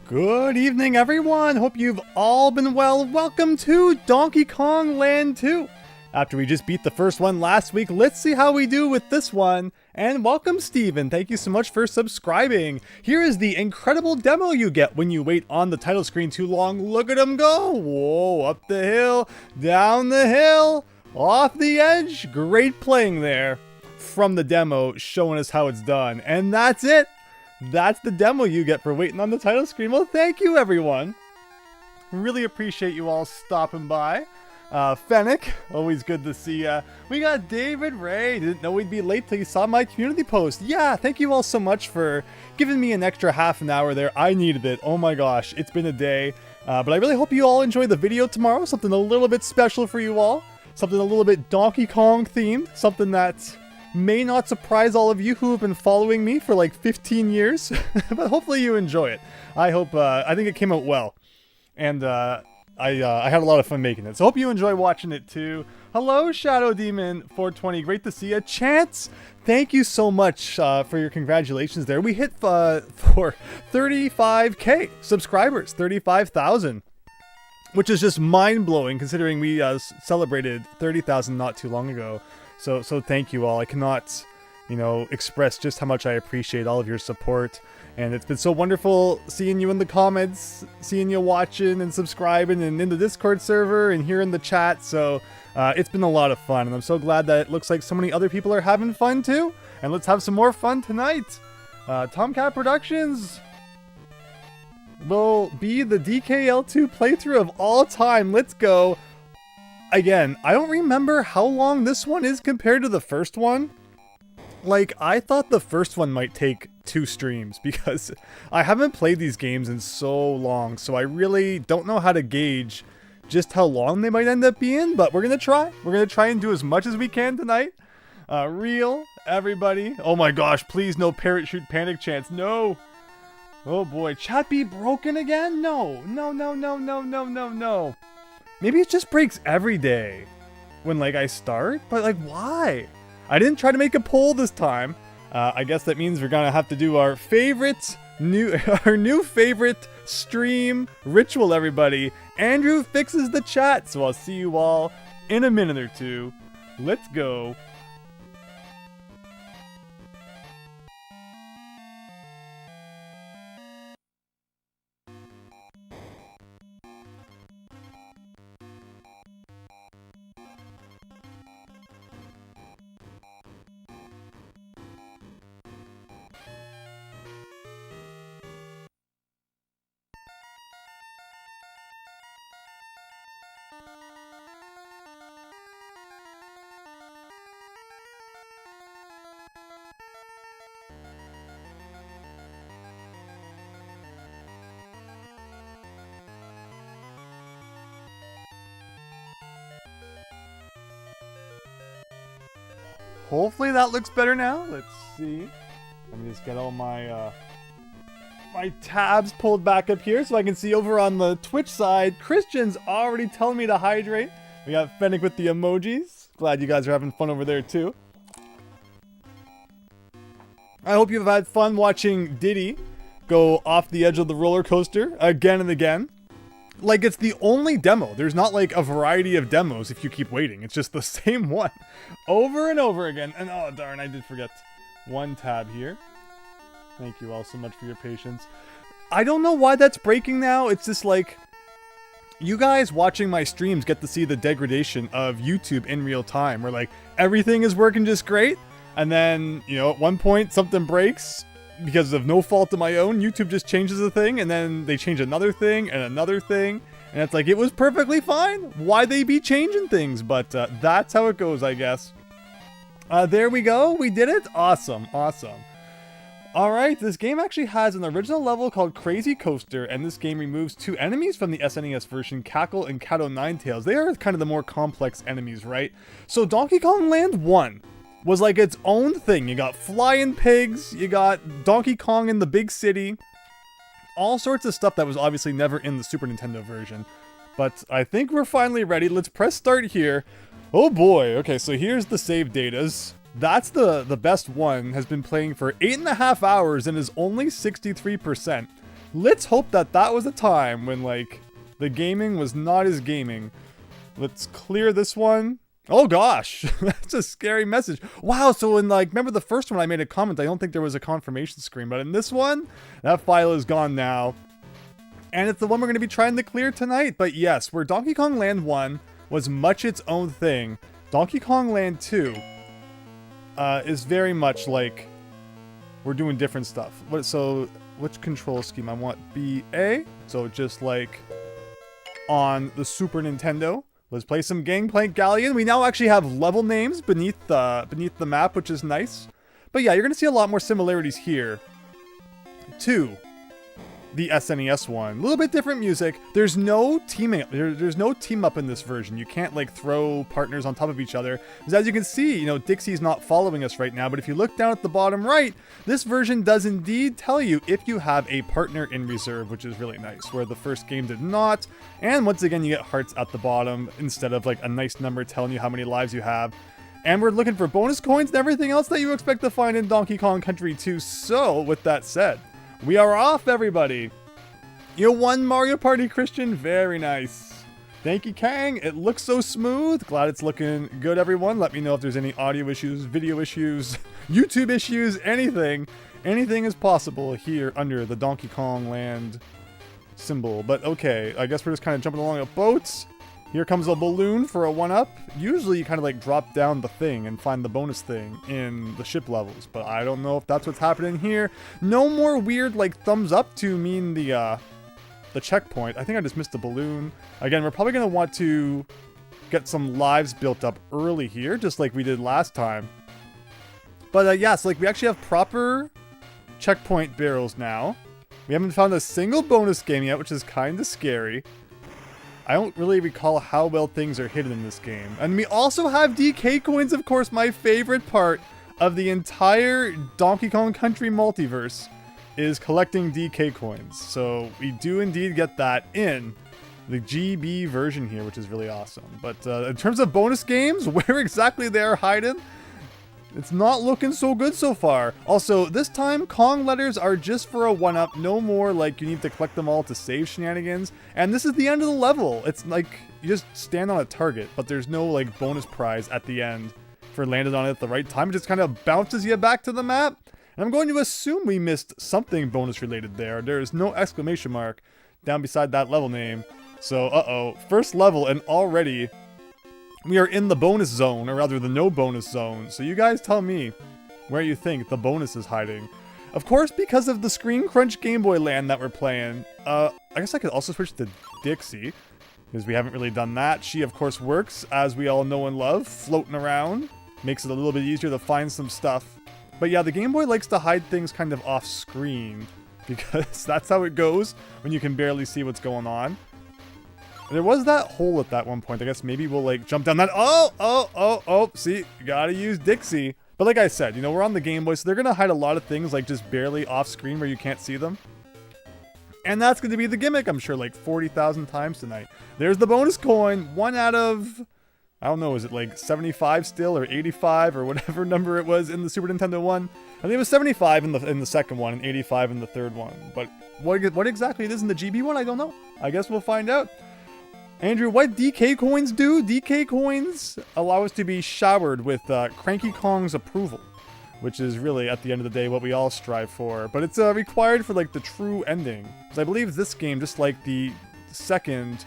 Good evening, everyone. Hope you've all been well. Welcome to Donkey Kong Land 2. After we just beat the first one last week, let's see how we do with this one. And welcome, Steven. Thank you so much for subscribing. Here is the incredible demo you get when you wait on the title screen too long. Look at him go. Whoa, up the hill, down the hill, off the edge. Great playing there from the demo, showing us how it's done. And that's it. That's the demo you get for waiting on the title screen. Well, thank you, everyone. Really appreciate you all stopping by. Fennec, always good to see ya. We got David Ray. Didn't know we'd be late till you saw my community post. Yeah, thank you all so much for giving me an extra half an hour there. I needed it. Oh my gosh, it's been a day. But I really hope you all enjoy the video tomorrow. Something a little bit special for you all. Something a little bit Donkey Kong themed. Something that may not surprise all of you who have been following me for like 15 years, but hopefully you enjoy it. I think it came out well, and I had a lot of fun making it, so hope you enjoy watching it too. Hello, Shadow Demon 420, great to see you. Chance, thank you so much for your congratulations there. We hit for 35k subscribers, 35,000. Which is just mind-blowing considering we celebrated 30,000 not too long ago. So thank you all. I cannot, express just how much I appreciate all of your support. And it's been so wonderful seeing you in the comments, seeing you watching and subscribing and in the Discord server and here in the chat. So it's been a lot of fun. And I'm so glad that it looks like so many other people are having fun too. And let's have some more fun tonight. Tomcat Productions will be the DKL2 playthrough of all time. Let's go. Again, I don't remember how long this one is compared to the first one. Like, I thought the first one might take 2 streams because I haven't played these games in so long, so I really don't know how to gauge just how long they might end up being, but we're gonna try. We're gonna try and do as much as we can tonight. Real, everybody. Oh my gosh, please no parachute panic chance. No. Oh boy, chat be broken again? No. No. Maybe it just breaks every day when, I start, but, why? I didn't try to make a poll this time. I guess that means we're gonna have to do our new favorite stream ritual, everybody. Andrew fixes the chat, so I'll see you all in a minute or two. Let's go. Hopefully that looks better now. Let's see. Let me just get all my my tabs pulled back up here so I can see over on the Twitch side. Christian's already telling me to hydrate. We got Fennec with the emojis. Glad you guys are having fun over there too. I hope you've had fun watching Diddy go off the edge of the roller coaster again and again. Like, it's the only demo. There's not, a variety of demos if you keep waiting. It's just the same one over and over again. And, oh, darn, I did forget one tab here. Thank you all so much for your patience. I don't know why that's breaking now. It's just, you guys watching my streams get to see the degradation of YouTube in real time. Where, everything is working just great. And then, at one point, something breaks. Because of no fault of my own, YouTube just changes a thing, and then they change another thing, and another thing, and it's it was perfectly fine. Why they be changing things? But that's how it goes, I guess. There we go. We did it. Awesome. Alright, this game actually has an original level called Crazy Coaster, and this game removes 2 enemies from the SNES version, Cackle and Cato Ninetails. They are kind of the more complex enemies, right? So Donkey Kong Land 1 was its own thing. You got flying pigs, you got Donkey Kong in the big city, all sorts of stuff that was obviously never in the Super Nintendo version. But I think we're finally ready. Let's press start here. Oh boy, okay, so here's the save datas. That's the best one, has been playing for 8.5 hours and is only 63%. Let's hope that that was a time when, like, the gaming was not as gaming. Let's clear this one. Oh gosh, that's a scary message. Wow, so in, like, remember the first one I made a comment, I don't think there was a confirmation screen, but in this one, that file is gone now. And it's the one we're going to be trying to clear tonight. But yes, where Donkey Kong Land 1 was much its own thing, Donkey Kong Land 2 is very much like we're doing different stuff. So which control scheme? I want BA. So just like on the Super Nintendo. Let's play some Gangplank Galleon. We now actually have level names beneath the map, which is nice. But yeah, you're going to see a lot more similarities here to the SNES one. A little bit different music. There's no teaming. There's no team up in this version. You can't like throw partners on top of each other. Because as you can see, you know, Dixie's not following us right now. But if you look down at the bottom right, this version does indeed tell you if you have a partner in reserve, which is really nice, where the first game did not. And once again, you get hearts at the bottom instead of like a nice number telling you how many lives you have. And we're looking for bonus coins and everything else that you expect to find in Donkey Kong Country 2. So with that said, we are off, everybody. You won Mario Party, Christian. Very nice. Thank you, Kang. It looks so smooth. Glad it's looking good, everyone. Let me know if there's any audio issues, video issues, YouTube issues, anything. Anything is possible here under the Donkey Kong Land symbol. But okay, I guess we're just kind of jumping along a boat. Here comes a balloon for a 1-up. Usually you kind of like drop down the thing and find the bonus thing in the ship levels, but I don't know if that's what's happening here. No more weird like thumbs up to mean the checkpoint. I think I just missed the balloon. Again, we're probably going to want to get some lives built up early here, just like we did last time. But yes, like we actually have proper checkpoint barrels now. We haven't found a single bonus game yet, which is kind of scary. I don't really recall how well things are hidden in this game. And we also have DK coins, of course, my favorite part of the entire Donkey Kong Country multiverse is collecting DK coins. So we do indeed get that in the GB version here, which is really awesome. But in terms of bonus games, where exactly they are hiding, it's not looking so good so far. Also, this time, Kong letters are just for a 1-up. No more like you need to collect them all to save shenanigans. And this is the end of the level. It's like you just stand on a target, but there's no like bonus prize at the end for landing on it at the right time. It just kind of bounces you back to the map. And I'm going to assume we missed something bonus related there. There is no exclamation mark down beside that level name. So, uh-oh. First level and already we are in the bonus zone, or rather the no bonus zone. So you guys tell me where you think the bonus is hiding. Of course, because of the Screen Crunch Game Boy Land that we're playing, I guess I could also switch to Dixie, because we haven't really done that. She, of course, works, as we all know and love, floating around. Makes it a little bit easier to find some stuff. But yeah, the Game Boy likes to hide things kind of off screen, because that's how it goes when you can barely see what's going on. There was that hole at that one point. I guess maybe we'll like jump down that. Oh, see, you gotta use Dixie. But like I said, you know, we're on the Game Boy, so they're gonna hide a lot of things like just barely off screen where you can't see them. And that's gonna be the gimmick, I'm sure, like 40,000 times tonight. There's the bonus coin. 1 out of, I don't know, is it like 75 still or 85 or whatever number it was in the Super Nintendo one? I think it was 75 in the second one and 85 in the third one. But what exactly it is in the GB one, I don't know. I guess we'll find out. Andrew, what DK coins do? DK coins allow us to be showered with Cranky Kong's approval, which is really, at the end of the day, what we all strive for. But it's required for, like, the true ending. Because I believe this game, just like the second...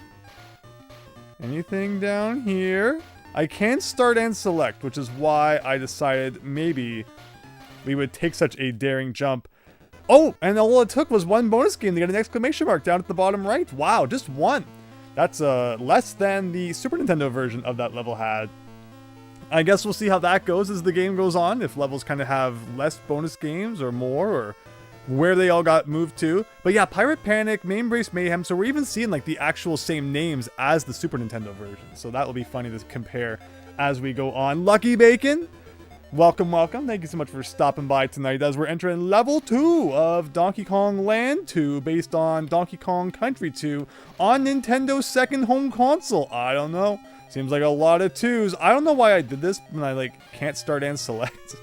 Anything down here? I can start and select, which is why I decided maybe we would take such a daring jump. Oh, and all it took was one bonus game to get an exclamation mark down at the bottom right. Wow, just one. That's less than the Super Nintendo version of that level had. I guess we'll see how that goes as the game goes on, if levels kind of have less bonus games or more, or where they all got moved to. But yeah, Pirate Panic, Main Brace Mayhem, so we're even seeing like the actual same names as the Super Nintendo version. So that will be funny to compare as we go on. Lucky Bacon, welcome, welcome. Thank you so much for stopping by tonight as we're entering level 2 of Donkey Kong Land 2 based on Donkey Kong Country 2 on Nintendo's second home console. I don't know. Seems like a lot of 2s. I don't know why I did this when I like can't start and select.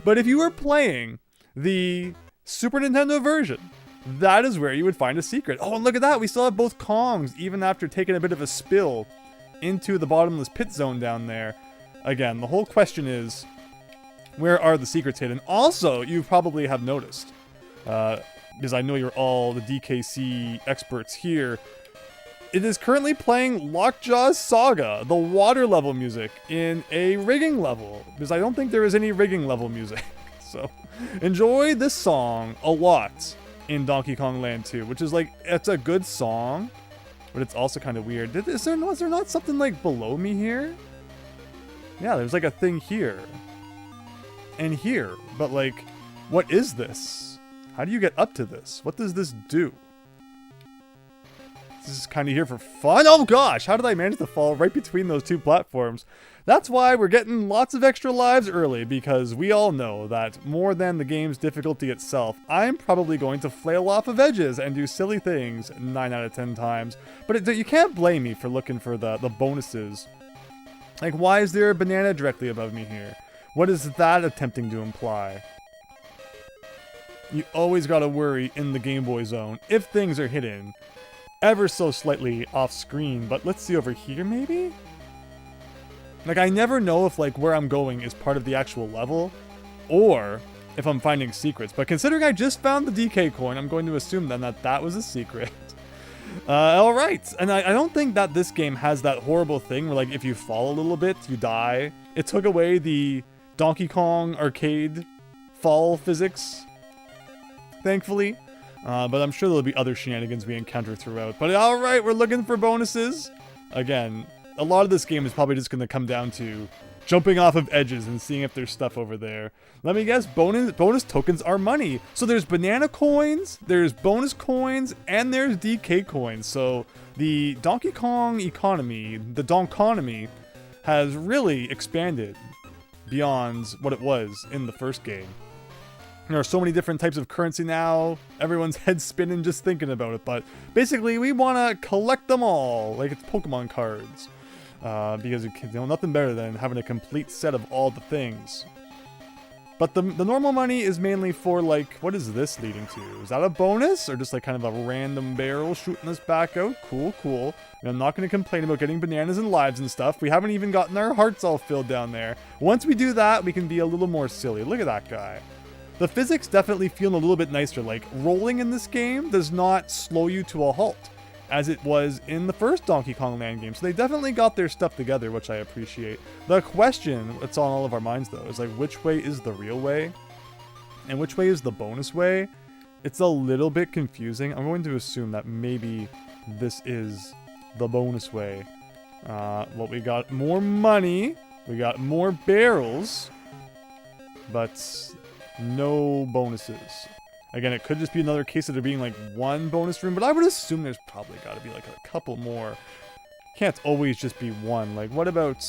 But if you were playing the Super Nintendo version that is where you would find a secret. Oh, and look at that. We still have both Kongs, even after taking a bit of a spill into the bottomless pit zone down there. Again, the whole question is, where are the secrets hidden? Also, you probably have noticed, because I know you're all the DKC experts here, it is currently playing Lockjaw's Saga, the water level music, in a rigging level, because I don't think there is any rigging level music. So, enjoy this song a lot in Donkey Kong Land 2, which is like, it's a good song, but it's also kind of weird. Is there not something like below me here? Yeah, there's like a thing here. And here. But like, what is this? How do you get up to this? What does this do? This is kind of here for fun. Oh gosh, how did I manage to fall right between those two platforms? That's why we're getting lots of extra lives early, because we all know that more than the game's difficulty itself, I'm probably going to flail off of edges and do silly things 9 out of 10 times. But you can't blame me for looking for the bonuses. Like, why is there a banana directly above me here? What is that attempting to imply? You always gotta worry in the Game Boy zone if things are hidden ever so slightly off screen. But let's see over here, maybe? Like, I never know if, like, where I'm going is part of the actual level or if I'm finding secrets. But considering I just found the DK coin, I'm going to assume then that that was a secret. Alright, and I don't think that this game has that horrible thing where, like, if you fall a little bit, you die. It took away the Donkey Kong arcade fall physics, thankfully. But I'm sure there'll be other shenanigans we encounter throughout. But alright, we're looking for bonuses. Again, a lot of this game is probably just going to come down to jumping off of edges and seeing if there's stuff over there. Let me guess, bonus tokens are money. So there's banana coins, there's bonus coins, and there's DK coins. So the Donkey Kong economy, the Donkonomy, has really expanded beyond what it was in the first game. There are so many different types of currency now. Everyone's head spinning just thinking about it. But basically, we want to collect them all, like it's Pokemon cards. Because you know, nothing better than having a complete set of all the things. But the normal money is mainly for, like, what is this leading to? Is that a bonus? Or just like kind of a random barrel shooting us back out? Cool, cool. And I'm not going to complain about getting bananas and lives and stuff. We haven't even gotten our hearts all filled down there. Once we do that, we can be a little more silly. Look at that guy. The physics definitely feel a little bit nicer. Like, rolling in this game does not slow you to a halt, as it was in the first Donkey Kong Land game. So they definitely got their stuff together, which I appreciate. The question that's on all of our minds, though, is like, which way is the real way? And which way is the bonus way? It's a little bit confusing. I'm going to assume that maybe this is the bonus way. Well, we got more money. We got more barrels. But no bonuses. Again, it could just be another case of there being like one bonus room, but I would assume there's probably got to be like a couple more. Can't always just be one. Like, what about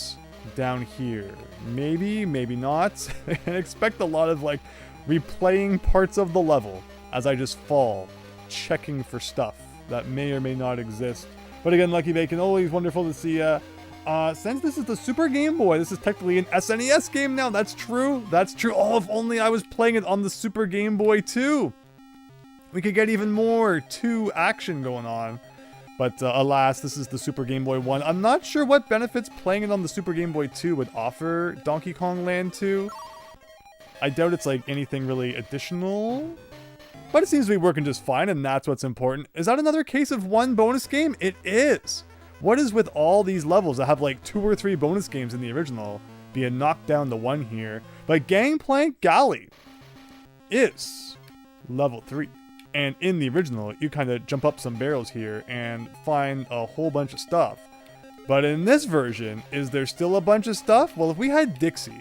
down here? Maybe, maybe not. And expect a lot of like replaying parts of the level as I just fall, checking for stuff that may or may not exist. But again, Lucky Bacon, always wonderful to see ya. Since this is the Super Game Boy, this is technically an SNES game now. That's true. That's true. Oh, if only I was playing it on the Super Game Boy too. We could get even more 2 action going on. But alas, this is the Super Game Boy 1. I'm not sure what benefits playing it on the Super Game Boy 2 would offer Donkey Kong Land 2. I doubt it's like anything really additional. But it seems to be working just fine, and that's what's important. Is that another case of one bonus game? It is. What is with all these levels that have like 2 or 3 bonus games in the original being knocked down to 1 here? But Gangplank Galley is level 3. And in the original, you kind of jump up some barrels here and find a whole bunch of stuff. But in this version, is there still a bunch of stuff? Well, if we had Dixie,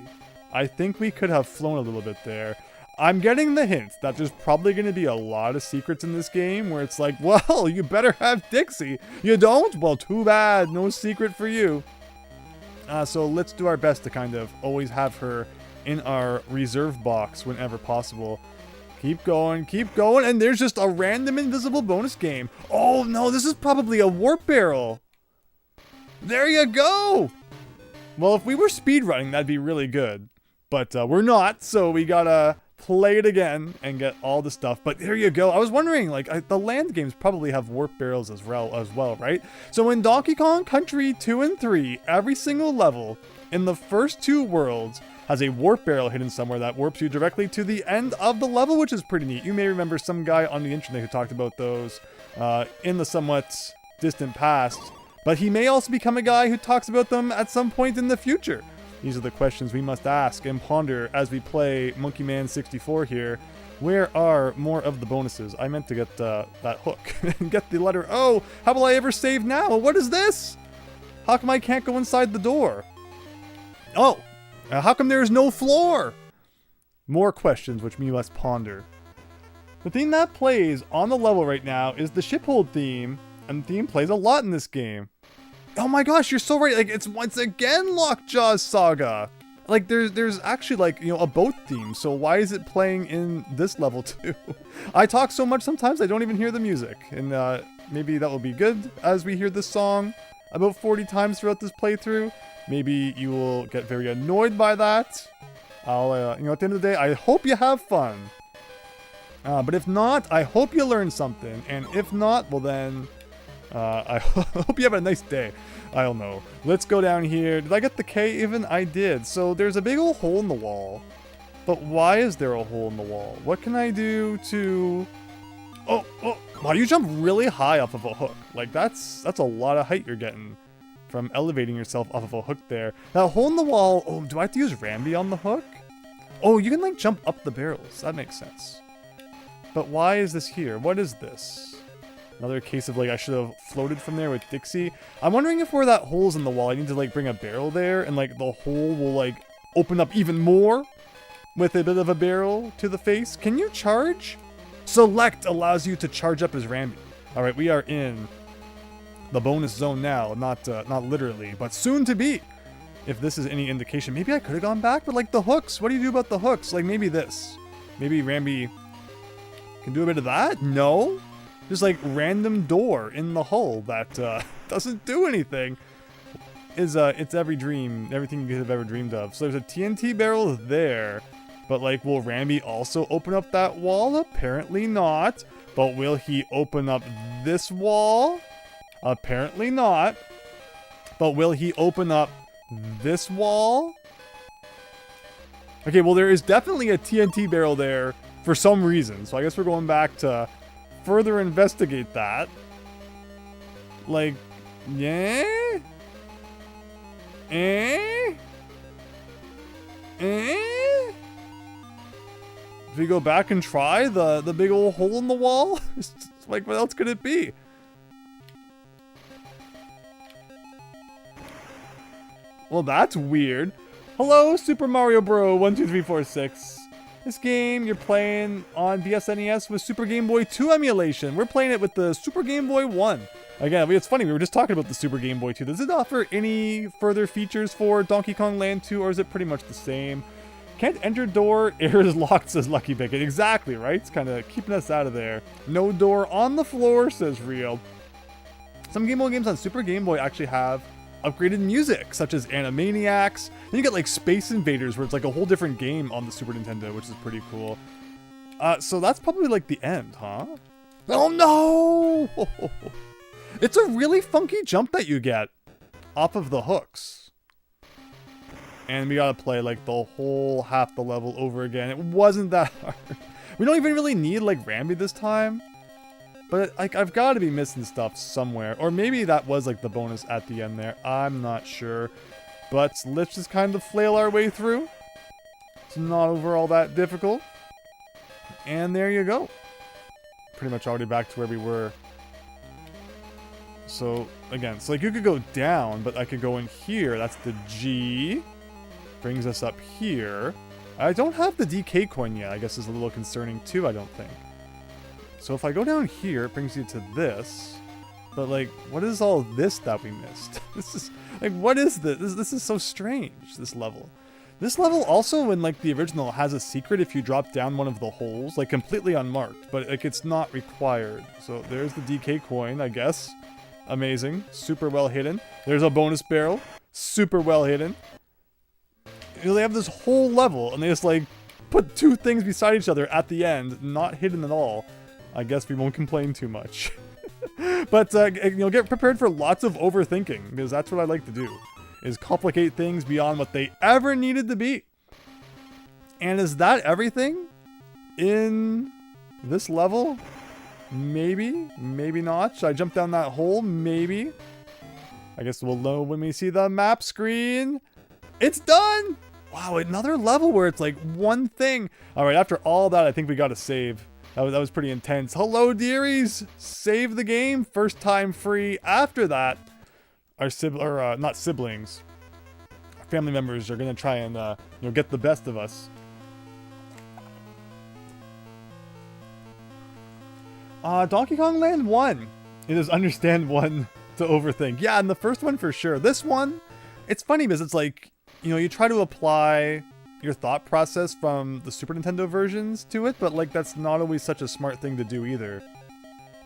I think we could have flown a little bit there. I'm getting the hint that there's probably going to be a lot of secrets in this game where it's like, well, you better have Dixie. You don't? Well, too bad. No secret for you. So let's do our best to kind of always have her in our reserve box whenever possible. Keep going, and there's just a random invisible bonus game. Oh no, this is probably a warp barrel. There you go. Well, if we were speedrunning, that'd be really good. But we're not, so we gotta play it again and get all the stuff. But there you go. I was wondering, like, the land games probably have warp barrels as well, right? So in Donkey Kong Country 2 and 3, every single level in the first 2 worlds has a warp barrel hidden somewhere that warps you directly to the end of the level, which is pretty neat. You may remember some guy on the internet who talked about those in the somewhat distant past, but he may also become a guy who talks about them at some point in the future. These are the questions we must ask and ponder as we play Monkey Man 64 here. Where are more of the bonuses? I meant to get that hook and get the letter O. How will I ever save now? What is this? How come I can't go inside the door? Oh, how come there is no floor? More questions which we must ponder. The theme that plays on the level right now is the Shiphold theme, and the theme plays a lot in this game. Oh my gosh, you're so right. Like, it's once again Lockjaw's Saga. Like, there's actually, like, you know, a boat theme. So why is it playing in this level too? I talk so much sometimes I don't even hear the music. And maybe that will be good as we hear this song about 40 times throughout this playthrough. Maybe you will get very annoyed by that. I'll, you know, at the end of the day, I hope you have fun. But if not, I hope you learned something. And if not, well then... I hope you have a nice day. I don't know. Let's go down here. Did I get the K even? I did. So there's a big old hole in the wall. But why is there a hole in the wall? What can I do to... Oh, wow, you jump really high off of a hook. Like, that's a lot of height you're getting from elevating yourself off of a hook there. That hole in the wall... Oh, do I have to use Rambi on the hook? Oh, you can, like, jump up the barrels. That makes sense. But why is this here? What is this? Another case of, like, I should have floated from there with Dixie. I'm wondering if where that hole's in the wall, I need to, like, bring a barrel there, and, like, the hole will, like, open up even more with a bit of a barrel to the face. Can you charge? Select allows you to charge up as Rambi. All right, we are in the bonus zone now. Not literally, but soon to be. If this is any indication, maybe I could have gone back, but, like, the hooks. What do you do about the hooks? Like, maybe this. Maybe Rambi can do a bit of that? No? Just like random door in the hull that doesn't do anything. It's every dream, everything you could have ever dreamed of. So there's a TNT barrel there, but like, will Rambi also open up that wall? Apparently not. But will he open up this wall? Apparently not. But will he open up this wall? Okay, well, there is definitely a TNT barrel there for some reason. So I guess we're going back to further investigate that. Like, yeah? Do we go back and try the big old hole in the wall? Like, what else could it be? Well, that's weird. Hello, Super Mario Bro. 1, 2, 3, 4, 6. This game you're playing on SNES with Super Game Boy 2 emulation. We're playing it with the Super Game Boy 1. Again, it's funny, we were just talking about the Super Game Boy 2. Does it offer any further features for Donkey Kong Land 2, or is it pretty much the same? Can't enter door, air is locked, says Lucky Bigot. Exactly, right? It's kind of keeping us out of there. No door on the floor, says Real. Some Game Boy games on Super Game Boy actually have upgraded music, such as Animaniacs. Then you get like Space Invaders, where it's like a whole different game on the Super Nintendo, which is pretty cool. So that's probably like the end, huh? Oh no! It's a really funky jump that you get off of the hooks. And we gotta play like the whole half the level over again. It wasn't that hard. We don't even really need like Rambi this time. But like, I've got to be missing stuff somewhere. Or maybe that was like the bonus at the end there. I'm not sure. But let's just kind of flail our way through. It's not overall that difficult. And there you go. Pretty much already back to where we were. So again, it's like you could go down, but I could go in here. That's the G. Brings us up here. I don't have the DK coin yet. I guess is a little concerning too, I don't think. So if I go down here, it brings you to this. But like, what is all this that we missed? This is like, what is this? This is so strange, this level. This level also, in like the original, has a secret if you drop down one of the holes, like completely unmarked, but like it's not required. So there's the DK coin, I guess. Amazing. Super well hidden. There's a bonus barrel. Super well hidden. You know, they have this whole level, and they just like put two things beside each other at the end, not hidden at all, I guess we won't complain too much. But, get prepared for lots of overthinking, because that's what I like to do, is complicate things beyond what they ever needed to be. And is that everything in this level? Maybe, maybe not. Should I jump down that hole? Maybe. I guess we'll know when we see the map screen. It's done! Wow, another level where it's like one thing. All right, after all that, I think we got to save. That was pretty intense. Hello, dearies! Save the game, first time free. After that, our not siblings, our family members are gonna try and get the best of us. Donkey Kong Land 1. It is understand 1 to overthink. Yeah, and the first one for sure. This one, it's funny because it's like, you try to apply your thought process from the Super Nintendo versions to it, but like that's not always such a smart thing to do either.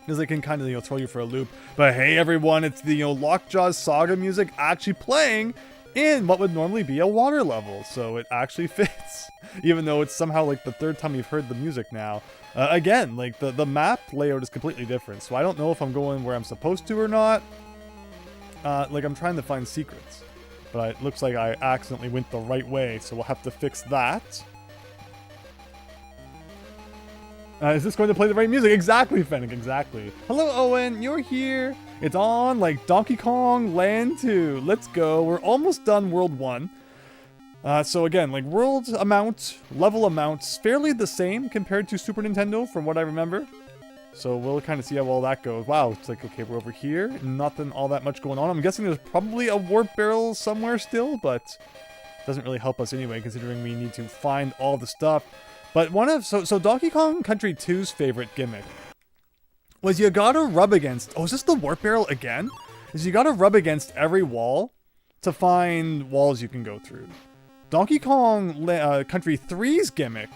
Because it can kind of, throw you for a loop. But hey everyone, it's the, Lockjaw's Saga music actually playing in what would normally be a water level. So it actually fits. Even though it's somehow like the third time you've heard the music now. Again, like the map layout is completely different. So I don't know if I'm going where I'm supposed to or not. Like I'm trying to find secrets. But it looks like I accidentally went the right way, so we'll have to fix that. Is this going to play the right music? Exactly, Fennec, exactly. Hello, Owen, you're here. It's on like Donkey Kong Land 2. Let's go. We're almost done World 1. So again, like world amount, level amounts, fairly the same compared to Super Nintendo from what I remember. So we'll kind of see how all that goes. Wow, it's like, okay, we're over here. Nothing all that much going on. I'm guessing there's probably a warp barrel somewhere still, but it doesn't really help us anyway, considering we need to find all the stuff. But so Donkey Kong Country 2's favorite gimmick was you gotta rub against, is this the warp barrel again? Is you gotta rub against every wall to find walls you can go through. Donkey Kong Country 3's gimmick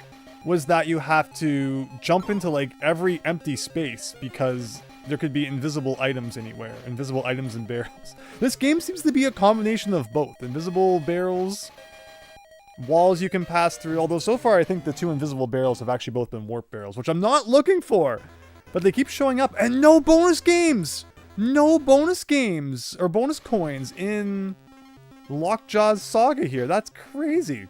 was that you have to jump into like every empty space because there could be invisible items anywhere. Invisible items and barrels. This game seems to be a combination of both. Invisible barrels, walls you can pass through. Although so far I think the two invisible barrels have actually both been warp barrels, which I'm not looking for. But they keep showing up. And no bonus games! No bonus games or bonus coins in Lockjaw's Saga here. That's crazy.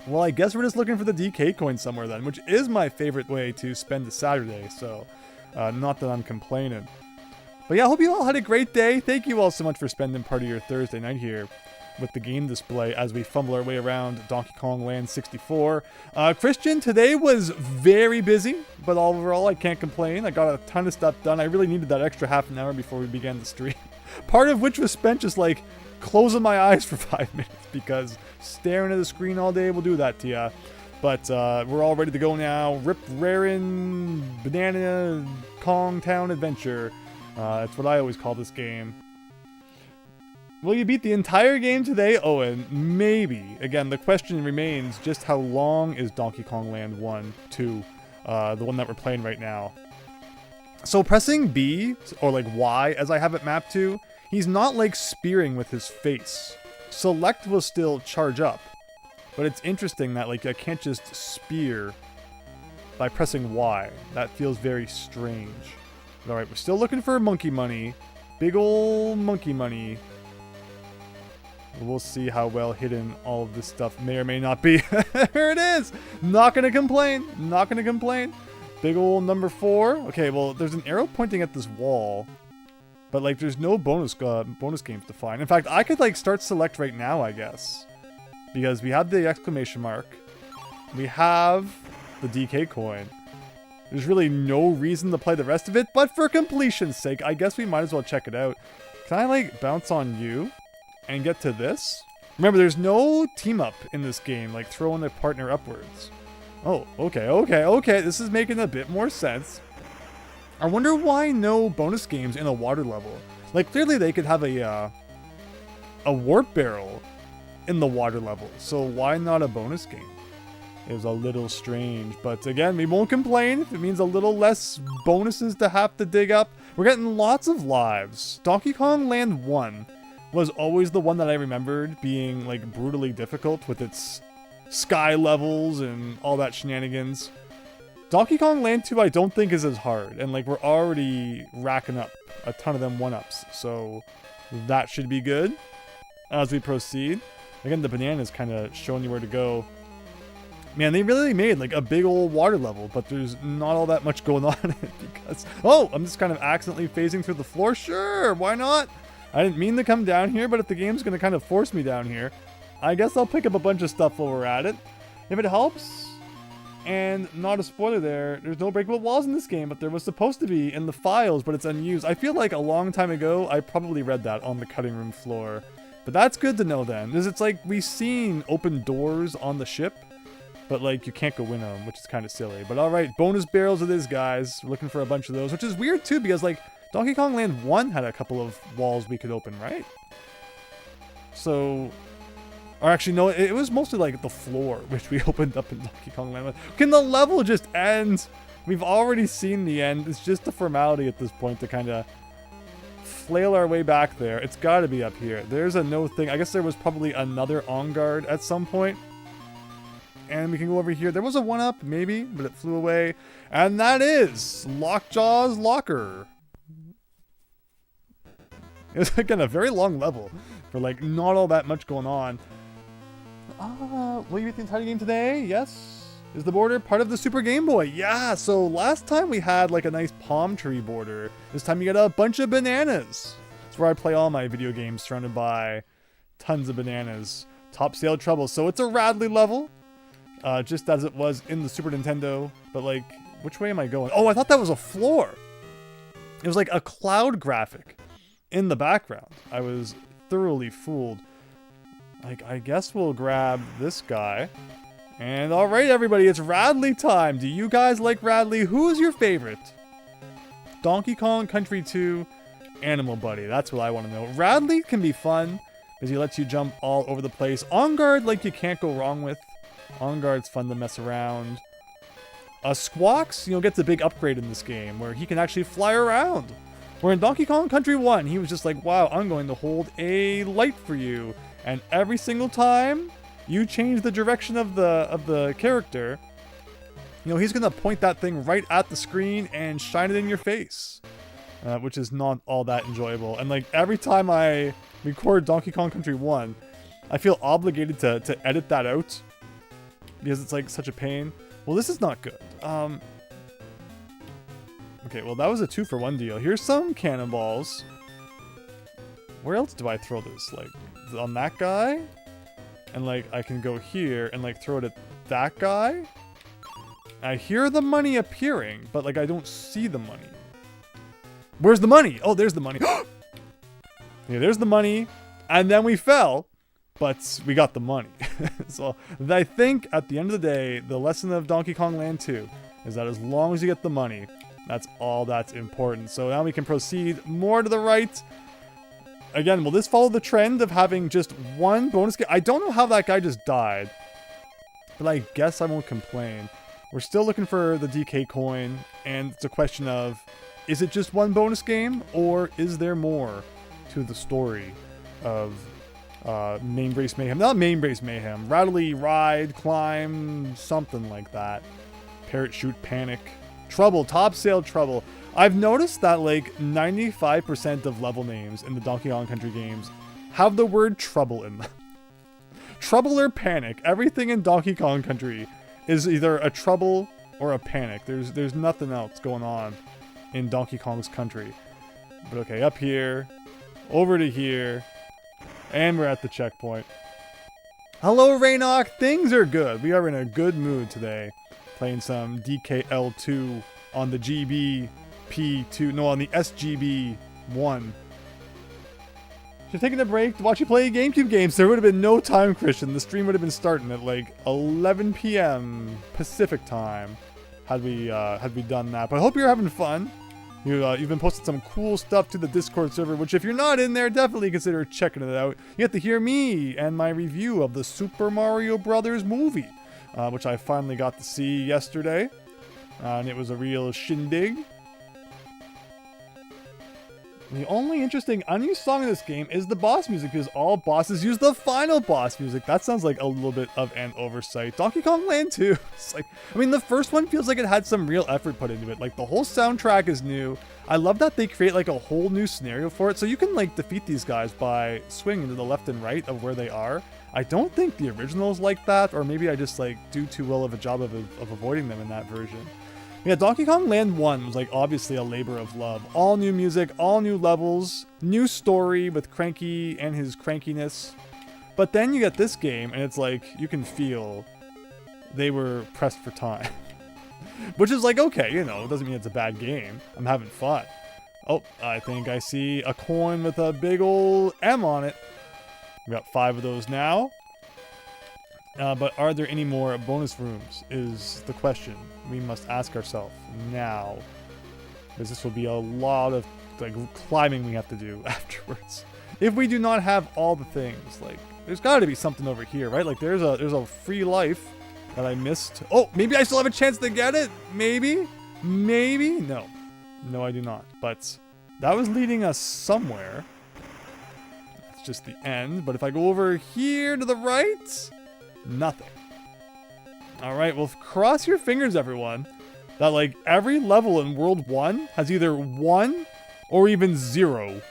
Well, I guess we're just looking for the DK coin somewhere then, which is my favorite way to spend a Saturday, so not that I'm complaining. But yeah, I hope you all had a great day. Thank you all so much for spending part of your Thursday night here with the game display as we fumble our way around Donkey Kong Land 64. Christian, today was very busy, but overall I can't complain. I got a ton of stuff done. I really needed that extra half an hour before we began the stream. Part of which was spent just like closing my eyes for 5 minutes because staring at the screen all day will do that to ya. But we're all ready to go now. Rip Rarin Banana Kong Town Adventure. That's what I always call this game. Will you beat the entire game today, Owen? Maybe. Again, the question remains just how long is Donkey Kong Land 1, 2, the one that we're playing right now. So pressing B, or like Y as I have it mapped to, he's not like spearing with his face. Select will still charge up. But it's interesting that like I can't just spear by pressing Y. That feels very strange. Alright, we're still looking for monkey money. Big ol' monkey money. We'll see how well hidden all of this stuff may or may not be. Here it is! Not gonna complain. Not gonna complain. Big ol' number 4. Okay, well, there's an arrow pointing at this wall. But like, there's no bonus games to find. In fact, I could like start select right now, I guess. Because we have the exclamation mark. We have the DK coin. There's really no reason to play the rest of it, but for completion's sake, I guess we might as well check it out. Can I like bounce on you and get to this? Remember, there's no team up in this game, like throwing a partner upwards. Oh, okay. This is making a bit more sense. I wonder why no bonus games in a water level. Like, clearly they could have a warp barrel in the water level, so why not a bonus game? It was a little strange, but again, we won't complain if it means a little less bonuses to have to dig up. We're getting lots of lives. Donkey Kong Land 1 was always the one that I remembered being like brutally difficult with its sky levels and all that shenanigans. Donkey Kong Land 2 I don't think is as hard, and like we're already racking up a ton of them 1-ups, so that should be good as we proceed. Again, the banana's kind of showing you where to go. Man, they really made like a big old water level, but there's not all that much going on in it because... Oh, I'm just kind of accidentally phasing through the floor. Sure, why not? I didn't mean to come down here, but if the game's going to kind of force me down here, I guess I'll pick up a bunch of stuff while we're at it. If it helps, and not a spoiler there, there's no breakable walls in this game, but there was supposed to be in the files, but it's unused. I feel like a long time ago, I probably read that on the cutting room floor. But that's good to know then, because it's like we've seen open doors on the ship, but like you can't go in them, which is kind of silly. But alright, bonus barrels it is, guys. We're looking for a bunch of those, which is weird too, because like Donkey Kong Land 1 had a couple of walls we could open, right? So, or actually no, it was mostly like the floor, which we opened up in Donkey Kong Land 1. Can the level just end? We've already seen the end. It's just a formality at this point to kind of flail our way back there. It's got to be up here. There's a no thing. I guess there was probably another on guard at some point. And we can go over here. There was a 1-up, maybe, but it flew away. And that is Lockjaw's Locker. It's again a very long level for like not all that much going on. Will you beat the entire game today? Yes. Is the border part of the Super Game Boy? Yeah, so last time we had like a nice palm tree border. This time you get a bunch of bananas. That's where I play all my video games, surrounded by tons of bananas. Top Sail Trouble. So it's a Radley level, just as it was in the Super Nintendo. But like, which way am I going? Oh, I thought that was a floor. It was like a cloud graphic in the background. I was thoroughly fooled. Like, I guess we'll grab this guy. And alright everybody, it's Radley time. Do you guys like Radley? Who's your favorite? Donkey Kong Country 2, Animal Buddy. That's what I want to know. Radley can be fun because he lets you jump all over the place. On Guard, like, you can't go wrong with. On Guard's fun to mess around. Squawks, gets a big upgrade in this game where he can actually fly around. Where in Donkey Kong Country 1, he was just like, wow, I'm going to hold a light for you. And every single time you change the direction of the character, he's gonna point that thing right at the screen and shine it in your face, which is not all that enjoyable. And like every time I record Donkey Kong Country 1, I feel obligated to edit that out because it's like such a pain. Well, this is not good. Okay, well that was a 2-for-1 deal. Here's some cannonballs. Where else do I throw this? Like on that guy? And like I can go here and like throw it at that guy. I hear the money appearing, but like I don't see the money. Where's the money? Oh, there's the money. Yeah, there's the money. And then we fell, but we got the money. So I think at the end of the day, the lesson of Donkey Kong Land 2 is that as long as you get the money, that's all that's important. So now we can proceed more to the right. Again, will this follow the trend of having just one bonus game? I don't know how that guy just died, but I guess I won't complain. We're still looking for the DK coin, and it's a question of, is it just one bonus game, or is there more to the story of Main Brace Mayhem? Not Main Brace Mayhem. Radley Ride, Climb, something like that. Parrot Shoot Panic. Trouble, Top Sail Trouble. I've noticed that like 95% of level names in the Donkey Kong Country games have the word trouble in them. Trouble or panic. Everything in Donkey Kong Country is either a trouble or a panic. There's nothing else going on in Donkey Kong's country. But okay, up here, over to here, and we're at the checkpoint. Hello, Raynok. Things are good. We are in a good mood today. Playing some DKL2 on the GBP2, no, on the SGB1. If taking a break to watch you play GameCube games, there would have been no time, Christian. The stream would have been starting at like 11 p.m. Pacific time had we done that. But I hope you're having fun. You've been posting some cool stuff to the Discord server, which if you're not in there, definitely consider checking it out. You get to hear me and my review of the Super Mario Brothers movie, which I finally got to see yesterday. And it was a real shindig. The only interesting unused song in this game is the boss music, because all bosses use the final boss music. That sounds like a little bit of an oversight. Donkey Kong Land 2. It's like, I mean, the first one feels like it had some real effort put into it. Like, the whole soundtrack is new. I love that they create like a whole new scenario for it. So you can like defeat these guys by swinging to the left and right of where they are. I don't think the original is like that, or maybe I just like do too well of a job of avoiding them in that version. Yeah, Donkey Kong Land 1 was like obviously a labor of love. All new music, all new levels, new story with Cranky and his crankiness. But then you get this game and it's like you can feel they were pressed for time. Which is like, okay, you know, it doesn't mean it's a bad game. I'm having fun. Oh, I think I see a coin with a big old M on it. We got 5 of those now. But are there any more bonus rooms is the question we must ask ourselves now. Because this will be a lot of like climbing we have to do afterwards. If we do not have all the things, like there's got to be something over here, right? Like there's a free life that I missed. Oh, maybe I still have a chance to get it. Maybe. No, I do not. But that was leading us somewhere. That's just the end. But if I go over here to the right, nothing. All right, well, cross your fingers, everyone, that like every level in World 1 has either 1 or even 0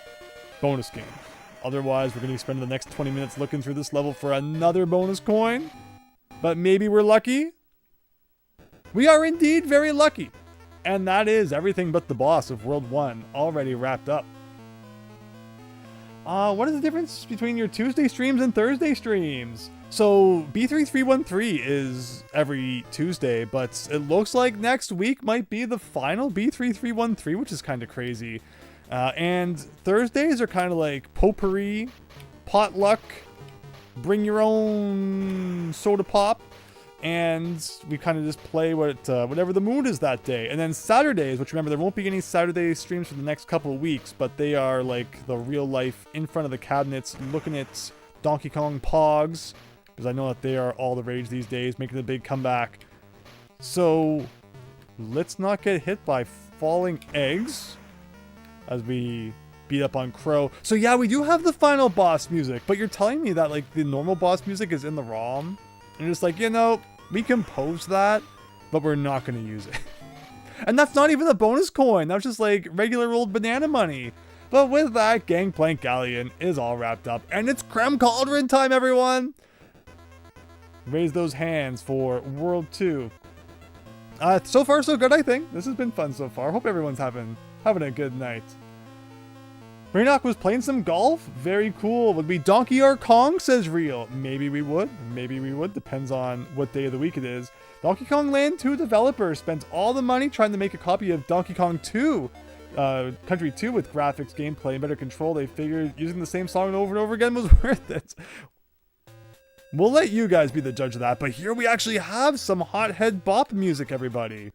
bonus games. Otherwise, we're going to be spending the next 20 minutes looking through this level for another bonus coin. But maybe we're lucky. We are indeed very lucky. And that is everything but the boss of World 1 already wrapped up. What is the difference between your Tuesday streams and Thursday streams? So B3313 is every Tuesday, but it looks like next week might be the final B3313, which is kind of crazy. And Thursdays are kind of like potpourri, potluck, bring your own soda pop, and we kind of just play whatever the mood is that day. And then Saturdays, which remember there won't be any Saturday streams for the next couple of weeks, but they are like the real life in front of the cabinets looking at Donkey Kong Pogs, because I know that they are all the rage these days, making a big comeback. So let's not get hit by falling eggs as we beat up on Crow. So yeah, we do have the final boss music, but you're telling me that like the normal boss music is in the ROM? And it's like, you know, we composed that, but we're not going to use it. And that's not even a bonus coin. That's just like regular old banana money. But with that, Gangplank Galleon is all wrapped up. And it's Creme Cauldron time, everyone! Raise those hands for World 2. So far, so good, I think. This has been fun so far. Hope everyone's having a good night. Rainock was playing some golf? Very cool. Would we Donkey or Kong, says Real. Maybe we would. Maybe we would. Depends on what day of the week it is. Donkey Kong Land 2 developer spent all the money trying to make a copy of Donkey Kong 2. Country 2 with graphics, gameplay, and better control. They figured using the same song over and over again was worth it. We'll let you guys be the judge of that, but here we actually have some hothead bop music, everybody.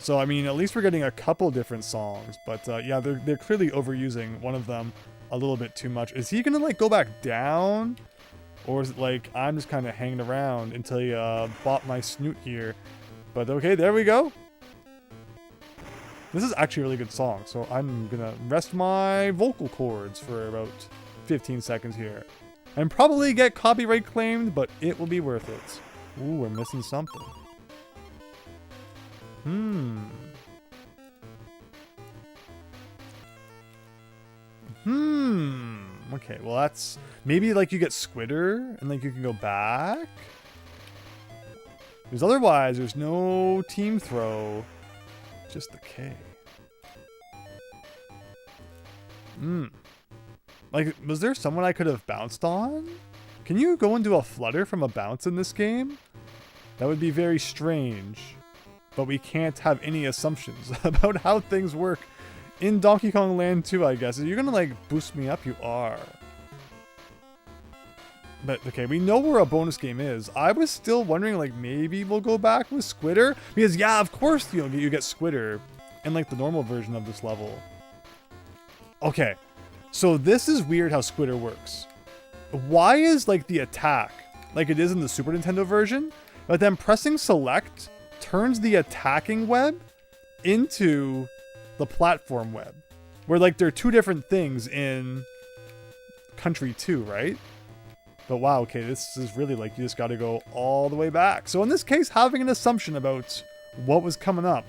So, I mean, at least we're getting a couple different songs, but yeah, they're clearly overusing one of them a little bit too much. Is he gonna, like, go back down? Or is it like, I'm just kind of hanging around until you bop my snoot here? But okay, there we go. This is actually a really good song, so I'm gonna rest my vocal cords for about 15 seconds here. And probably get copyright claimed, but it will be worth it. Ooh, we're missing something. Okay, well that's... Maybe like you get Squitter and like you can go back? Because otherwise there's no team throw. Just the K. Like, was there someone I could have bounced on? Can you go into a flutter from a bounce in this game? That would be very strange. But we can't have any assumptions about how things work in Donkey Kong Land 2, I guess. Are you gonna, like, boost me up? You are. But, okay, we know where a bonus game is. I was still wondering, like, maybe we'll go back with Squitter? Because, yeah, of course you get Squitter in, like, the normal version of this level. Okay, so this is weird how Squitter works. Why is, like, the attack like it is in the Super Nintendo version, but then pressing select turns the attacking web into the platform web? Where, like, they're two different things in Country 2, right? But wow, okay, this is really like you just got to go all the way back. So in this case, having an assumption about what was coming up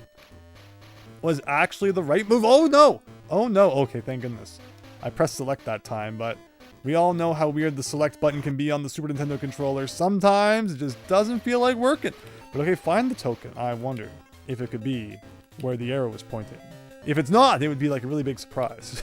was actually the right move. Oh no! Oh no! Okay, thank goodness. I pressed select that time, but we all know how weird the select button can be on the Super Nintendo controller. Sometimes it just doesn't feel like working. But okay, find the token. I wonder if it could be where the arrow was pointing. If it's not, it would be like a really big surprise.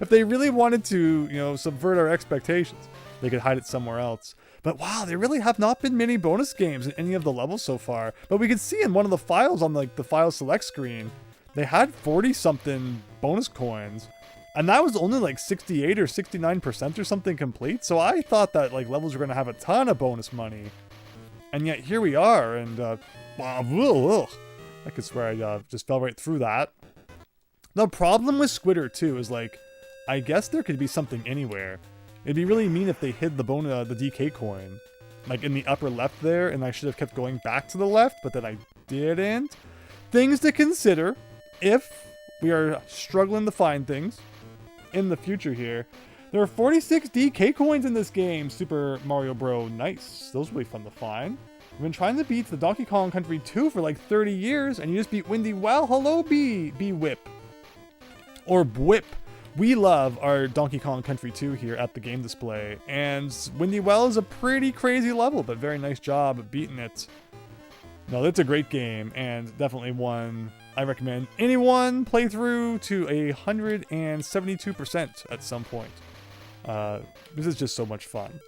If they really wanted to, you know, subvert our expectations, they could hide it somewhere else. But wow, there really have not been many bonus games in any of the levels so far. But we could see in one of the files on like the file select screen, they had 40 something bonus coins. And that was only like 68 or 69% or something complete. So I thought that like levels were going to have a ton of bonus money. And yet here we are. And I could swear I just fell right through that. The problem with Squitter too is like, I guess there could be something anywhere. It'd be really mean if they hid the DK coin, like in the upper left there, and I should have kept going back to the left, but then I didn't. Things to consider if we are struggling to find things in the future here. There are 46 DK coins in this game, Super Mario Bro. Nice. Those will be fun to find. We've been trying to beat the Donkey Kong Country 2 for like 30 years, and you just beat Windy Well. Hello, B-Whip. Or Bwip. We love our Donkey Kong Country 2 here at the game display, and Windy Well is a pretty crazy level, but very nice job of beating it. No, it's a great game, and definitely one I recommend anyone play through to 172% at some point. This is just so much fun.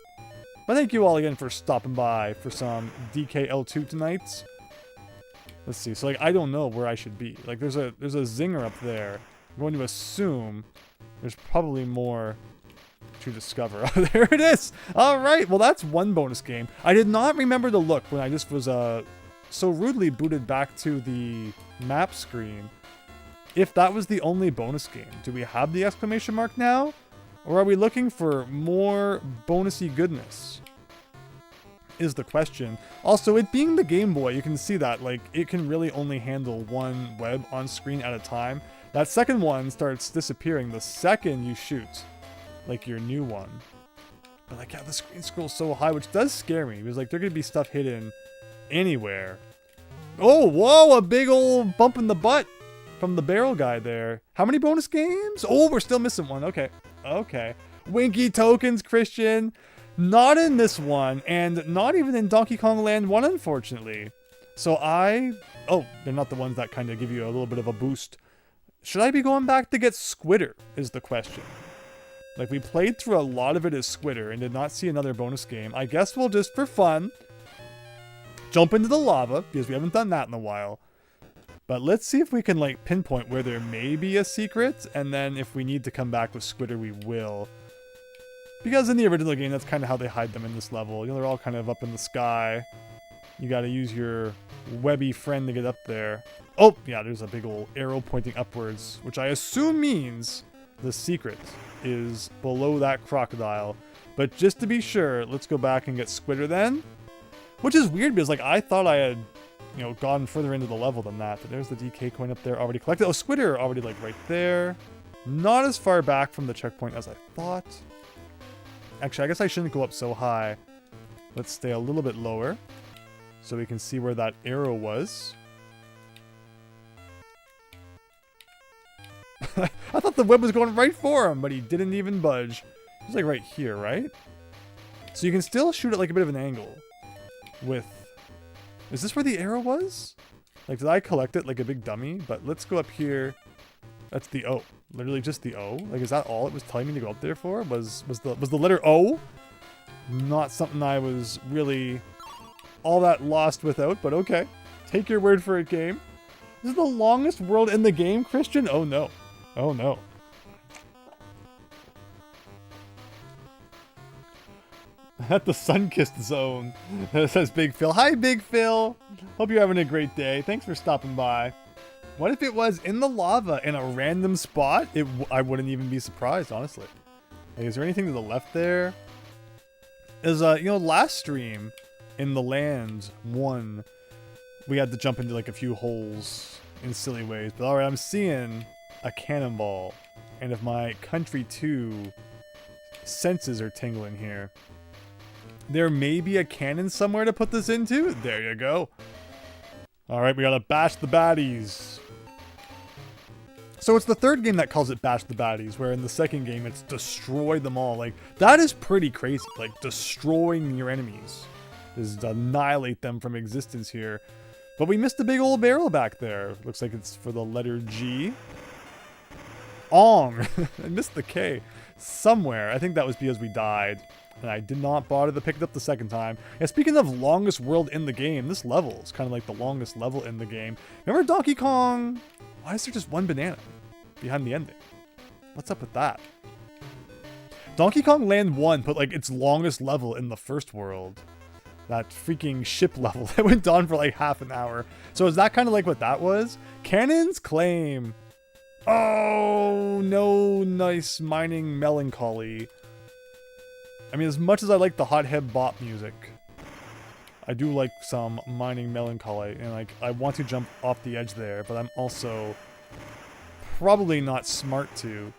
But thank you all again for stopping by for some DKL2 tonight. Let's see, so like I don't know where I should be. Like there's a zinger up there. I'm going to assume there's probably more to discover. Oh, there it is! Alright, well that's one bonus game. I did not remember to look when I just was so rudely booted back to the map screen. If that was the only bonus game, do we have the exclamation mark now? Or are we looking for more bonusy goodness? Is the question. Also, it being the Game Boy, you can see that, like, it can really only handle one web on screen at a time. That second one starts disappearing the second you shoot, like, your new one. But, like, yeah, the screen scrolls so high, which does scare me, because, like, there could be stuff hidden anywhere. Oh, whoa, a big old bump in the butt from the barrel guy there. How many bonus games? Oh, we're still missing one. Okay. Okay. Winky tokens, Christian. Not in this one, and not even in Donkey Kong Land 1, unfortunately. So oh, they're not the ones that kind of give you a little bit of a boost. Should I be going back to get Squitter, is the question. Like, we played through a lot of it as Squitter and did not see another bonus game. I guess we'll just, for fun, jump into the lava, because we haven't done that in a while. But let's see if we can, like, pinpoint where there may be a secret, and then if we need to come back with Squitter, we will. Because in the original game, that's kind of how they hide them in this level. You know, they're all kind of up in the sky. You gotta use your webby friend to get up there. Oh, yeah, there's a big old arrow pointing upwards, which I assume means the secret is below that crocodile. But just to be sure, let's go back and get Squitter then. Which is weird, because, like, I thought I had, you know, gone further into the level than that. But there's the DK coin up there already collected. Oh, Squitter already, like, right there. Not as far back from the checkpoint as I thought. Actually, I guess I shouldn't go up so high. Let's stay a little bit lower so we can see where that arrow was. I thought the web was going right for him, but he didn't even budge. He's like right here, right? So you can still shoot at like a bit of an angle with... Is this where the arrow was? Like, did I collect it like a big dummy? But let's go up here. That's the O. Literally just the O. Like, is that all it was telling me to go up there for? Was the letter O? Not something I was really all that lost without, but okay. Take your word for it, game. This is the longest world in the game, Christian? Oh no. Oh no. At the Sunkissed Zone. Says Big Phil. Hi, Big Phil. Hope you're having a great day. Thanks for stopping by. What if it was in the lava in a random spot? I wouldn't even be surprised, honestly. Like, is there anything to the left there? Is you know, last stream in the land 1, we had to jump into like a few holes in silly ways. But alright, I'm seeing a cannonball And if my country 2 senses are tingling here, there may be a cannon somewhere to put this into. There you go. Alright, we gotta bash the baddies. So it's the third game that calls it bash the baddies, where in the second game it's destroy them all. Like, that is pretty crazy. Like, destroying your enemies. Just annihilate them from existence here. But we missed a big old barrel back there. Looks like it's for the letter G. Ong. I missed the K. Somewhere. I think that was because we died. And I did not bother to pick it up the second time. And speaking of longest world in the game, this level is kind of like the longest level in the game. Remember Donkey Kong? Why is there just one banana behind the ending? What's up with that? Donkey Kong Land 1 put like its longest level in the first world. That freaking ship level that went on for like half an hour. So is that kind of like what that was? Cannon's Claim. Oh, no nice mining melancholy. I mean, as much as I like the hothead bop music, I do like some mining melancholy, and like I want to jump off the edge there, but I'm also probably not smart to.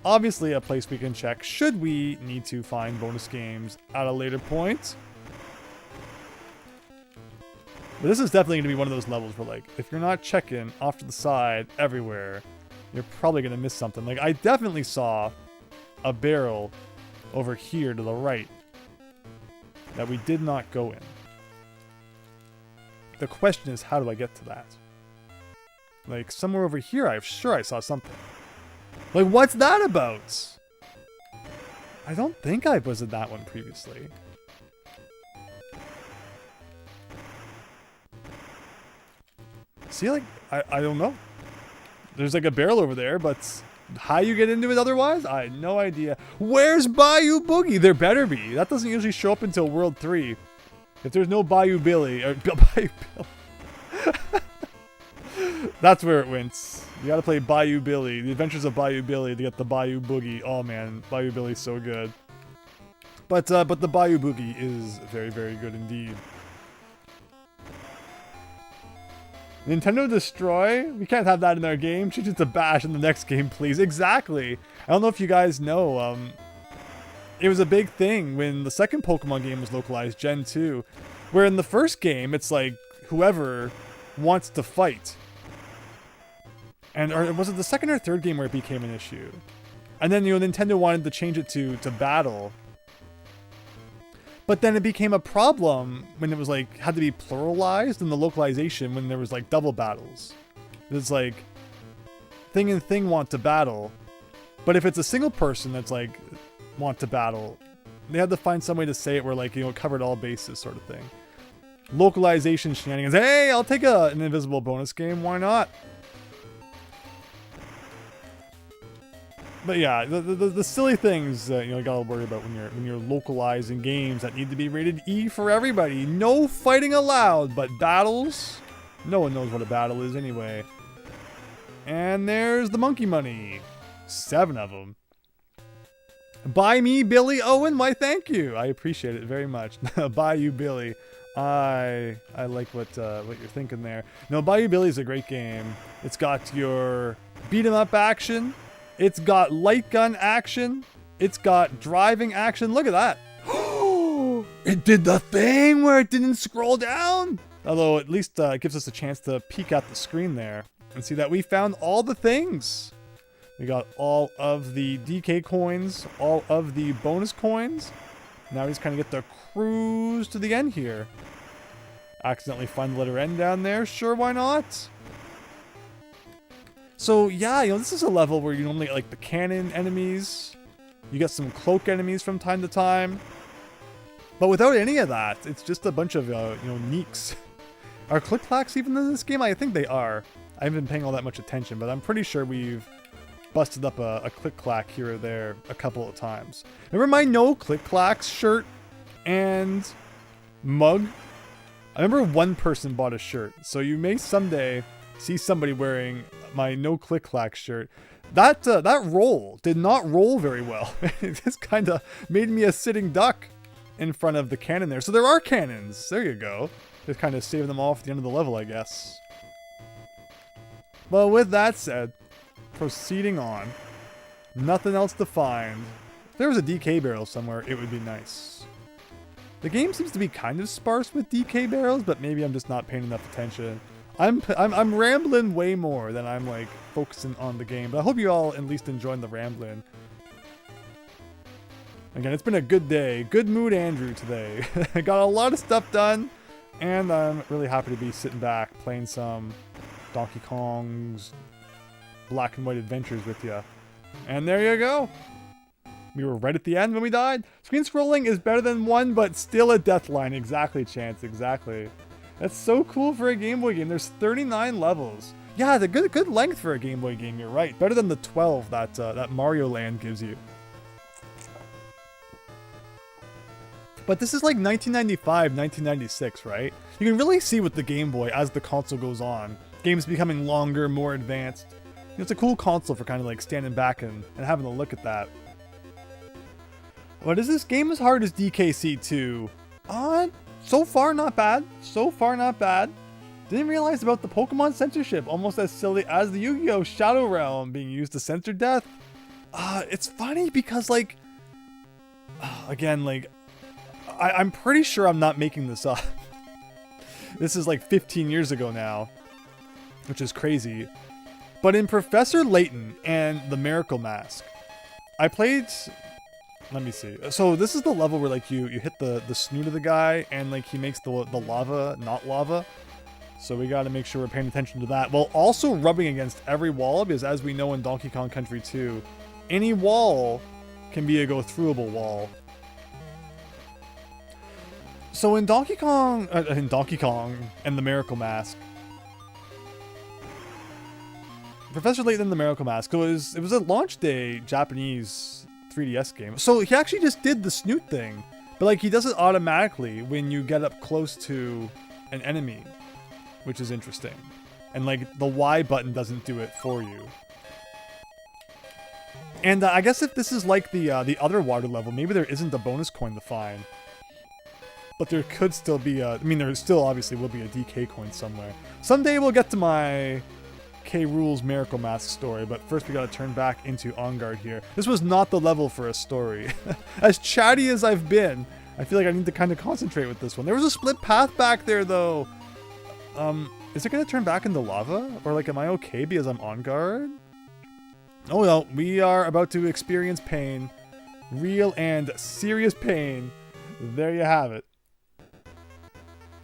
Obviously a place we can check should we need to find bonus games at a later point. But this is definitely going to be one of those levels where, like, if you're not checking off to the side everywhere, you're probably going to miss something. Like, I definitely saw a barrel over here to the right that we did not go in. The question is, how do I get to that? Like, somewhere over here, I'm sure I saw something. Like, what's that about? I don't think I was in that one previously. See, like, I don't know. There's like a barrel over there, but how you get into it otherwise? I had no idea. Where's Bayou Boogie? There better be. That doesn't usually show up until World 3. If there's no Bayou Billy, or Bayou Bill. That's where it went. You gotta play Bayou Billy. The Adventures of Bayou Billy to get the Bayou Boogie. Oh man, Bayou Billy's so good. But the Bayou Boogie is very, very good indeed. Nintendo Destroy? We can't have that in our game. Change it to Bash in the next game, please. Exactly. I don't know if you guys know. It was a big thing when the second Pokemon game was localized, Gen 2. Where in the first game, it's like whoever wants to fight. Or was it the second or third game where it became an issue? And then, you know, Nintendo wanted to change it to battle. But then it became a problem when it was like, had to be pluralized in the localization when there was like double battles. It's like, thing and thing want to battle. But if it's a single person that's like, want to battle, they had to find some way to say it where like, you know, it covered all bases sort of thing. Localization shenanigans. Hey, I'll take an invisible bonus game. Why not? But yeah, the silly things that, you know, you gotta worry about when you're localizing games that need to be rated E for everybody. No fighting allowed, but battles? No one knows what a battle is anyway. And there's the monkey money. 7 of them. Buy me, Billy Owen. Why, thank you. I appreciate it very much. Buy you, Billy. I like what you're thinking there. No, Bayou Billy is a great game. It's got your beat 'em up action. It's got light gun action. It's got driving action. Look at that. It did the thing where it didn't scroll down. Although at least it gives us a chance to peek at the screen there and see that we found all the things. We got all of the DK coins, all of the bonus coins. Now we just kind of get to cruise to the end here. Accidentally find the letter N down there. Sure, why not? So yeah, you know, this is a level where you normally get like the cannon enemies. You get some cloak enemies from time to time. But without any of that, it's just a bunch of, you know, neeks. Are click-clacks even in this game? I think they are. I haven't been paying all that much attention, but I'm pretty sure we've busted up a click-clack here or there a couple of times. Remember my no click-clacks shirt and mug? I remember one person bought a shirt, so you may someday see somebody wearing my no click-clack shirt. That roll did not roll very well. It just kind of made me a sitting duck in front of the cannon there. So there are cannons. There you go. Just kind of save them all for the end of the level, I guess. Well, with that said, Proceeding on. Nothing else to find. If there was a DK barrel somewhere, it would be nice. The game seems to be kind of sparse with DK barrels, but maybe I'm just not paying enough attention. I'm rambling way more than I'm like focusing on the game, but I hope you all at least enjoying the rambling. Again, it's been a good day. Good mood Andrew today. I got a lot of stuff done, and I'm really happy to be sitting back playing some Donkey Kong's Black and White Adventures with you. And there you go. We were right at the end when we died. Screen scrolling is better than 1, but still a death line. Exactly, Chance. Exactly. That's so cool for a Game Boy game. There's 39 levels. Yeah, the good length for a Game Boy game. You're right. Better than the 12 that Mario Land gives you. But this is like 1995, 1996, right? You can really see with the Game Boy as the console goes on. Games becoming longer, more advanced. It's a cool console for kind of like standing back and having a look at that. What is this game as hard as DKC2? So far not bad. So far not bad. Didn't realize about the Pokemon censorship. Almost as silly as the Yu-Gi-Oh! Shadow Realm being used to censor death. It's funny because like, again, like, I'm pretty sure I'm not making this up. This is like 15 years ago now, which is crazy. But in Professor Layton and the Miracle Mask, I played... Let me see. So this is the level where like you hit the snoot of the guy and like he makes the lava not lava. So we got to make sure we're paying attention to that. While also rubbing against every wall, because as we know in Donkey Kong Country 2, any wall can be a go-throughable wall. So in Donkey Kong and the Miracle Mask, Professor Layton and the Miracle Mask, it was a launch day Japanese 3DS game. So he actually just did the snoot thing, but like he does it automatically when you get up close to an enemy, which is interesting. And like the Y button doesn't do it for you. And I guess if this is like the other water level, maybe there isn't a bonus coin to find. But there could still be I mean, there still obviously will be a DK coin somewhere. Someday we'll get to my K. Rool's Miracle Mask story, but first we gotta turn back into On Guard here. This was not the level for a story. As chatty as I've been, I feel like I need to kind of concentrate with this one. There was a split path back there, though. Is it gonna turn back into lava? Or like, am I okay because I'm On Guard? Oh well, we are about to experience pain. Real and serious pain. There you have it.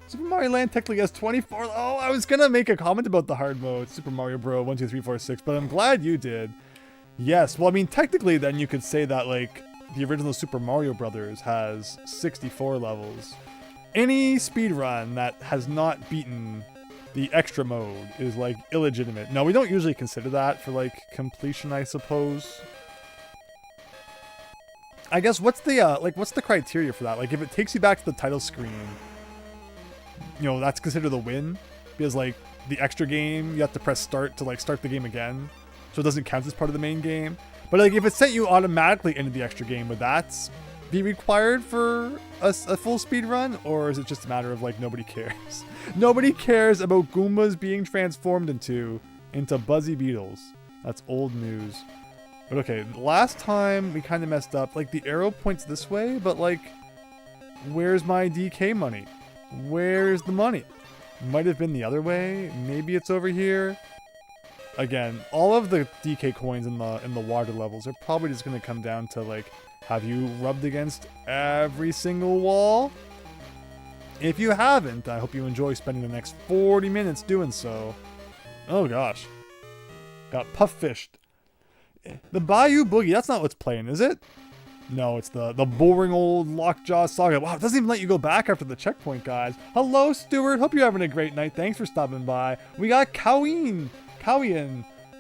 Super Mario Land technically has 24. Oh, I was gonna make a comment about the hard mode, Super Mario Bro. 1, 2, 3, 4, 6, but I'm glad you did. Yes, well, I mean, technically, then you could say that like the original Super Mario Brothers has 64 levels. Any speedrun that has not beaten the extra mode is like illegitimate. No, we don't usually consider that for like completion, I suppose. I guess what's the criteria for that? Like, if it takes you back to the title screen, you know, that's considered a win, because like the extra game you have to press start to like start the game again, so it doesn't count as part of the main game. But like if it sent you automatically into the extra game, would that be required for a full speed run, or is it just a matter of like nobody cares? Nobody cares about Goombas being transformed into Buzzy Beetles. That's old news. But okay, last time we kind of messed up. Like the arrow points this way, but like where's my DK money? Where's the money? Might have been the other way. Maybe it's over here. Again, all of the DK coins in the water levels are probably just going to come down to like, have you rubbed against every single wall? If you haven't, I hope you enjoy spending the next 40 minutes doing so. Oh gosh. Got puff fished. The Bayou Boogie, that's not what's playing, is it? No, it's the boring old Lockjaw Saga. Wow, it doesn't even let you go back after the checkpoint, guys. Hello, Stuart. Hope you're having a great night. Thanks for stopping by. We got Cowian.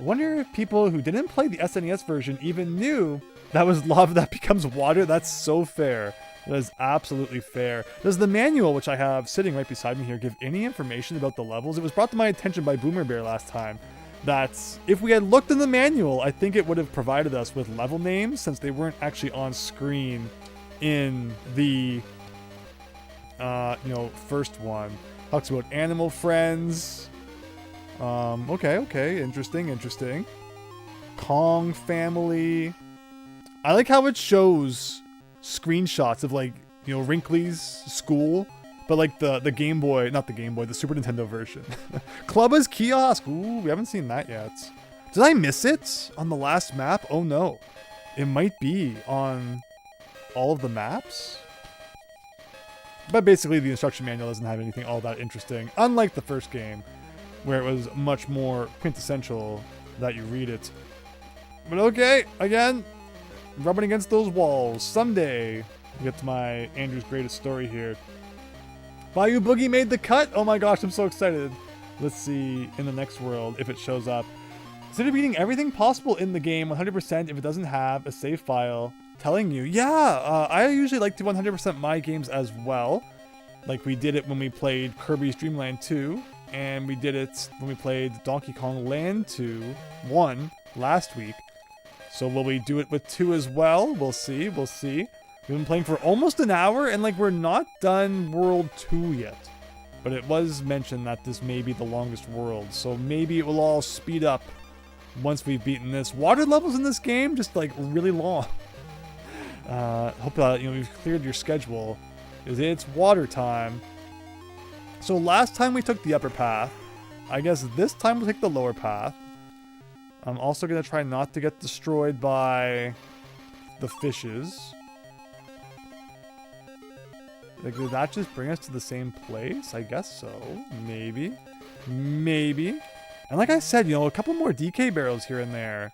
Wonder if people who didn't play the SNES version even knew that was lava that becomes water. That's so fair. That is absolutely fair. Does the manual, which I have sitting right beside me here, give any information about the levels? It was brought to my attention by Boomer Bear last time that if we had looked in the manual, I think it would have provided us with level names, since they weren't actually on screen in the first one. Talks about animal friends. Okay, interesting. Kong family. I like how it shows screenshots of like, you know, Wrinkly's school, but like the Game Boy, not the Game Boy, the Super Nintendo version. Clubba's kiosk. Ooh, we haven't seen that yet. Did I miss it on the last map? Oh no. It might be on all of the maps. But basically the instruction manual doesn't have anything all that interesting, unlike the first game, where it was much more quintessential that you read it. But okay, again, rubbing against those walls. Someday, we'll get to my Andrew's greatest story here. Bayou Boogie made the cut. Oh my gosh, I'm so excited. Let's see in the next world if it shows up. Instead of beating everything possible in the game 100% if it doesn't have a save file telling you. Yeah, I usually like to 100% my games as well. Like we did it when we played Kirby's Dream Land 2, and we did it when we played Donkey Kong Land 2 1 last week. So will we do it with 2 as well? We'll see, we'll see. We've been playing for almost an hour, and like we're not done World 2 yet. But it was mentioned that this may be the longest world, so maybe it will all speed up once we've beaten this. Water levels in this game, just like really long. Hope you know, we've cleared your schedule, because it's water time. So last time we took the upper path. I guess this time we'll take the lower path. I'm also going to try not to get destroyed by the fishes. Like, did that just bring us to the same place? I guess so. Maybe. Maybe. And like I said, you know, a couple more DK barrels here and there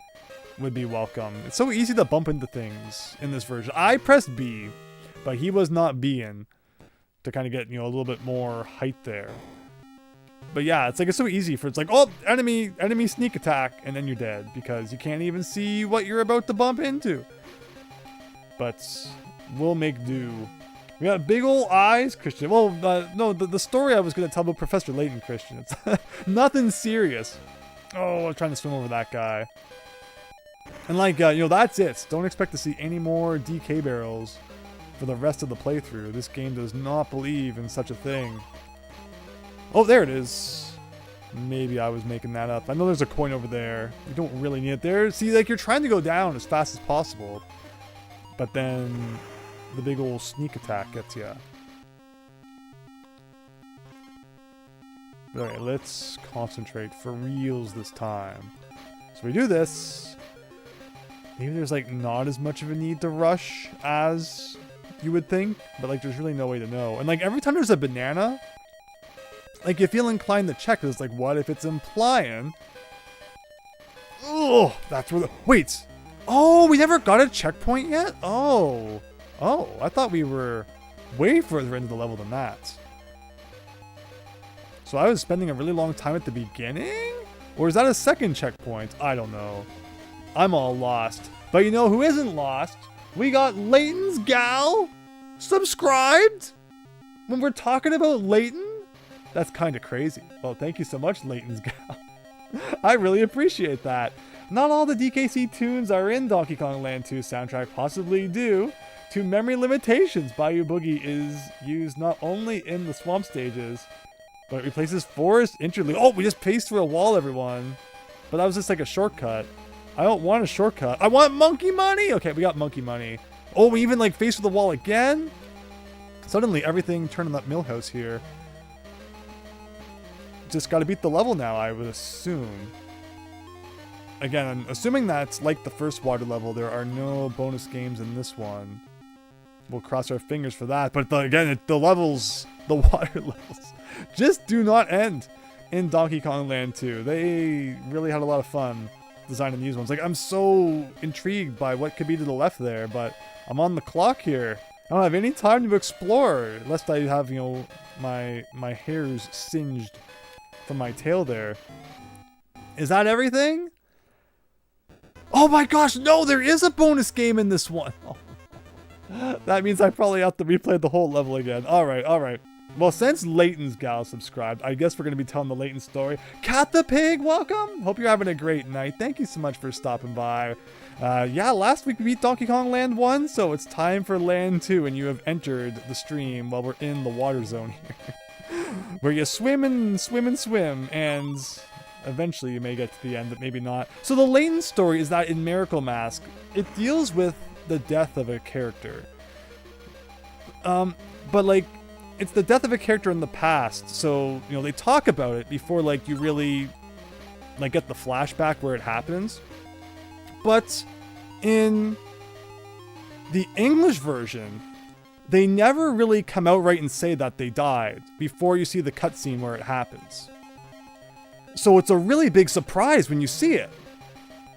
would be welcome. It's so easy to bump into things in this version. I pressed B, but he was not B'ing to kind of get, you know, a little bit more height there. But yeah, it's like, it's so easy for, it's like, oh, enemy sneak attack, and then you're dead because you can't even see what you're about to bump into. But we'll make do. We got big ol' eyes, Christian. Well, no, the story I was going to tell about Professor Layton, Christian. It's nothing serious. Oh, I'm trying to swim over that guy. And like, you know, that's it. Don't expect to see any more DK barrels for the rest of the playthrough. This game does not believe in such a thing. Oh, there it is. Maybe I was making that up. I know there's a coin over there. You don't really need it there. See, like, you're trying to go down as fast as possible. But then the big old sneak attack gets you. Alright, let's concentrate for reals this time. So we do this. Maybe there's like not as much of a need to rush as you would think, but like there's really no way to know. And like every time there's a banana, like you feel inclined to check, because it's like, what if it's implying? Oh, that's where the, wait. Oh, we never got a checkpoint yet? Oh, I thought we were way further into the level than that. So I was spending a really long time at the beginning? Or is that a second checkpoint? I don't know. I'm all lost. But you know who isn't lost? We got Layton's gal subscribed when we're talking about Layton? That's kind of crazy. Well, thank you so much, Layton's gal. I really appreciate that. Not all the DKC tunes are in Donkey Kong Land 2 soundtrack, possibly due to memory limitations. Bayou Boogie is used not only in the swamp stages, but it replaces forest interlude. Oh, we just paced through a wall, everyone. But that was just like a shortcut. I don't want a shortcut. I want monkey money! Okay, we got monkey money. Oh, we even like faced with the wall again? Suddenly everything turned in that millhouse here. Just gotta beat the level now, I would assume. Again, assuming that's like the first water level, there are no bonus games in this one. We'll cross our fingers for that. But again, the levels, the water levels, just do not end in Donkey Kong Land 2. They really had a lot of fun designing these ones. Like, I'm so intrigued by what could be to the left there, but I'm on the clock here. I don't have any time to explore, lest I have, you know, my hairs singed from my tail there. Is that everything? Oh my gosh, no, there is a bonus game in this one. Oh. That means I probably have to replay the whole level again. Alright. Well, since Layton's gal subscribed, I guess we're going to be telling the Layton story. Cat the Pig, welcome! Hope you're having a great night. Thank you so much for stopping by. Yeah, last week we beat Donkey Kong Land 1, so it's time for Land 2, and you have entered the stream while we're in the water zone here. Where you swim and swim and swim, and Eventually you may get to the end, but maybe not. So the Layton story is that in Miracle Mask, it deals with the death of a character. But like, it's the death of a character in the past, so, you know, they talk about it before, like, you really, like, get the flashback where it happens. But in the English version, they never really come out right and say that they died before you see the cutscene where it happens. So it's a really big surprise when you see it.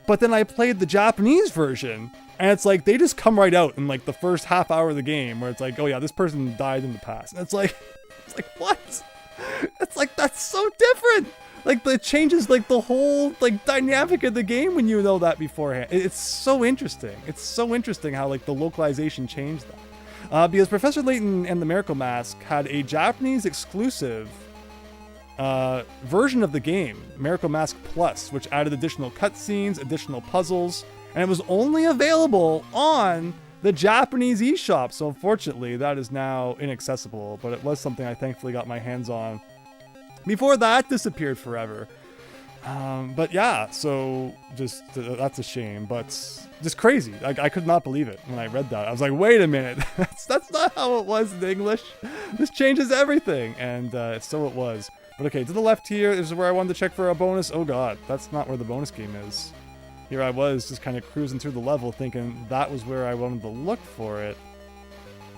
But then I played the Japanese version, and it's like, they just come right out in like the first half hour of the game where it's like, oh yeah, this person died in the past. And it's like what? It's like, that's so different. Like, it changes like the whole like dynamic of the game when you know that beforehand. It's so interesting. It's so interesting how like the localization changed that. Because Professor Layton and the Miracle Mask had a Japanese exclusive version of the game, Miracle Mask Plus, which added additional cutscenes, additional puzzles, and it was only available on the Japanese eShop. So unfortunately, that is now inaccessible, but it was something I thankfully got my hands on before that disappeared forever. But yeah, so just that's a shame, but just crazy. I could not believe it when I read that. I was like, wait a minute, that's not how it was in English. This changes everything, and so it was. But okay, to the left here is where I wanted to check for a bonus. Oh god, that's not where the bonus game is. Here I was just kind of cruising through the level thinking that was where I wanted to look for it.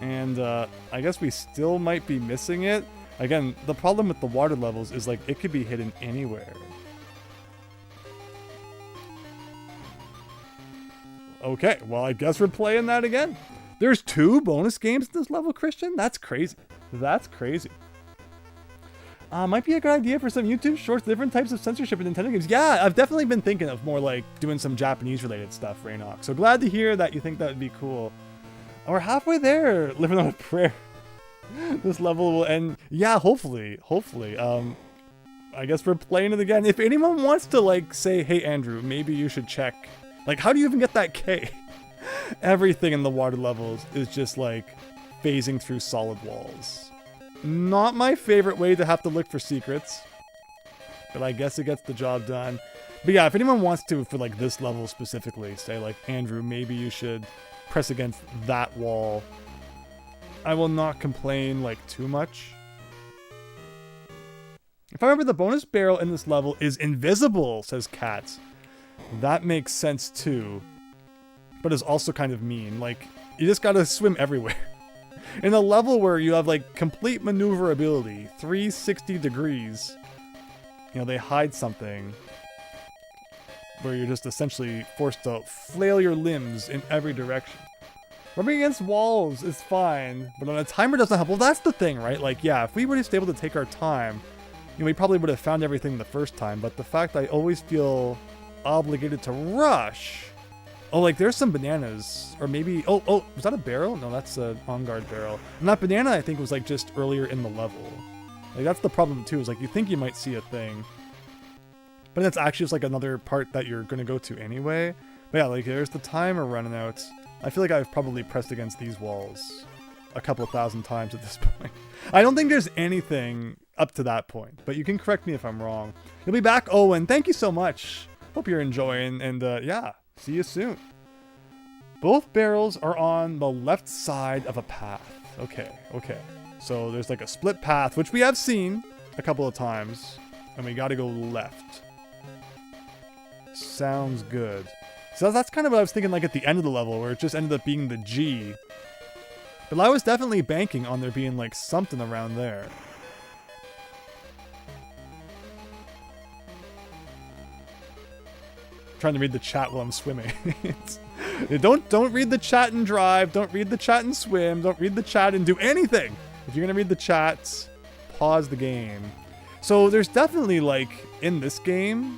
And I guess we still might be missing it. Again, the problem with the water levels is like it could be hidden anywhere. Okay, well I guess we're playing that again. There's 2 bonus games in this level, Christian? That's crazy. That's crazy. Might be a good idea for some YouTube shorts, different types of censorship in Nintendo games. Yeah, I've definitely been thinking of more like doing some Japanese related stuff, Rainox. So glad to hear that you think that would be cool. We're halfway there, living on a prayer. This level will end. Yeah, hopefully. I guess we're playing it again. If anyone wants to like say, hey Andrew, maybe you should check. Like, how do you even get that K? Everything in the water levels is just like phasing through solid walls. Not my favorite way to have to look for secrets, but I guess it gets the job done. But yeah, if anyone wants to, for like this level specifically, say like, Andrew, maybe you should press against that wall, I will not complain like too much. If I remember, the bonus barrel in this level is invisible, says Kat. That makes sense too, but is also kind of mean. Like, you just gotta swim everywhere. In a level where you have like complete maneuverability, 360 degrees, you know, they hide something where you're just essentially forced to flail your limbs in every direction. Rubbing against walls is fine, but on a timer doesn't help. Well, that's the thing, right? Like, yeah, if we were just able to take our time, you know, we probably would have found everything the first time, but the fact I always feel obligated to rush. Oh, like there's some bananas, or maybe, oh, was that a barrel? No, that's an on-guard barrel. And that banana, I think, was like just earlier in the level. Like, that's the problem too, is like you think you might see a thing, but it's actually just like another part that you're gonna go to anyway. But yeah, like there's the timer running out. I feel like I've probably pressed against these walls a couple of thousand times at this point. I don't think there's anything up to that point, but you can correct me if I'm wrong. You'll be back, Owen. Thank you so much. Hope you're enjoying, and yeah. See you soon. Both barrels are on the left side of a path. Okay. So there's like a split path, which we have seen a couple of times, and we gotta go left. Sounds good. So that's kind of what I was thinking, like at the end of the level, where it just ended up being the G. But I was definitely banking on there being like something around there. Trying to read the chat while I'm swimming. Don't read the chat and drive. Don't read the chat and swim. Don't read the chat and do anything. If you're gonna read the chat, pause the game. So there's definitely, like, in this game,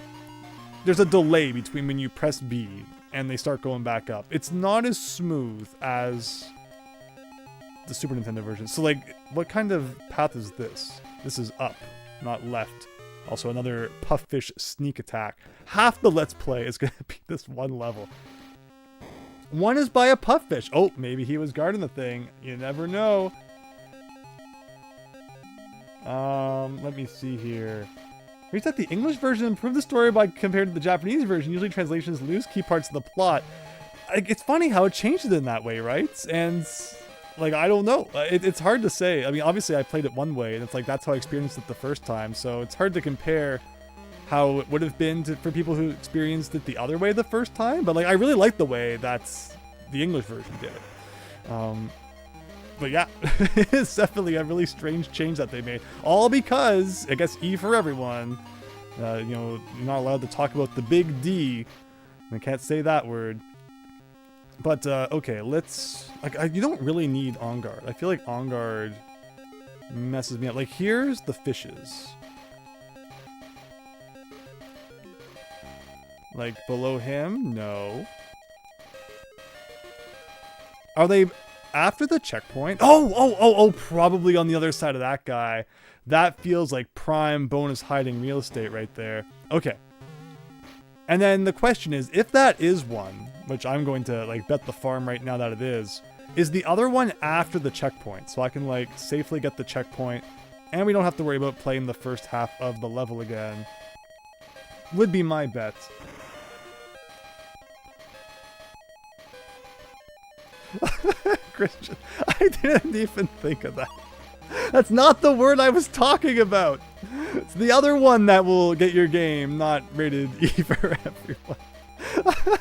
there's a delay between when you press B and they start going back up. It's not as smooth as the Super Nintendo version. So like, what kind of path is this? This is up, not left. Also, another Puffish sneak attack. Half the Let's Play is going to be this one level. One is by a Puffish. Oh, maybe he was guarding the thing. You never know. Let me see here. Reads that the English version improved the story by compared to the Japanese version. Usually translations lose key parts of the plot. Like, it's funny how it changed it in that way, right? And like, I don't know. It's hard to say. I mean, obviously I played it one way, and it's like that's how I experienced it the first time. So it's hard to compare how it would have been for people who experienced it the other way the first time. But like, I really like the way that's the English version did it. But yeah, it's definitely a really strange change that they made. All because, I guess, E for everyone. You know, you're not allowed to talk about the big D. I can't say that word. But, okay, let's... Like, you don't really need On Guard. I feel like On Guard messes me up. Like, here's the fishes. Like, below him? No. Are they... After the checkpoint? Oh, probably on the other side of that guy. That feels like prime bonus hiding real estate right there. Okay. And then the question is, if that is one, which I'm going to like bet the farm right now that it is the other one after the checkpoint? So I can like safely get the checkpoint and we don't have to worry about playing the first half of the level again. Would be my bet. Christian, I didn't even think of that. That's not the word I was talking about. It's the other one that will get your game not rated E for everyone.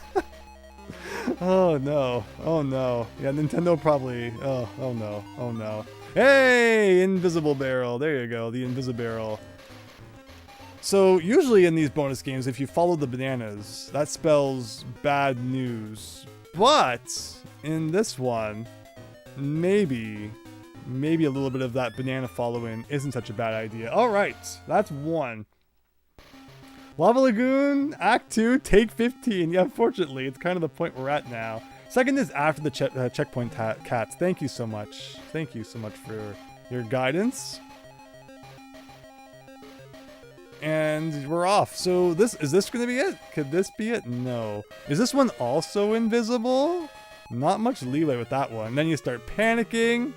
Oh no. Oh no. Yeah, Nintendo probably. Oh no. Oh no. Hey, Invisible Barrel. There you go. The Invisible Barrel. So usually in these bonus games, if you follow the bananas, that spells bad news. But in this one, maybe a little bit of that banana follow-in isn't such a bad idea. All right, that's one. Lava Lagoon, Act 2, take 15. Yeah, unfortunately, it's kind of the point we're at now. Second is after the checkpoint cats. Thank you so much. Thank you so much for your guidance. And we're off. So is this going to be it? Could this be it? No. Is this one also invisible? Not much leeway with that one. Then you start panicking.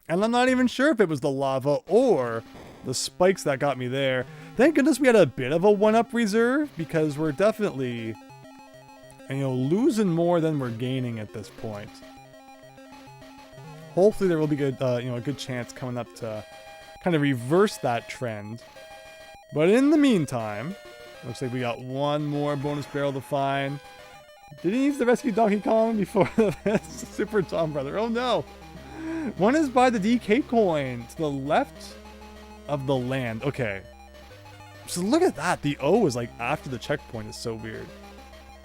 And I'm not even sure if it was the lava or the spikes that got me there. Thank goodness we had a bit of a one-up reserve, because we're definitely, you know, losing more than we're gaining at this point. Hopefully there will be good, you know, a good chance coming up to kind of reverse that trend. But in the meantime, looks like we got one more bonus barrel to find. Did he need to rescue Donkey Kong before the Super Tom Brother? Oh no! One is by the DK coin to the left of the land. Okay. So look at that. The O is like after the checkpoint. Is so weird.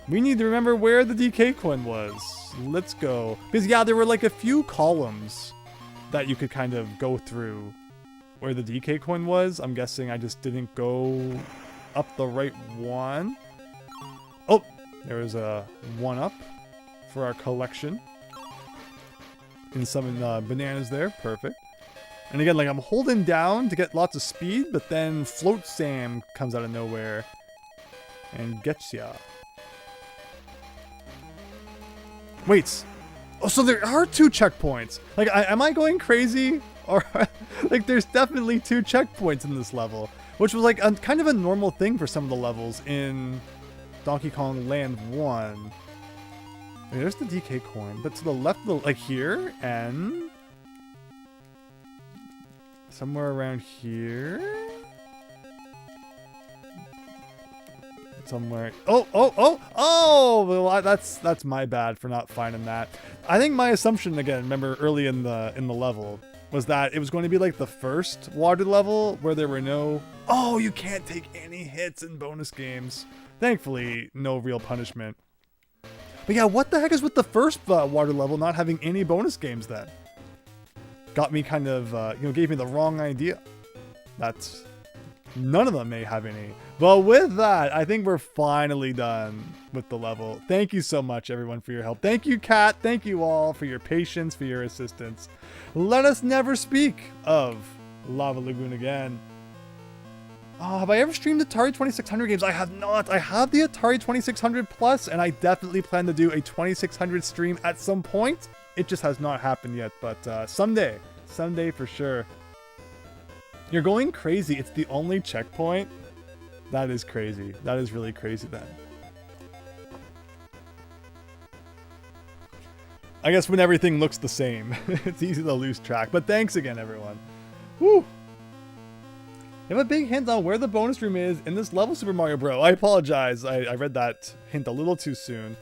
We need to remember where the DK coin was. Let's go. Because yeah, there were like a few columns that you could kind of go through where the DK coin was. I'm guessing I just didn't go up the right one. Oh, there was a one up for our collection. And some bananas there. Perfect. And again, like I'm holding down to get lots of speed, but then Float Sam comes out of nowhere and gets ya. Wait. Oh, so there are two checkpoints. Like, am I going crazy? Or like, there's definitely two checkpoints in this level, which was like kind of a normal thing for some of the levels in Donkey Kong Land 1. There's the DK coin, but to the left of the, like here, and somewhere around here, somewhere. Oh! Well, that's my bad for not finding that. I think my assumption, again, remember early in the level, was that it was going to be like the first water level where there were no. Oh, you can't take any hits in bonus games. Thankfully, no real punishment. But yeah, what the heck is with the first water level not having any bonus games then? Got me kind of, you know, gave me the wrong idea. That's, none of them may have any. But with that, I think we're finally done with the level. Thank you so much, everyone, for your help. Thank you, Kat. Thank you all for your patience, for your assistance. Let us never speak of Lava Lagoon again. Oh, have I ever streamed Atari 2600 games? I have not. I have the Atari 2600 Plus, and I definitely plan to do a 2600 stream at some point. It just has not happened yet, but someday for sure. You're going crazy. It's the only checkpoint. That is crazy. That is really crazy then. I guess when everything looks the same, it's easy to lose track. But thanks again, everyone. Woo! You have a big hint on where the bonus room is in this level, Super Mario Bro. I apologize. I read that hint a little too soon.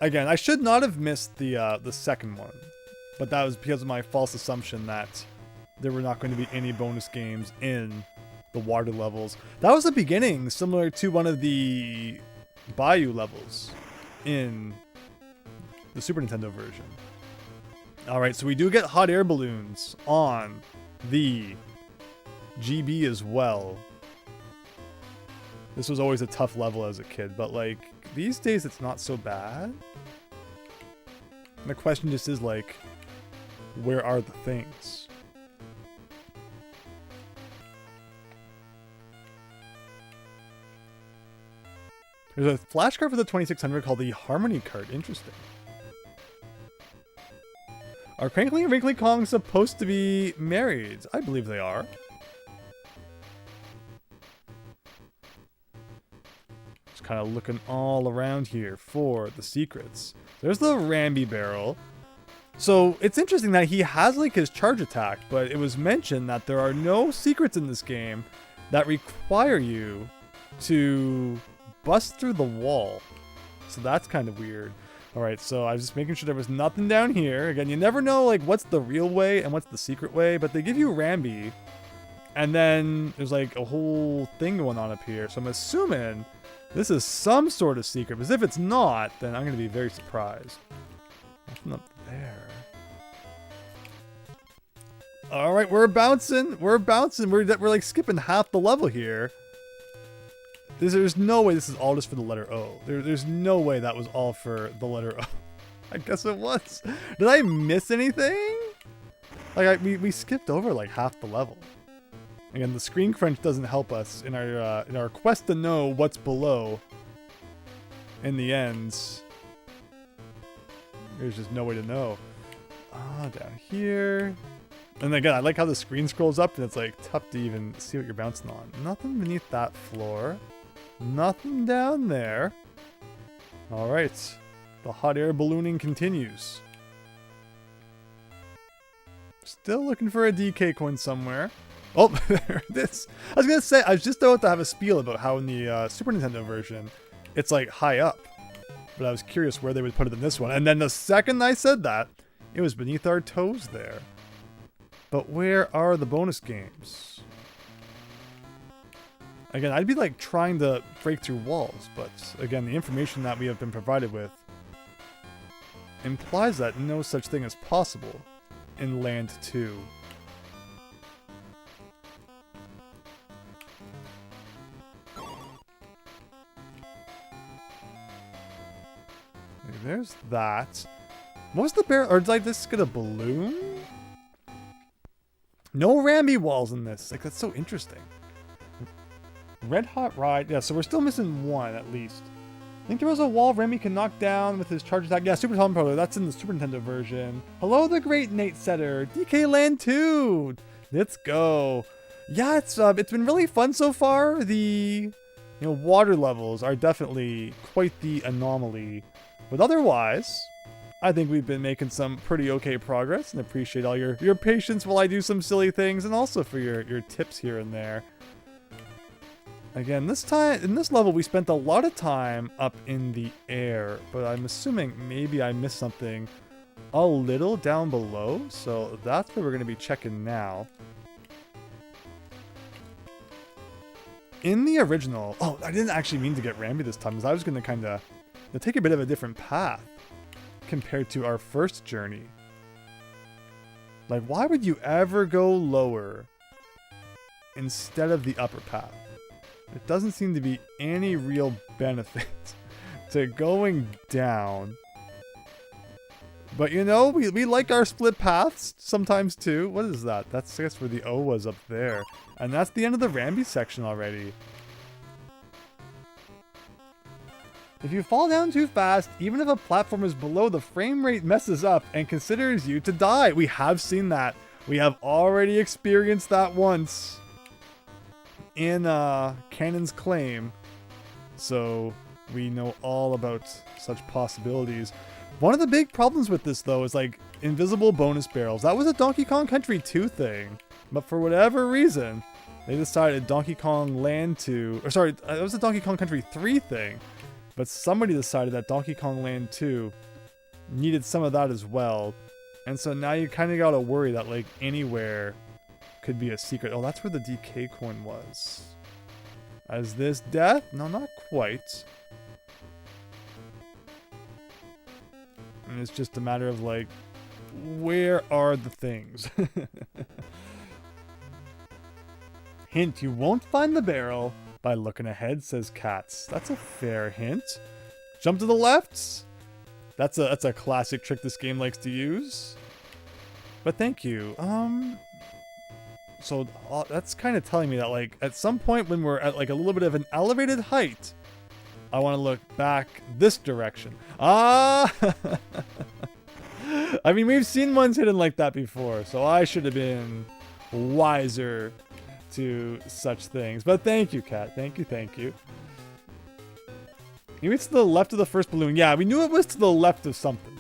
Again, I should not have missed the second one. But that was because of my false assumption that there were not going to be any bonus games in the water levels. That was the beginning, similar to one of the Bayou levels in the Super Nintendo version. Alright, so we do get hot air balloons on the GB as well. This was always a tough level as a kid, but like, these days it's not so bad. And the question just is like, where are the things? There's a flashcard for the 2600 called the Harmony card. Interesting. Are Crankly and Wrinkly Kong supposed to be married? I believe they are. Just kind of looking all around here for the secrets. There's the Rambi barrel. So it's interesting that he has like his charge attack, but it was mentioned that there are no secrets in this game that require you to bust through the wall. So that's kind of weird. Alright, so I was just making sure there was nothing down here. Again, you never know like what's the real way and what's the secret way, but they give you Rambi. And then there's like a whole thing going on up here. So I'm assuming this is some sort of secret, because if it's not, then I'm going to be very surprised. Nothing up there. Alright, we're bouncing. We're bouncing. We're like skipping half the level here. There's no way this is all just for the letter O. There's no way that was all for the letter O. I guess it was. Did I miss anything? Like, we skipped over like half the level. Again, the screen crunch doesn't help us in our quest to know what's below. In the end, there's just no way to know. Ah, down here. And again, I like how the screen scrolls up and it's like tough to even see what you're bouncing on. Nothing beneath that floor. Nothing down there. Alright. The hot air ballooning continues. Still looking for a DK coin somewhere. Oh, there it is. I was going to say, I was just about to have a spiel about how in the Super Nintendo version, it's like high up. But I was curious where they would put it in this one. And then the second I said that, it was beneath our toes there. But where are the bonus games? Again, I'd be like trying to break through walls, but again, the information that we have been provided with implies that no such thing is possible in Land 2. Okay, there's that. What was the bear? Or did I just get a balloon? No Rambi walls in this. Like, that's so interesting. Red Hot Ride. Yeah, so we're still missing one at least. I think there was a wall Remy can knock down with his charge attack. Yeah, Super Tom Pro. That's in the Super Nintendo version. Hello, the great Nate Setter. DK Land 2. Let's go. Yeah, it's been really fun so far. The water levels are definitely quite the anomaly. But otherwise, I think we've been making some pretty okay progress, and appreciate all your patience while I do some silly things, and also for your tips here and there. Again, in this level, we spent a lot of time up in the air, but I'm assuming maybe I missed something a little down below, so that's where we're going to be checking now. In the original, oh, I didn't actually mean to get Rambi this time, because I was going to kind of take a bit of a different path compared to our first journey. Like, why would you ever go lower instead of the upper path? It doesn't seem to be any real benefit to going down. But we like our split paths sometimes too. What is that? That's, I guess, where the O was up there. And that's the end of the Rambi section already. If you fall down too fast, even if a platform is below, the frame rate messes up and considers you to die. We have seen that. We have already experienced that once. in Canon's Claim, so we know all about such possibilities. One of the big problems with this, though, is like invisible bonus barrels. That was a Donkey Kong Country 2 thing, but for whatever reason, they decided Donkey Kong Land 2, or sorry, it was a Donkey Kong Country 3 thing, but somebody decided that Donkey Kong Land 2 needed some of that as well. And so now you kind of gotta worry that like anywhere could be a secret. Oh, that's where the DK coin was. Is this death? No, not quite. And it's just a matter of like, where are the things? Hint, you won't find the barrel by looking ahead, says Cats. That's a fair hint. Jump to the left. That's a classic trick this game likes to use. But thank you. So that's kind of telling me that like at some point when we're at like a little bit of an elevated height, I want to look back this direction. Ah! I mean, we've seen ones hidden like that before, so I should have been wiser to such things. But thank you, Cat. Thank you, thank you. Maybe it's to the left of the first balloon. Yeah, we knew it was to the left of something.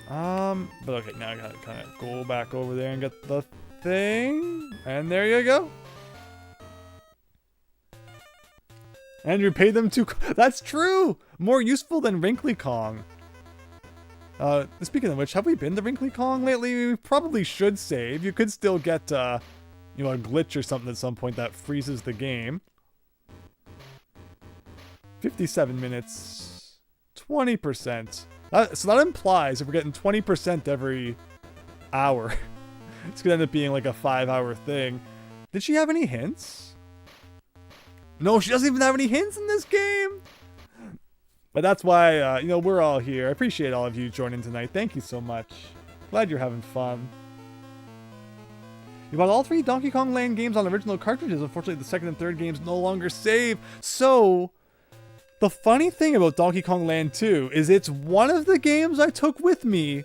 But okay, now I gotta kind of go back over there and get the thing. And there you go. And you paid them to... That's true! More useful than Wrinkly Kong. Speaking of which, have we been to Wrinkly Kong lately? We probably should save. You could still get, you know, a glitch or something at some point that freezes the game. 57 minutes. 20%. So that implies if we're getting 20% every hour, it's gonna end up being like a 5-hour thing. Did she have any hints? No, she doesn't even have any hints in this game. But that's why, you know, we're all here. I appreciate all of you joining tonight. Thank you so much. Glad you're having fun. You bought all 3 Donkey Kong Land games on original cartridges. Unfortunately, the second and third games no longer save. So, the funny thing about Donkey Kong Land 2 is it's one of the games I took with me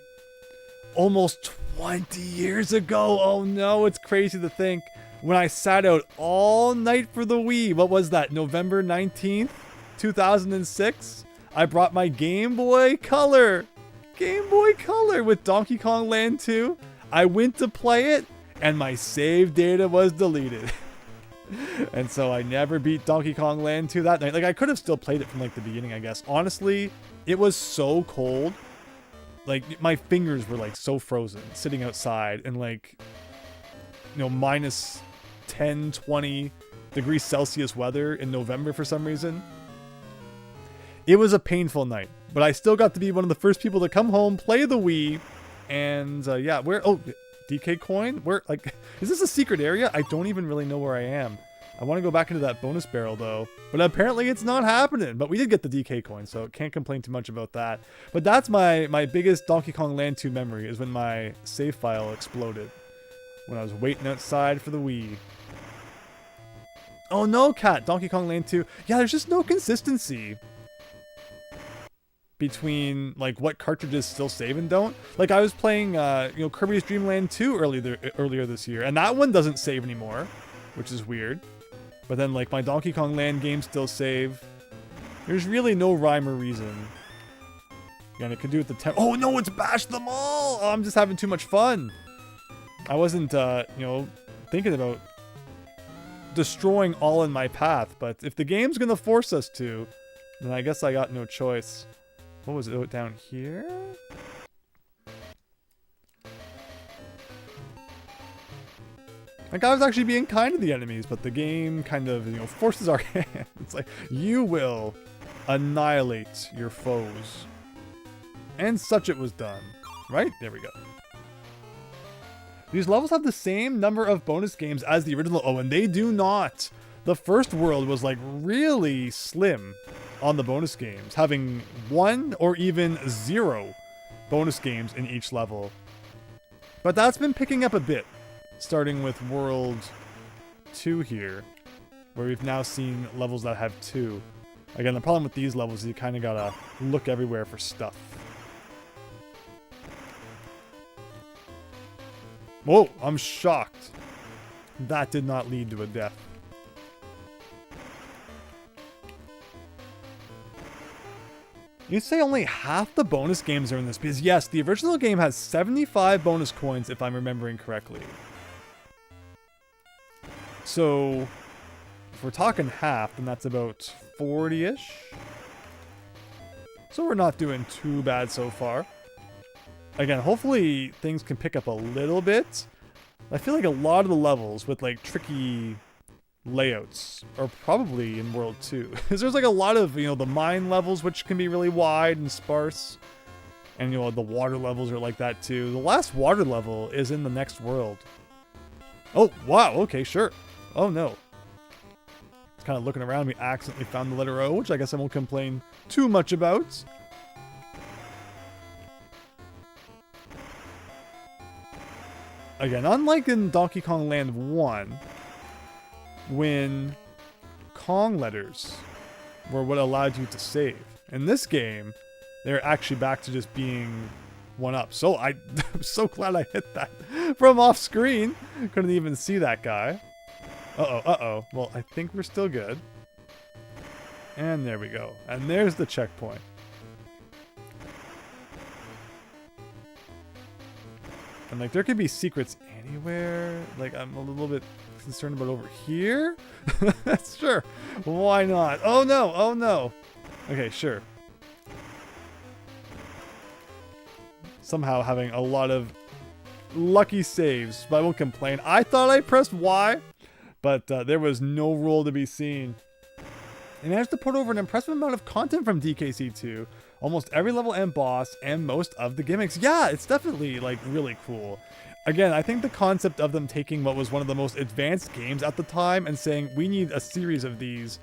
almost 20 years ago. Oh no, it's crazy to think. When I sat out all night for the Wii, what was that, November 19th, 2006? I brought my Game Boy Color. Game Boy Color with Donkey Kong Land 2. I went to play it, and my save data was deleted. And so I never beat Donkey Kong Land 2 that night. Like, I could have still played it from, like, the beginning, I guess. Honestly, it was so cold. Like, my fingers were, like, so frozen sitting outside in, like, you know, minus 10, 20 degrees Celsius weather in November for some reason. It was a painful night, but I still got to be one of the first people to come home, play the Wii, and yeah, where, oh, DK coin? Where, like, is this a secret area? I don't even really know where I am. I want to go back into that bonus barrel though, but apparently it's not happening, but we did get the DK coin, so can't complain too much about that. But that's my biggest Donkey Kong Land 2 memory, is when my save file exploded. When I was waiting outside for the Wii. Oh no, Cat, Donkey Kong Land 2. Yeah, there's just no consistency between like what cartridges still save and don't. Like I was playing you know, Kirby's Dream Land 2 earlier this year, and that one doesn't save anymore, which is weird. But then like my Donkey Kong Land games still save. There's really no rhyme or reason. And it could do with the oh no, it's Bash Them All. Oh, I'm just having too much fun. I wasn't you know, thinking about destroying all in my path, but if the game's gonna force us to, then I guess I got no choice. What was it down here? Like, I was actually being kind to the enemies, but the game kind of, you know, forces our hand. It's like, you will annihilate your foes. And such it was done. Right? There we go. These levels have the same number of bonus games as the original. Oh, and they do not. The first world was, like, really slim on the bonus games, having 1 or even 0 bonus games in each level. But that's been picking up a bit, starting with World 2 here, where we've now seen levels that have 2. Again, the problem with these levels is you kind of gotta look everywhere for stuff. Whoa, I'm shocked. That did not lead to a death. You'd say only half the bonus games are in this, because yes, the original game has 75 bonus coins, if I'm remembering correctly. So, if we're talking half, then that's about 40-ish. So we're not doing too bad so far. Again, hopefully things can pick up a little bit. I feel like a lot of the levels with like tricky layouts are probably in World 2. Because there's like a lot of, you know, the mine levels, which can be really wide and sparse. And, you know, the water levels are like that too. The last water level is in the next world. Oh, wow. Okay, sure. Oh, no. It's kind of looking around. We accidentally found the letter O, which I guess I won't complain too much about. Again, unlike in Donkey Kong Land 1, when Kong letters were what allowed you to save. In this game, they're actually back to just being one-up. So I'm so glad I hit that from off screen. Couldn't even see that guy. Uh-oh. Well, I think we're still good. And there we go. And there's the checkpoint. And like, there could be secrets anywhere. Like, I'm a little bit concerned about over here. That's sure. Why not? Oh no, oh no. Okay, sure. Somehow having a lot of lucky saves, but I won't complain. I thought I pressed Y, but there was no roll to be seen. They managed to put over an impressive amount of content from DKC2. Almost every level and boss, and most of the gimmicks. Yeah, it's definitely, like, really cool. Again, I think the concept of them taking what was one of the most advanced games at the time and saying, we need a series of these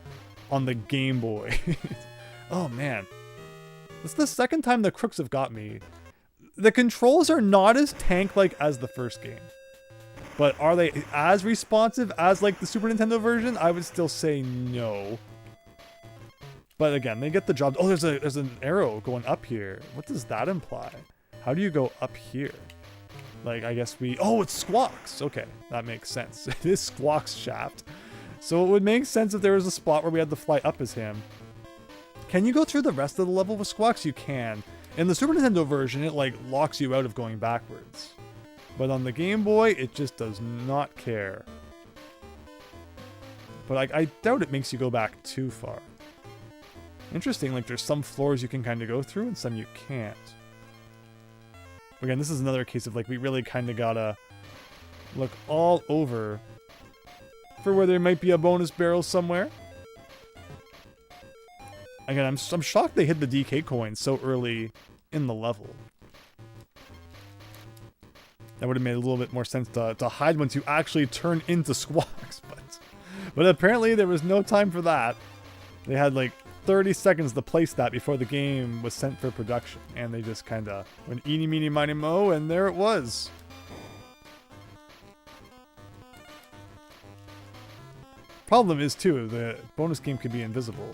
on the Game Boy. Oh, man. This is the second time the crooks have got me. The controls are not as tank-like as the first game. But are they as responsive as, like, the Super Nintendo version? I would still say no. But again, they get the job. Oh, there's an arrow going up here. What does that imply? How do you go up here? Like, I guess we... Oh, it's Squawk's. Okay, that makes sense. It is Squawk's shaft. So it would make sense if there was a spot where we had to fly up as him. Can you go through the rest of the level with Squawk's? You can. In the Super Nintendo version, it, like, locks you out of going backwards. But on the Game Boy, it just does not care. But I doubt it makes you go back too far. Interesting, like there's some floors you can kind of go through and some you can't. Again, this is another case of like we really kind of gotta look all over for where there might be a bonus barrel somewhere. Again, I'm shocked they hid the DK coins so early in the level. That would have made a little bit more sense to hide once you actually turn into Squawks, but apparently there was no time for that. They had like 30 seconds to place that before the game was sent for production. And they just kind of went eeny, meeny, miny, mo, and there it was. Problem is, too, the bonus game could be invisible.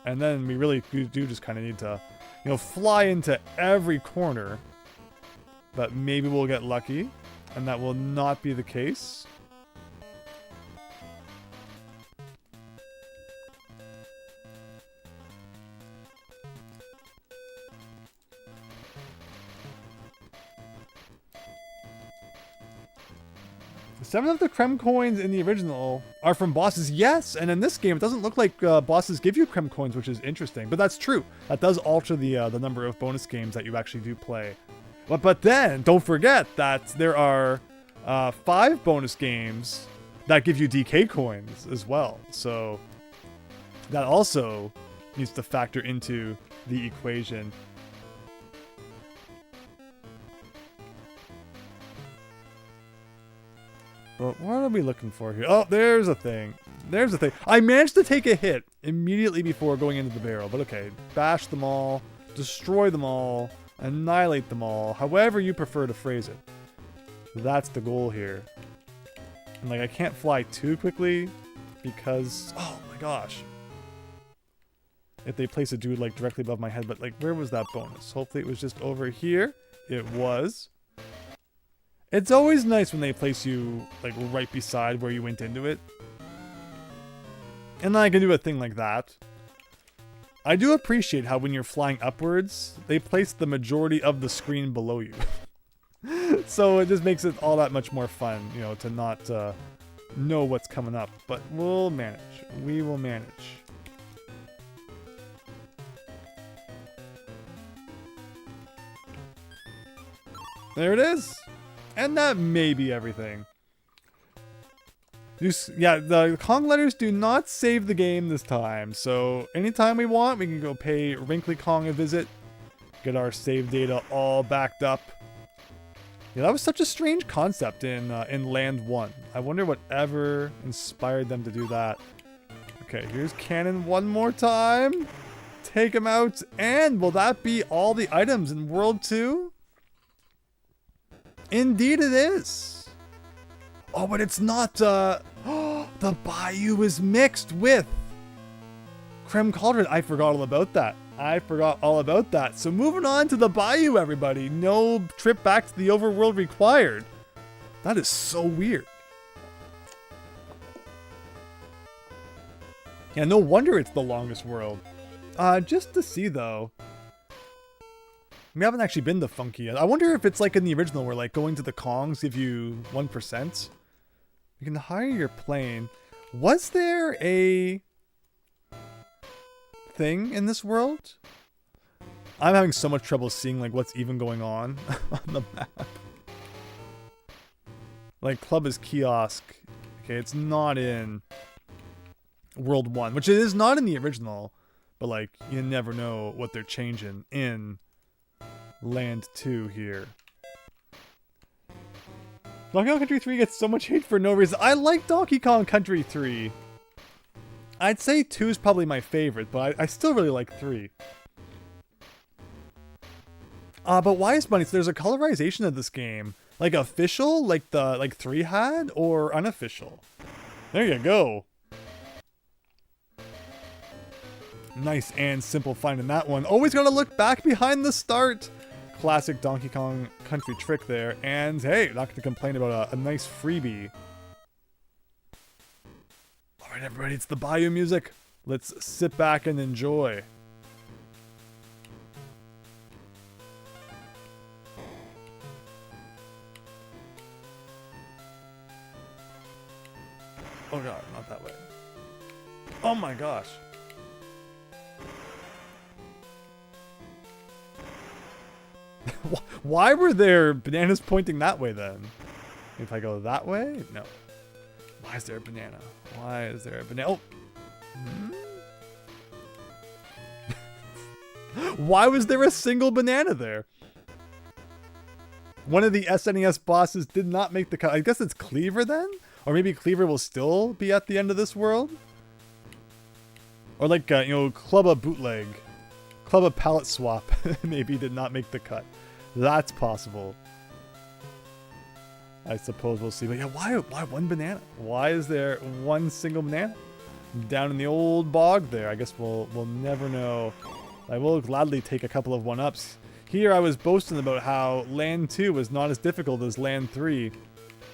And then we really do just kind of need to, you know, fly into every corner. But maybe we'll get lucky, and that will not be the case. Seven of the Creme coins in the original are from bosses, yes, and in this game it doesn't look like bosses give you Creme coins, which is interesting, but that's true. That does alter the number of bonus games that you actually do play. But then, don't forget that there are 5 bonus games that give you DK coins as well, so that also needs to factor into the equation. But what are we looking for here? Oh, there's a thing. There's a thing. I managed to take a hit immediately before going into the barrel. But okay, bash them all, destroy them all, annihilate them all, however you prefer to phrase it. That's the goal here. And like, I can't fly too quickly because, oh my gosh. If they place a dude like directly above my head, but like, where was that bonus? Hopefully it was just over here. It was. It's always nice when they place you, like, right beside where you went into it. And then I can do a thing like that. I do appreciate how when you're flying upwards, they place the majority of the screen below you. So it just makes it all that much more fun, you know, to not know what's coming up. But we'll manage. We will manage. There it is. And that may be everything. Yeah, the Kong letters do not save the game this time. So anytime we want, we can go pay Wrinkly Kong a visit. Get our save data all backed up. Yeah, that was such a strange concept in Land 1. I wonder whatever inspired them to do that. Okay, here's Cannon one more time. Take him out. And will that be all the items in World 2? Indeed it is. Oh, but it's not, the Bayou is mixed with Creme Cauldron. I forgot all about that. So moving on to the Bayou, everybody. No trip back to the overworld required. That is so weird. Yeah, no wonder it's the longest world. Just to see, though. We haven't actually been to Funky yet. I wonder if it's like in the original where like going to the Kongs give you 1%. You can hire your plane. Was there a thing in this world? I'm having so much trouble seeing like what's even going on the map. Like Club is Kiosk. Okay, it's not in World 1, which it is not in the original. But like, you never know what they're changing in Land 2 here. Donkey Kong Country 3 gets so much hate for no reason. I like Donkey Kong Country 3. I'd say 2 is probably my favorite, but I still really like 3. But why is money? So there's a colorization of this game. Like official, like 3 had, or unofficial? There you go. Nice and simple finding that one. Always gotta look back behind the start. Classic Donkey Kong Country trick there. And hey, not gonna complain about a nice freebie. Alright everybody, it's the Bayou music. Let's sit back and enjoy. Oh god, not that way. Oh my gosh. Why were there bananas pointing that way then? If I go that way? No. Why is there a banana? Why is there a banana? Oh. Why was there a single banana there? One of the SNES bosses did not make the cut. I guess it's Cleaver then? Or maybe Cleaver will still be at the end of this world? Or like, you know, Clubba Bootleg. Clubba Palette Swap maybe did not make the cut. That's possible. I suppose we'll see. But yeah, why one banana? Why is there one single banana? Down in the old bog there. I guess we'll never know. I will gladly take a couple of 1-ups. Here I was boasting about how Land 2 was not as difficult as Land 3.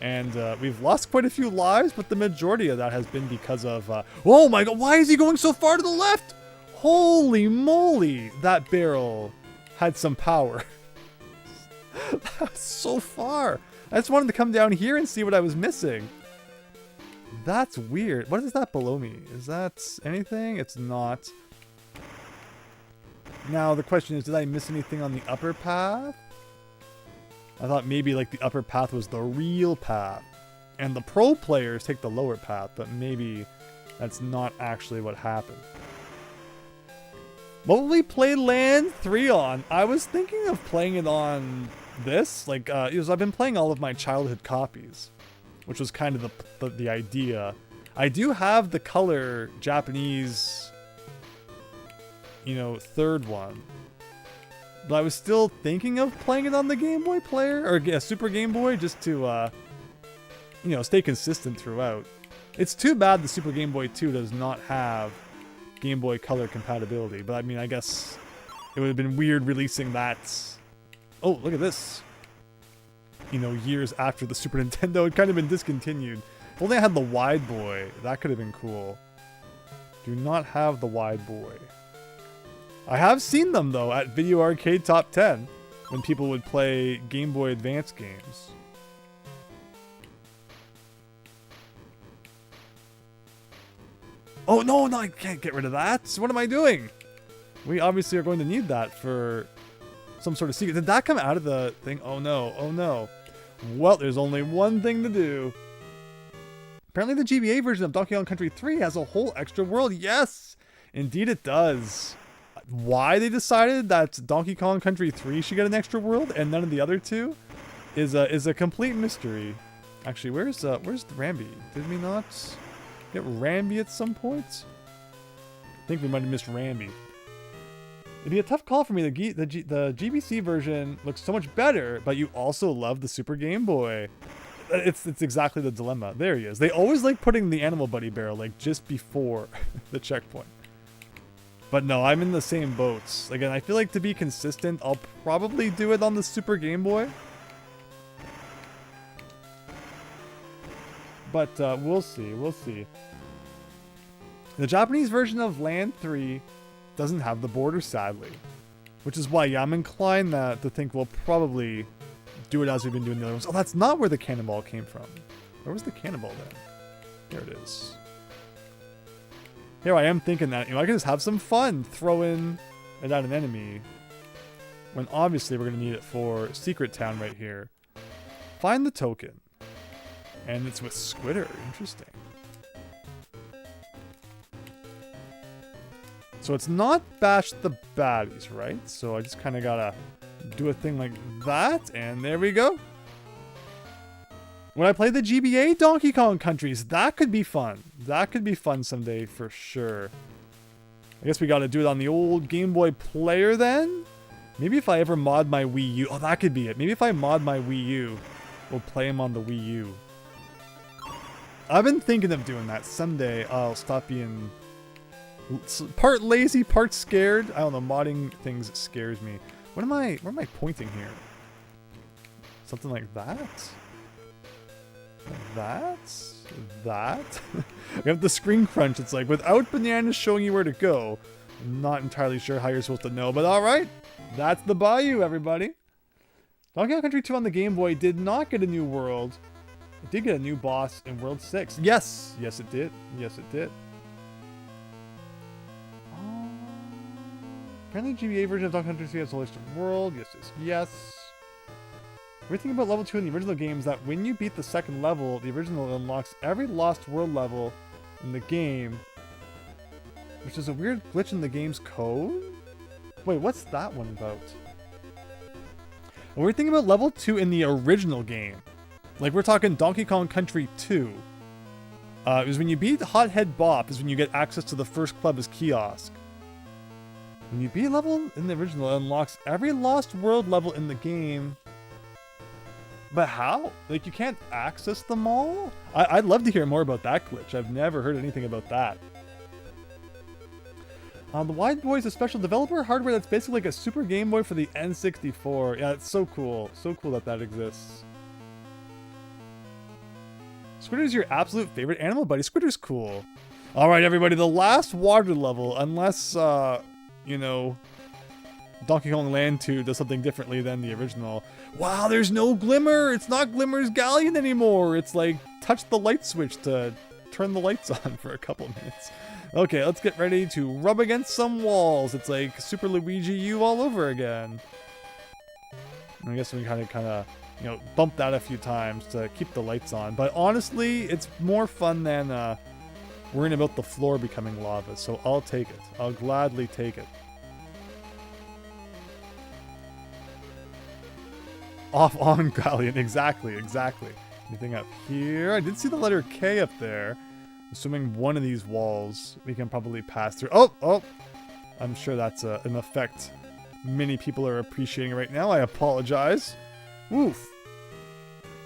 And we've lost quite a few lives, but the majority of that has been because of... oh my god, why is he going so far to the left? Holy moly, that barrel had some power. That's so far. I just wanted to come down here and see what I was missing. That's weird. What is that below me? Is that anything? It's not. Now the question is, did I miss anything on the upper path? I thought maybe like the upper path was the real path. And the pro players take the lower path, but maybe that's not actually what happened. What will we play Land 3 on? I was thinking of playing it on this. Like, because I've been playing all of my childhood copies, which was kind of the idea. I do have the color Japanese, you know, third one. But I was still thinking of playing it on the Game Boy player, or yeah, Super Game Boy, just to, you know, stay consistent throughout. It's too bad the Super Game Boy 2 does not have Game Boy Color compatibility, but I mean, I guess it would have been weird releasing that. Oh, look at this. You know, years after the Super Nintendo, it kind of been discontinued. If only I had the Wide Boy, that could have been cool. Do not have the Wide Boy. I have seen them, though, at Video Arcade Top 10, when people would play Game Boy Advance games. Oh, no, I can't get rid of that. What am I doing? We obviously are going to need that for some sort of secret. Did that come out of the thing? Oh, no. Oh, no. Well, there's only one thing to do. Apparently the GBA version of Donkey Kong Country 3 has a whole extra world. Yes, indeed it does. Why they decided that Donkey Kong Country 3 should get an extra world and none of the other two is a complete mystery. Actually, where's Rambi? Did we not get Rambi at some point? I think we might have missed Rambi. It'd be a tough call for me. The GBC version looks so much better, but you also love the Super Game Boy. It's exactly the dilemma. There he is. They always like putting the Animal Buddy barrel like just before the checkpoint. But no, I'm in the same boats. Again, I feel like to be consistent, I'll probably do it on the Super Game Boy. But we'll see. We'll see. The Japanese version of Land 3 doesn't have the border, sadly. Which is why, yeah, I'm inclined to think we'll probably do it as we've been doing the other ones. Oh, that's not where the cannonball came from. Where was the cannonball then? There it is. Here I am thinking that, I can just have some fun throwing it at an enemy. When obviously we're going to need it for Secret Town right here. Find the token. And it's with Squitter. Interesting. So it's not bash the baddies, right? So I just kind of gotta do a thing like that, and there we go. When I play the GBA Donkey Kong countries, that could be fun. That could be fun someday for sure. I guess we gotta do it on the old Game Boy player then? Maybe if I ever mod my Wii U. Oh, that could be it. Maybe if I mod my Wii U, we'll play him on the Wii U. I've been thinking of doing that. Someday I'll stop being part lazy, part scared. I don't know, modding things scares me. Where am I pointing here? Something like that? That? We have the screen crunch. It's like, without bananas showing you where to go, I'm not entirely sure how you're supposed to know, but alright. That's the Bayou, everybody. Donkey Kong Country 2 on the Game Boy did not get a new world. It did get a new boss in World 6. Yes! Yes, it did. Yes, it did. Apparently the GBA version of Donkey Kong Country 3 has a list of world. Yes, yes, yes. Weird thing about level 2 in the original game is that when you beat the second level, the original unlocks every Lost World level in the game. Which is a weird glitch in the game's code? Wait, what's that one about? A weird thing about level 2 in the original game. Like, we're talking Donkey Kong Country 2. Is when you beat Hothead Bop is when you get access to the first club's kiosk. When you beat a level in the original, it unlocks every Lost World level in the game. But how? Like, you can't access them all? I'd love to hear more about that glitch. I've never heard anything about that. The Wide Boy is a special developer hardware that's basically like a Super Game Boy for the N64. Yeah, it's so cool. So cool that that exists. Squitter's your absolute favorite animal buddy. Squitter's cool. Alright, everybody, the last water level, unless, you know, Donkey Kong Land 2 does something differently than the original. Wow, there's no Glimmer! It's not Glimmer's Galleon anymore! It's like, touch the light switch to turn the lights on for a couple minutes. Okay, let's get ready to rub against some walls. It's like Super Luigi U all over again. I guess we kind of, you know, bump that a few times to keep the lights on. But honestly, it's more fun than worrying about the floor becoming lava. So I'll take it. I'll gladly take it. Off on Galleon. Exactly, exactly. Anything up here? I did see the letter K up there. Assuming one of these walls we can probably pass through. Oh! I'm sure that's an effect many people are appreciating right now. I apologize. Woof.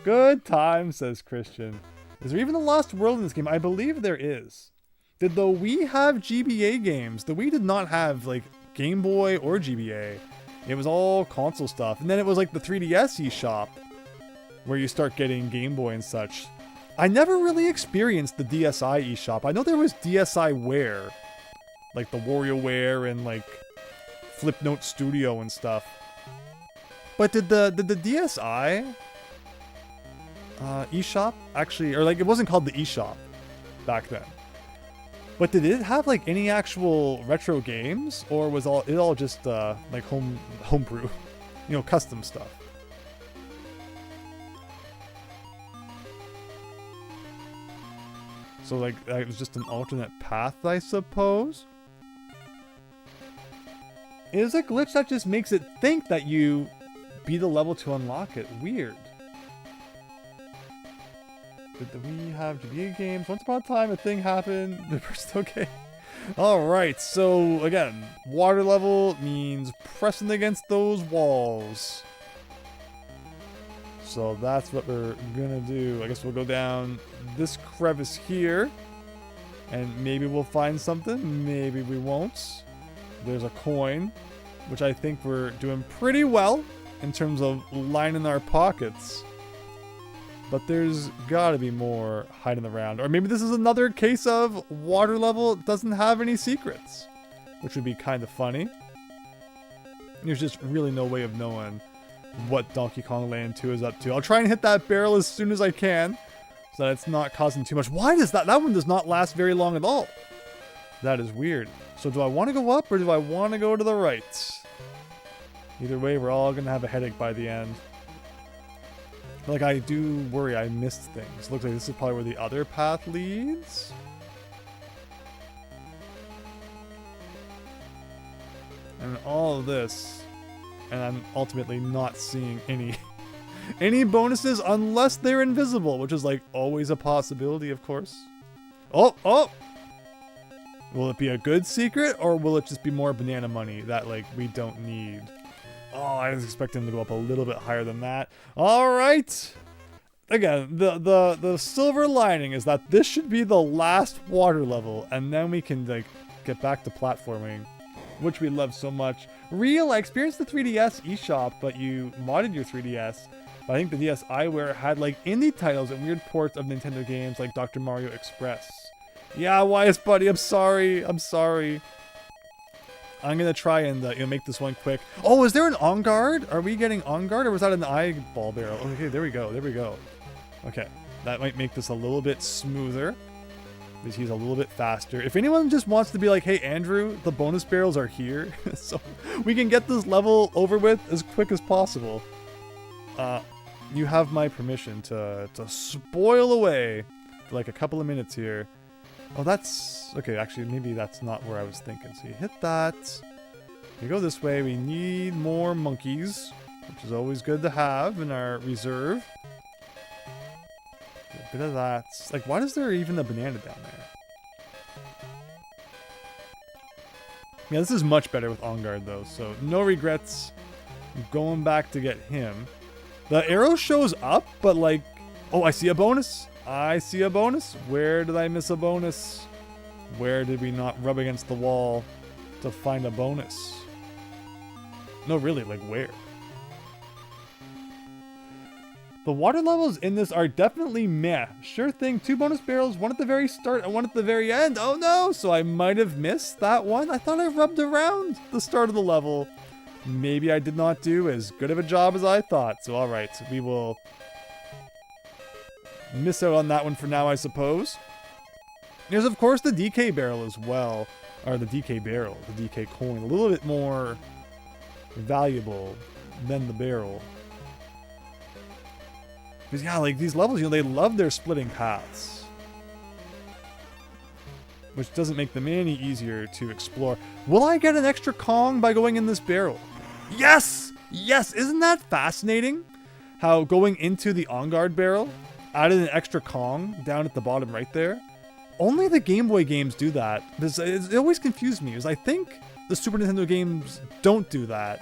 Good time, says Christian. Is there even a Lost World in this game? I believe there is. Did the Wii have GBA games? The Wii did not have, like, Game Boy or GBA. It was all console stuff. And then it was like the 3DS eShop, where you start getting Game Boy and such. I never really experienced the DSi eShop. I know there was DSiWare, like the WarioWare and like Flipnote Studio and stuff. But did the DSi eShop actually, or like it wasn't called the eShop back then. But did it have like any actual retro games, or was it all just like homebrew, you know, custom stuff? So like it was just an alternate path, I suppose. It is a glitch that just makes it think that you beat the level to unlock it. Weird. Did we have GBA games? Once upon a time, a thing happened. We're still okay. Alright, so again, water level means pressing against those walls. So that's what we're gonna do. I guess we'll go down this crevice here. And maybe we'll find something. Maybe we won't. There's a coin, which I think we're doing pretty well in terms of lining our pockets. But there's gotta be more hiding around. Or maybe this is another case of water level doesn't have any secrets, which would be kind of funny. There's just really no way of knowing what Donkey Kong Land 2 is up to. I'll try and hit that barrel as soon as I can, so that it's not causing too much. Why does that one does not last very long at all? That is weird. So do I want to go up or do I want to go to the right? Either way, we're all gonna have a headache by the end. Like, I do worry I missed things. Looks like this is probably where the other path leads. And all of this. And I'm ultimately not seeing any bonuses unless they're invisible, which is like always a possibility, of course. Oh! Will it be a good secret, or will it just be more banana money that, like, we don't need? Oh, I was expecting to go up a little bit higher than that. All right. Again, the silver lining is that this should be the last water level, and then we can like get back to platforming, which we love so much. I experienced the 3DS eShop, but you modded your 3DS. But I think the DSiWare had like indie titles and weird ports of Nintendo games like Dr. Mario Express. Yeah, Wyas buddy, I'm sorry. I'm gonna try and make this one quick. Oh, is there an on guard? Are we getting on guard, or was that an eyeball barrel? Okay, there we go. Okay, that might make this a little bit smoother, because he's a little bit faster. If anyone just wants to be like, hey Andrew, the bonus barrels are here, so we can get this level over with as quick as possible. You have my permission to spoil away for like a couple of minutes here. Oh, that's... Okay, actually, maybe that's not where I was thinking. So you hit that. You go this way. We need more monkeys, which is always good to have in our reserve. Get a bit of that. Like, why is there even a banana down there? Yeah, this is much better with On Guard, though, so no regrets going back to get him. The arrow shows up, but like... Oh, I see a bonus! Where did I miss a bonus? Where did we not rub against the wall to find a bonus? No, really, like where? The water levels in this are definitely meh. Sure thing, 2 bonus barrels, one at the very start and one at the very end. Oh no, so I might have missed that one. I thought I rubbed around the start of the level. Maybe I did not do as good of a job as I thought. So alright, we will... miss out on that one for now, I suppose. There's of course the DK barrel as well, or the DK barrel, the DK coin, a little bit more valuable than the barrel. Because yeah, like these levels, you know, they love their splitting paths, which doesn't make them any easier to explore. Will I get an extra Kong by going in this barrel? Yes! Yes! Isn't that fascinating? How going into the On Guard barrel added an extra Kong down at the bottom right there. Only the Game Boy games do that. It always confused me, because I think the Super Nintendo games don't do that.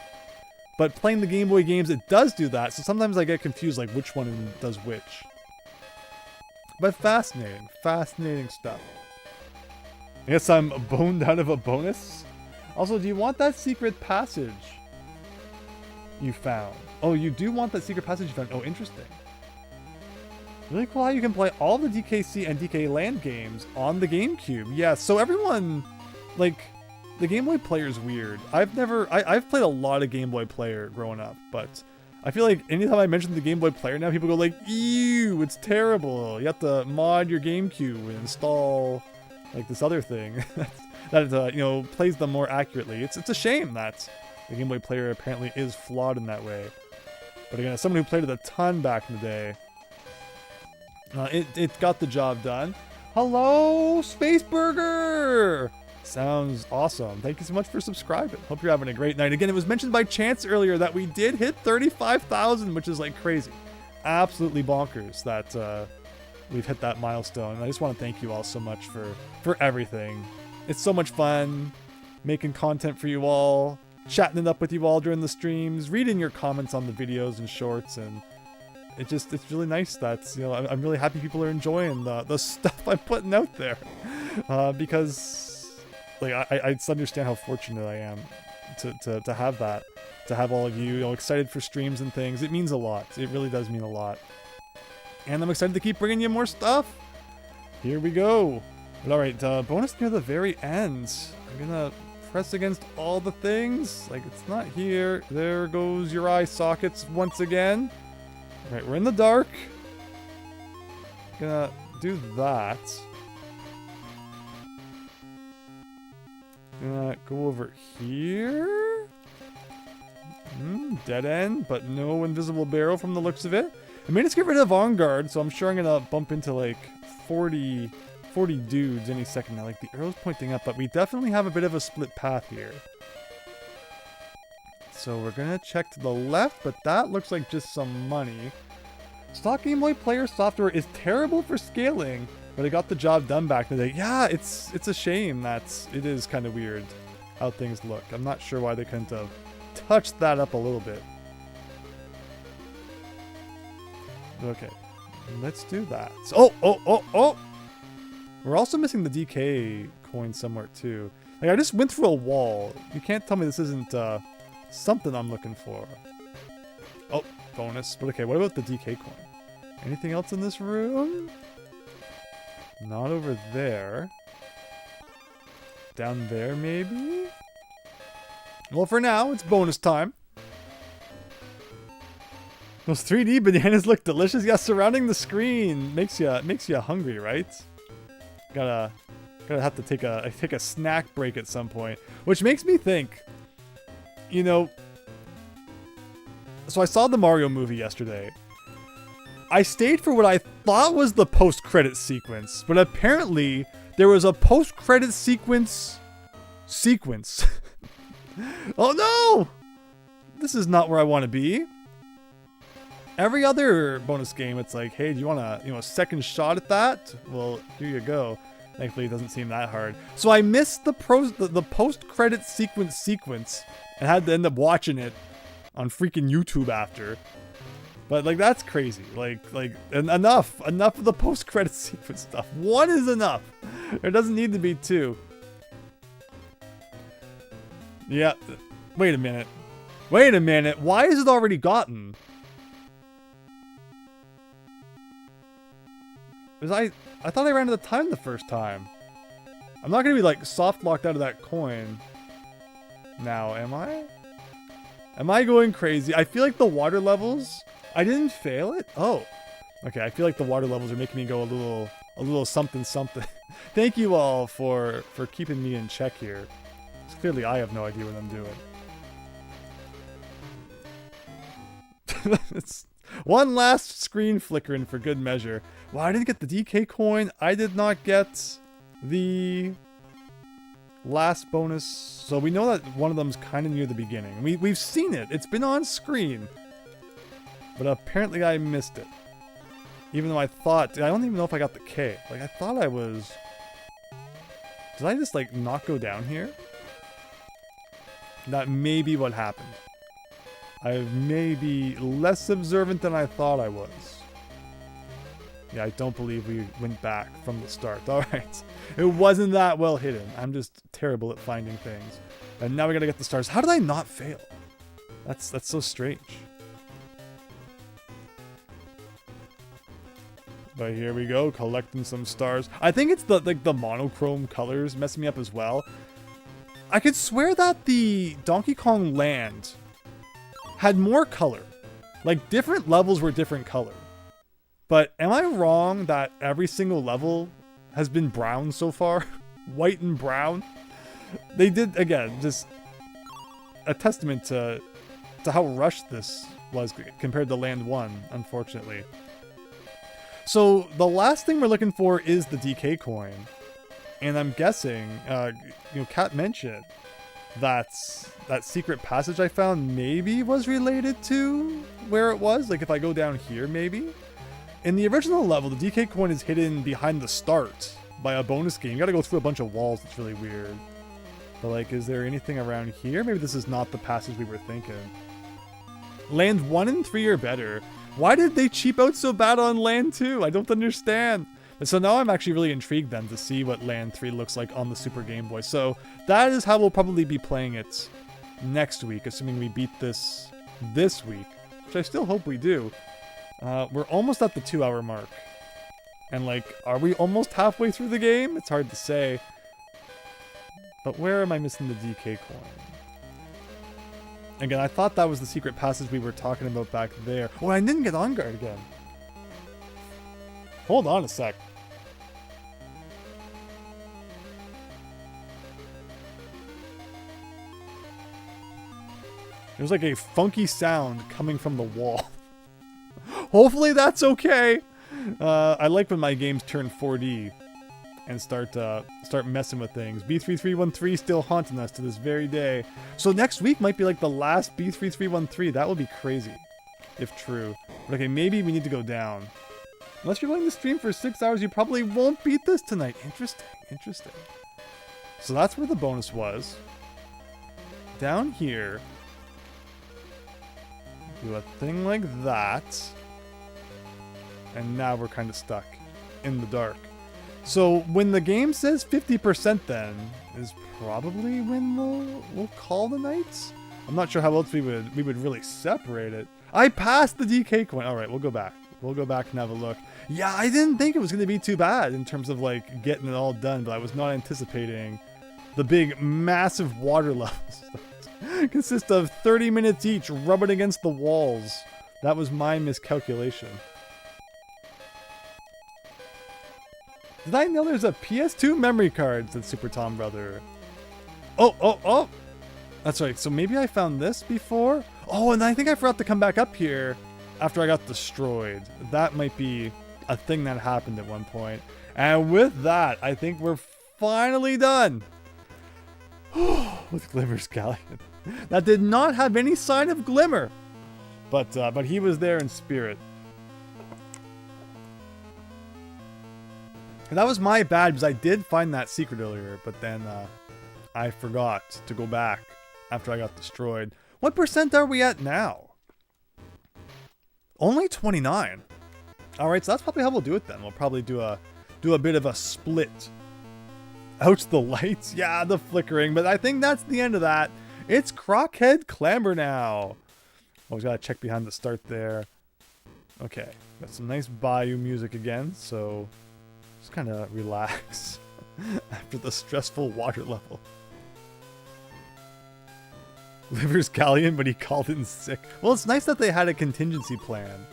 But playing the Game Boy games, it does do that, so sometimes I get confused like which one does which. But fascinating. Fascinating stuff. I guess I'm boned out of a bonus. Also, do you want that secret passage you found? Oh, you do want that secret passage you found. Oh, interesting. Really cool how you can play all the DKC and DK Land games on the GameCube. Yeah, so everyone, like, the Game Boy Player is weird. I've played a lot of Game Boy Player growing up, but I feel like anytime I mention the Game Boy Player now, people go like, ew, it's terrible. You have to mod your GameCube and install like this other thing that you know, plays them more accurately. It's a shame that the Game Boy Player apparently is flawed in that way. But again, as someone who played it a ton back in the day, it got the job done. Hello, Space Burger! Sounds awesome. Thank you so much for subscribing. Hope you're having a great night. Again, it was mentioned by Chance earlier that we did hit 35,000, which is like crazy. Absolutely bonkers that we've hit that milestone. And I just want to thank you all so much for everything. It's so much fun making content for you all, chatting it up with you all during the streams, reading your comments on the videos and shorts, and it's really nice that, you know, I'm really happy people are enjoying the stuff I'm putting out there, because like I just understand how fortunate I am to have that, to have all of you, you know, excited for streams and things. It means a lot. It really does mean a lot, and I'm excited to keep bringing you more stuff. Here we go. But all right, bonus near the very end. I'm gonna press against all the things. Like, it's not here. There goes your eye sockets once again. All right, we're in the dark. Gonna do that. Gonna go over here. Dead end, but no invisible barrel from the looks of it. I made us get rid of Vanguard, so I'm sure I'm gonna bump into like 40 dudes any second now. Like, the arrow's pointing up, but we definitely have a bit of a split path here. So we're gonna check to the left, but that looks like just some money. Stock Game Boy Player software is terrible for scaling, but it got the job done back in the day. Yeah, it's a shame that it is kind of weird how things look. I'm not sure why they couldn't have touched that up a little bit. Okay, let's do that. So, oh! We're also missing the DK coin somewhere too. Like, I just went through a wall. You can't tell me this isn't something I'm looking for. Oh, bonus. But okay, what about the DK coin? Anything else in this room? Not over there. Down there, maybe? Well, for now, it's bonus time. Those 3D bananas look delicious. Yeah, surrounding the screen makes you hungry, right? Gotta have to take a snack break at some point, which makes me think, you know, so I saw the Mario movie yesterday. I stayed for what I thought was the post-credit sequence, but apparently there was a post-credit sequence. Oh no! This is not where I want to be. Every other bonus game, it's like, hey, do you want a second shot at that? Well, here you go. Thankfully, it doesn't seem that hard. So I missed the post-credit sequence and had to end up watching it on freaking YouTube after. But like, that's crazy. Like enough of the post-credit sequence stuff. One is enough. There doesn't need to be two. Yeah. Wait a minute. Why is it already gotten? Because I thought I ran out of time the first time. I'm not going to be like soft locked out of that coin now, am I? Am I going crazy? I feel like the water levels, I didn't fail it? Oh. Okay, I feel like the water levels are making me go a little something. Thank you all for keeping me in check here. Clearly I have no idea what I'm doing. It's one last screen flickering for good measure. Well, I didn't get the DK coin. I did not get the last bonus. So we know that one of them's kind of near the beginning. We've seen it. It's been on screen. But apparently I missed it. Even though I don't even know if I got the K. Like, I thought I was... Did I just, like, not go down here? That may be what happened. I may be less observant than I thought I was. Yeah, I don't believe we went back from the start. Alright. It wasn't that well hidden. I'm just terrible at finding things. And now we gotta get the stars. How did I not fail? That's so strange. But here we go, collecting some stars. I think it's the monochrome colors messing me up as well. I could swear that the Donkey Kong land had more color. Like, different levels were different color. But am I wrong that every single level has been brown so far? White and brown? They did, again, just a testament to how rushed this was compared to Land 1, unfortunately. So the last thing we're looking for is the DK coin. And I'm guessing, Kat mentioned that secret passage I found maybe was related to where it was. Like if I go down here, maybe. In the original level, the DK coin is hidden behind the start by a bonus game. You gotta go through a bunch of walls. It's really weird. But like, is there anything around here? Maybe this is not the passage we were thinking. Land 1 and 3 are better. Why did they cheap out so bad on Land 2? I don't understand. So now I'm actually really intrigued then to see what Land 3 looks like on the Super Game Boy. So that is how we'll probably be playing it next week, assuming we beat this week, which I still hope we do. We're almost at the 2-hour mark. And like, are we almost halfway through the game? It's hard to say. But where am I missing the DK coin? Again, I thought that was the secret passage we were talking about back there. Oh, I didn't get on guard again. Hold on a sec. There's like a funky sound coming from the wall. Hopefully that's okay. I like when my games turn 4D and start messing with things. B3313 still haunting us to this very day. So next week might be like the last B3313. That would be crazy, if true. But okay, maybe we need to go down. Unless you're willing to stream for 6 hours, you probably won't beat this tonight. Interesting, interesting. So that's where the bonus was. Down here, do a thing like that. And now we're kind of stuck in the dark. So when the game says 50% then is probably when we'll call the night. I'm not sure how else we would really separate it. I passed the DK coin. All right, we'll go back. We'll go back and have a look. Yeah, I didn't think it was going to be too bad in terms of like getting it all done, but I was not anticipating the big, massive water levels that consist of 30 minutes each rubbing against the walls. That was my miscalculation. Did I know there's a PS2 memory card, said Super Tom Brother? Oh! That's right, so maybe I found this before? Oh, and I think I forgot to come back up here after I got destroyed. That might be a thing that happened at one point. And with that, I think we're finally done with Glimmer's Galleon. That did not have any sign of Glimmer, but he was there in spirit. And that was my bad because I did find that secret earlier, but then I forgot to go back after I got destroyed. What percent are we at now? Only 29. Alright, so that's probably how we'll do it then. We'll probably do a bit of a split. Ouch, the lights. Yeah, the flickering. But I think that's the end of that. It's Crockhead Clamber now. Always gotta check behind the start there. Okay, got some nice Bayou music again, so just kind of relax after the stressful water level. Liver's Galleon, but he called in sick. Well, it's nice that they had a contingency plan,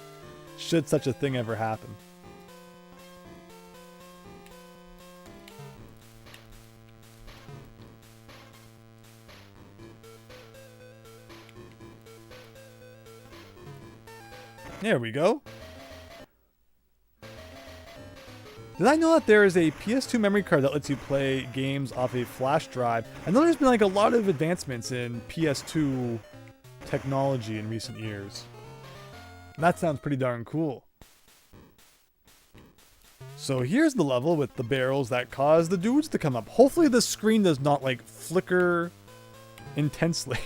should such a thing ever happen. There we go. Did I know that there is a PS2 memory card that lets you play games off a flash drive? I know there's been like a lot of advancements in PS2 technology in recent years. That sounds pretty darn cool. So here's the level with the barrels that cause the dudes to come up. Hopefully the screen does not like flicker intensely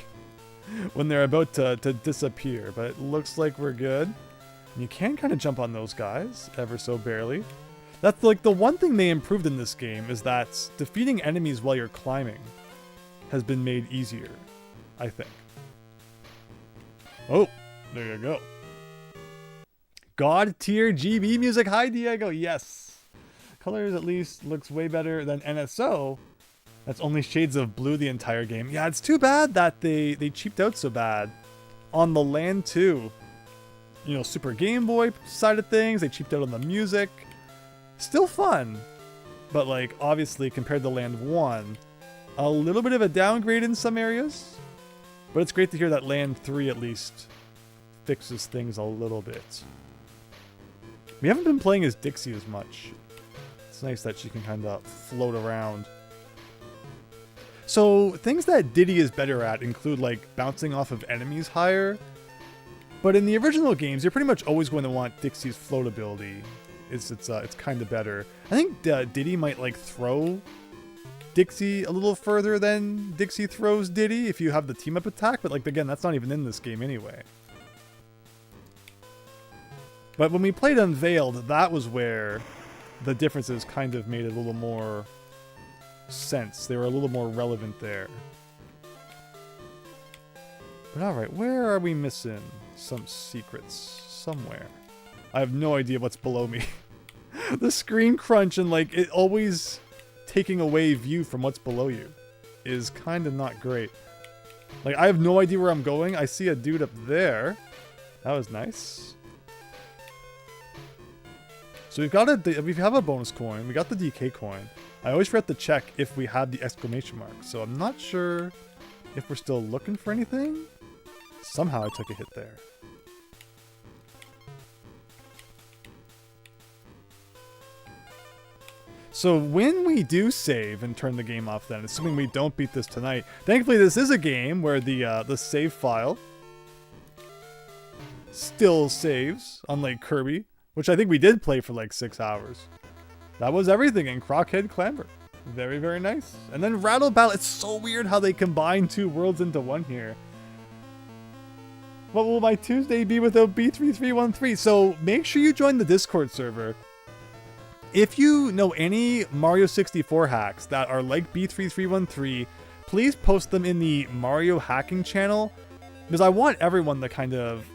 when they're about to disappear, but it looks like we're good. And you can kind of jump on those guys, ever so barely. That's like the one thing they improved in this game is that defeating enemies while you're climbing has been made easier, I think. Oh, there you go. God tier GB music. Hi, Diego. Yes. Colors at least looks way better than NSO. That's only shades of blue the entire game. Yeah, it's too bad that they cheaped out so bad on the Land 2. You know, Super Game Boy side of things, they cheaped out on the music. Still fun, but like obviously compared to Land 1, a little bit of a downgrade in some areas. But it's great to hear that Land 3 at least fixes things a little bit. We haven't been playing as Dixie as much. It's nice that she can kind of float around. So things that Diddy is better at include like bouncing off of enemies higher. But in the original games, you're pretty much always going to want Dixie's float ability. It's kind of better. I think Diddy might like throw Dixie a little further than Dixie throws Diddy if you have the team up attack. But like again, that's not even in this game anyway. But when we played Unveiled, that was where the differences kind of made a little more sense. They were a little more relevant there. But alright, where are we missing some secrets? Somewhere. I have no idea what's below me. The screen crunch and like it always taking away view from what's below you is kind of not great. Like I have no idea where I'm going. I see a dude up there. That was nice. So we have a bonus coin. We got the DK coin. I always forget to check if we had the exclamation mark. So I'm not sure if we're still looking for anything. Somehow I took a hit there. So when we do save and turn the game off then, assuming we don't beat this tonight, thankfully this is a game where the save file still saves, unlike Kirby, which I think we did play for like 6 hours. That was everything in Crockhead Clamber. Very, very nice. And then Rattle Battle. It's so weird how they combine two worlds into one here. What will my Tuesday be without B3313? So make sure you join the Discord server. If you know any Mario 64 hacks that are like B3313, please post them in the Mario hacking channel, because I want everyone to kind of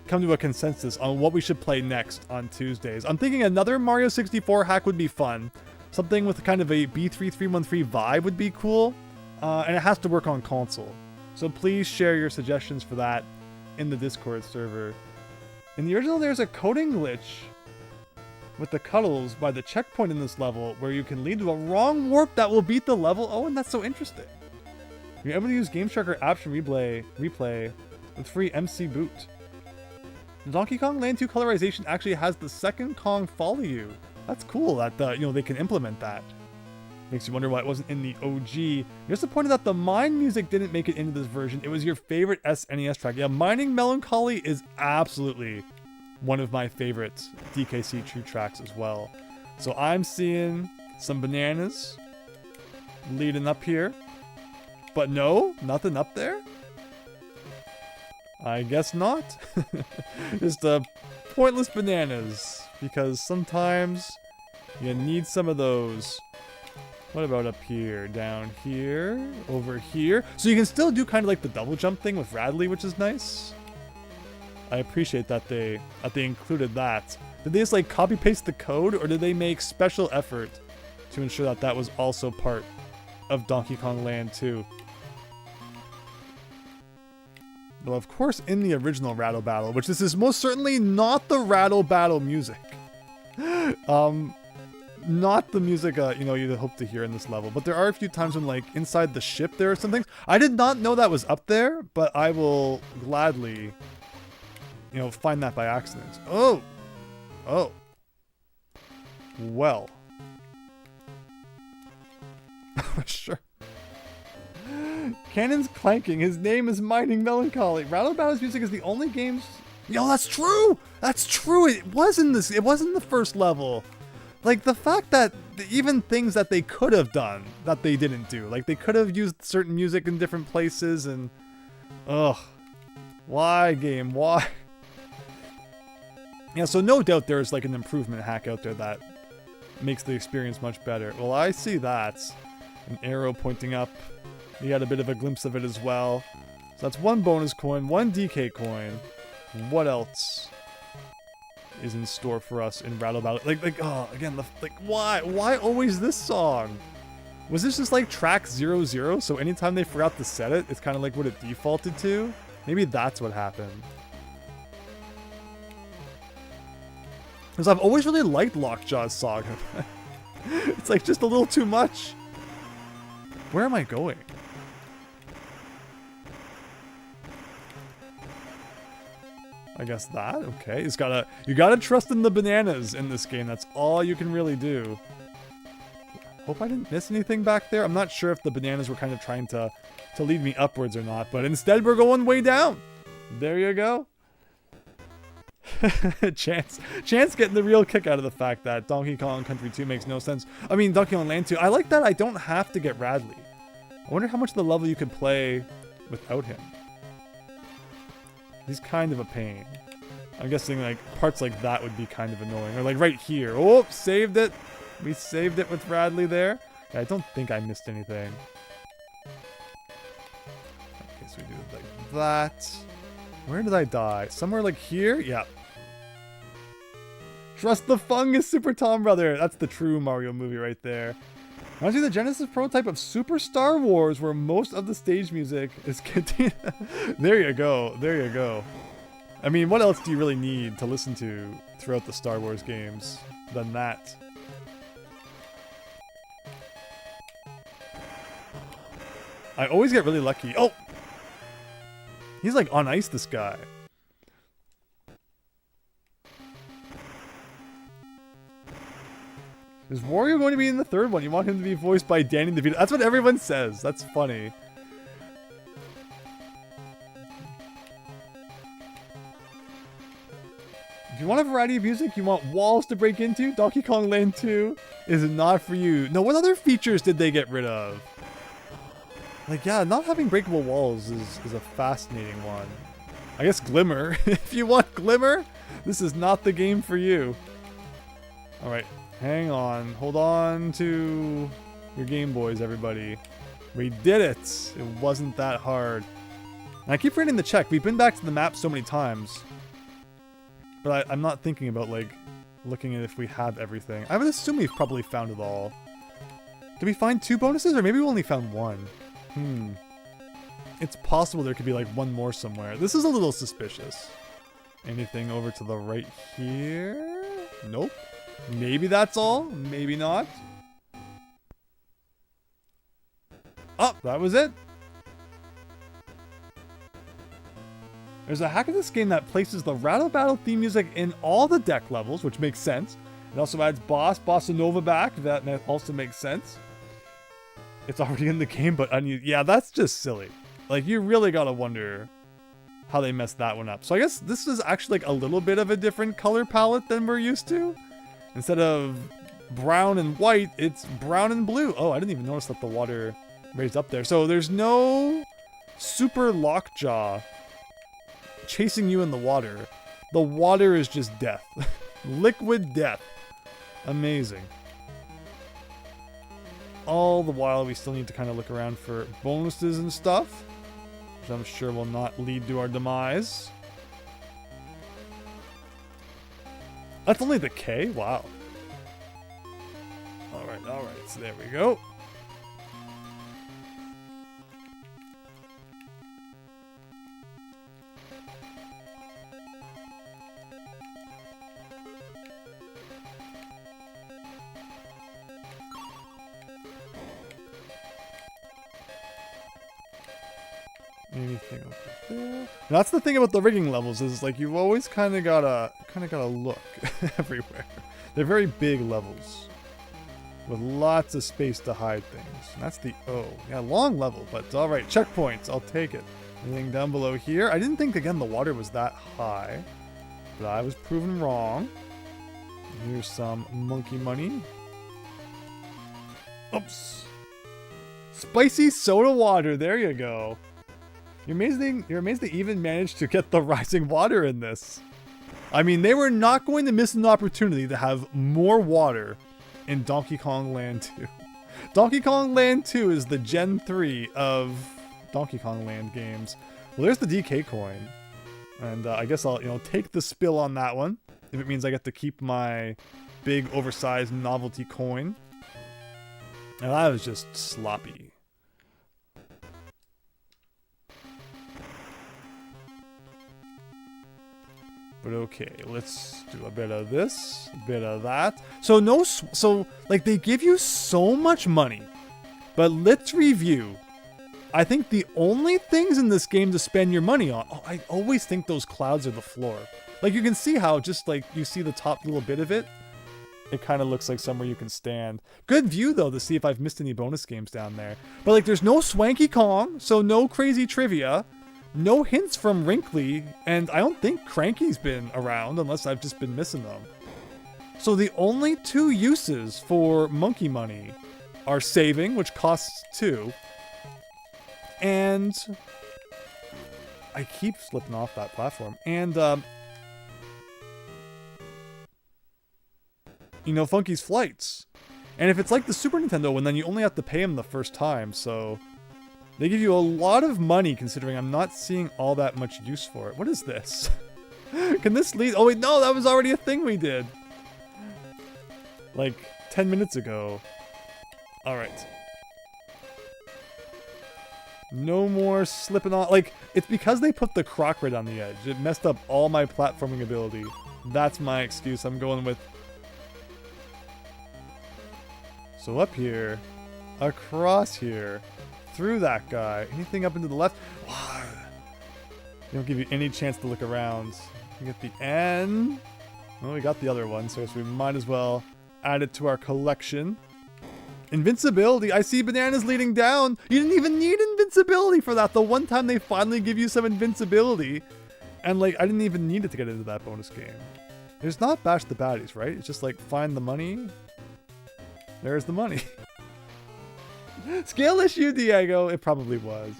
come to a consensus on what we should play next on Tuesdays. I'm thinking another Mario 64 hack would be fun. Something with kind of a B3313 vibe would be cool, and it has to work on console. So please share your suggestions for that in the Discord server. In the original, there's a coding glitch with the cuddles by the checkpoint in this level where you can lead to a wrong warp that will beat the level. Oh, and that's so interesting. You're able to use Game Shark or Option Replay with free MC boot. The Donkey Kong Land 2 colorization actually has the second Kong follow you. That's cool that they can implement that. Makes you wonder why it wasn't in the OG. You're disappointed that the Mine music didn't make it into this version. It was your favorite SNES track. Yeah, Mining Melancholy is absolutely one of my favorite DKC True tracks as well. So I'm seeing some bananas leading up here. But no, nothing up there? I guess not. Just pointless bananas. Because sometimes you need some of those. What about up here? Down here? Over here? So you can still do kind of like the double jump thing with Radley, which is nice. I appreciate that they included that. Did they just like copy paste the code, or did they make special effort to ensure that that was also part of Donkey Kong Land 2? Well, of course, in the original Rattle Battle, which this is most certainly not the Rattle Battle music. Not the music you'd hope to hear in this level, but there are a few times when like inside the ship there are some things. I did not know that was up there, but I will gladly find that by accident. Oh. Well. Sure. Cannon's clanking. His name is Mining Melancholy. Rattle Battle's music is the only games. Yo, that's true. That's true. It was in this. It was in the first level. Like the fact that even things that they could have done that they didn't do. Like they could have used certain music in different places and. Ugh. Why, game? Why? Yeah, so no doubt there's like an improvement hack out there that makes the experience much better. Well, I see that. An arrow pointing up. You got a bit of a glimpse of it as well. So that's one bonus coin, one DK coin. What else is in store for us in Rattle Battle? Like, oh, again, why always this song? Was this just like track 00? So anytime they forgot to set it, it's kind of like what it defaulted to? Maybe that's what happened. Because I've always really liked Lockjaw's Saga. It's like just a little too much. Where am I going? I guess that, okay. You gotta trust in the bananas in this game. That's all you can really do. Hope I didn't miss anything back there. I'm not sure if the bananas were kind of trying to lead me upwards or not, but instead we're going way down. There you go. Chance getting the real kick out of the fact that Donkey Kong Country 2 makes no sense. I mean, Donkey Kong Land 2. I like that I don't have to get Radley. I wonder how much of the level you could play without him. He's kind of a pain. I'm guessing like parts like that would be kind of annoying. Or like right here. Oh, saved it. We saved it with Radley there. Yeah, I don't think I missed anything. Okay, so we do it like that. Where did I die? Somewhere like here? Yeah. Trust the fungus, Super Tom Brother. That's the true Mario movie right there. Reminds me of the Genesis prototype of Super Star Wars, where most of the stage music is continued. There you go. There you go. I mean, what else do you really need to listen to throughout the Star Wars games than that? I always get really lucky. Oh! He's like on ice, this guy. Is Wario going to be in the third one? You want him to be voiced by Danny DeVito? That's what everyone says. That's funny. If you want a variety of music, you want walls to break into, Donkey Kong Land 2 is not for you. No, what other features did they get rid of? Like, yeah, not having breakable walls is a fascinating one. I guess Glimmer. If you want Glimmer, this is not the game for you. Alright, hang on. Hold on to your Game Boys, everybody. We did it! It wasn't that hard. And I keep forgetting to check. We've been back to the map so many times. But I'm not thinking about, like, looking at if we have everything. I would assume we've probably found it all. Did we find 2 bonuses? Or maybe we only found 1. It's possible there could be like one more somewhere. This is a little suspicious. Anything over to the right here? Nope. Maybe that's all. Maybe not. Oh, that was it. There's a hack of this game that places the Rattle Battle theme music in all the deck levels, which makes sense. It also adds Bossa Nova back. That also makes sense. It's already in the game, but yeah, that's just silly. Like, you really gotta wonder how they messed that one up. So I guess this is actually like a little bit of a different color palette than we're used to. Instead of brown and white, it's brown and blue. Oh, I didn't even notice that the water raised up there. So there's no Super Lockjaw chasing you in the water. The water is just death. Liquid death. Amazing. All the while, we still need to kind of look around for bonuses and stuff, which I'm sure will not lead to our demise. That's only the K? Wow. Alright, so there we go. Anything over there? That's the thing about the rigging levels, is like you've always kind of gotta look everywhere. They're very big levels with lots of space to hide things. And that's the O. Yeah, long level, but all right. Checkpoints, I'll take it. Anything down below here? I didn't think again the water was that high, but I was proven wrong. Here's some monkey money. Oops. Spicy soda water. There you go. You're amazed they even managed to get the rising water in this. I mean, they were not going to miss an opportunity to have more water in Donkey Kong Land 2. Donkey Kong Land 2 is the Gen 3 of Donkey Kong Land games. Well, there's the DK coin. And I guess I'll, take the spill on that one. If it means I get to keep my big, oversized novelty coin. And that was just sloppy. But okay, let's do a bit of this, a bit of that. So like they give you so much money, but let's review. I think the only things in this game to spend your money on, oh, I always think those clouds are the floor. Like you can see how just like you see the top little bit of it, it kind of looks like somewhere you can stand. Good view though to see if I've missed any bonus games down there. But like there's no Swanky Kong, so no crazy trivia. No hints from Wrinkly, and I don't think Cranky's been around unless I've just been missing them. So the only two uses for monkey money are saving, which costs 2, and I keep slipping off that platform, and you know, Funky's flights. And if it's like the Super Nintendo one, then you only have to pay him the first time, so they give you a lot of money considering I'm not seeing all that much use for it. What is this? Can this lead? Oh wait, no, that was already a thing we did. Like 10 minutes ago. All right. No more slipping on. Like, it's because they put the croc right on the edge. It messed up all my platforming ability. That's my excuse. I'm going with. So up here, across here, through that guy. Anything up into the left? Wow. They don't give you any chance to look around. We get the N. Well, we got the other one, so I guess we might as well add it to our collection. Invincibility. I see bananas leading down. You didn't even need invincibility for that. The one time they finally give you some invincibility. And like, I didn't even need it to get into that bonus game. There's not bash the baddies, right? It's just like find the money. There's the money. Skill issue, Diego. It probably was.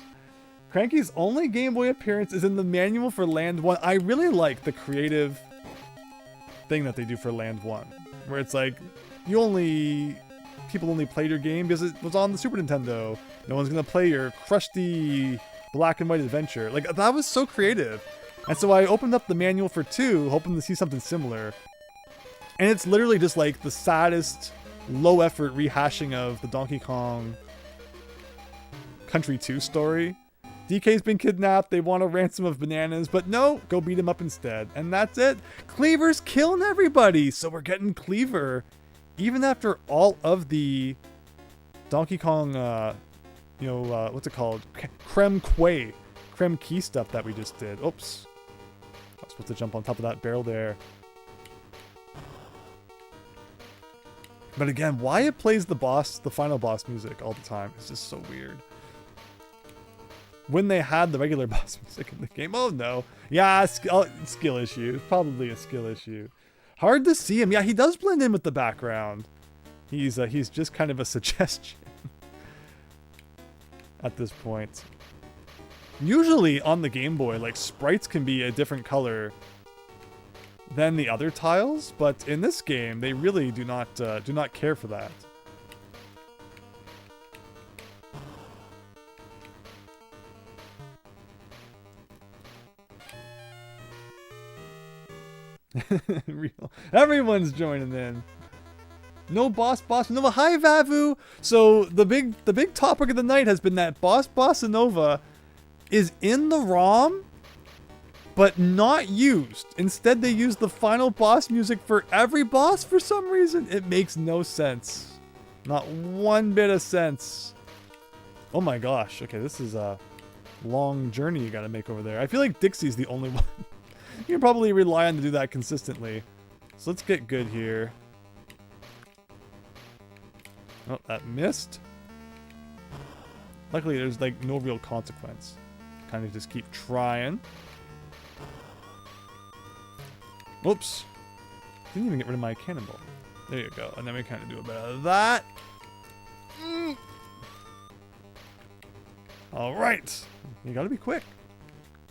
Cranky's only Game Boy appearance is in the manual for Land 1. I really like the creative thing that they do for Land 1. Where it's like, people only played your game because it was on the Super Nintendo. No one's going to play your crusty black and white adventure. Like, that was so creative. And so I opened up the manual for 2, hoping to see something similar. And it's literally just like the saddest, low effort rehashing of the Donkey Kong Country 2 story. DK's been kidnapped, they want a ransom of bananas, but no, go beat him up instead. And that's it. Cleaver's killing everybody, so we're getting Cleaver. Even after all of the Donkey Kong, what's it called? Creme key stuff that we just did. Oops. I was supposed to jump on top of that barrel there. But again, why it plays the final boss music all the time is just so weird. When they had the regular boss music in the game, oh no. Yeah, skill issue. Probably a skill issue. Hard to see him. Yeah, he does blend in with the background. He's just kind of a suggestion at this point. Usually on the Game Boy, like sprites can be a different color than the other tiles, but in this game they really do not care for that. Everyone's joining in. No Bossa Nova. Hi Vavu. So the big topic of the night has been that Bossa Nova is in the ROM but not used. Instead they use the final boss music for every boss for some reason. It makes no sense. Not one bit of sense. Oh my gosh. Okay, this is a long journey you gotta make over there. I feel like Dixie's the only one you can probably rely on to do that consistently. So let's get good here. Oh, that missed. Luckily, there's like no real consequence. Kind of just keep trying. Whoops. Didn't even get rid of my cannonball. There you go. And then we kind of do a bit of that. All right. You gotta be quick.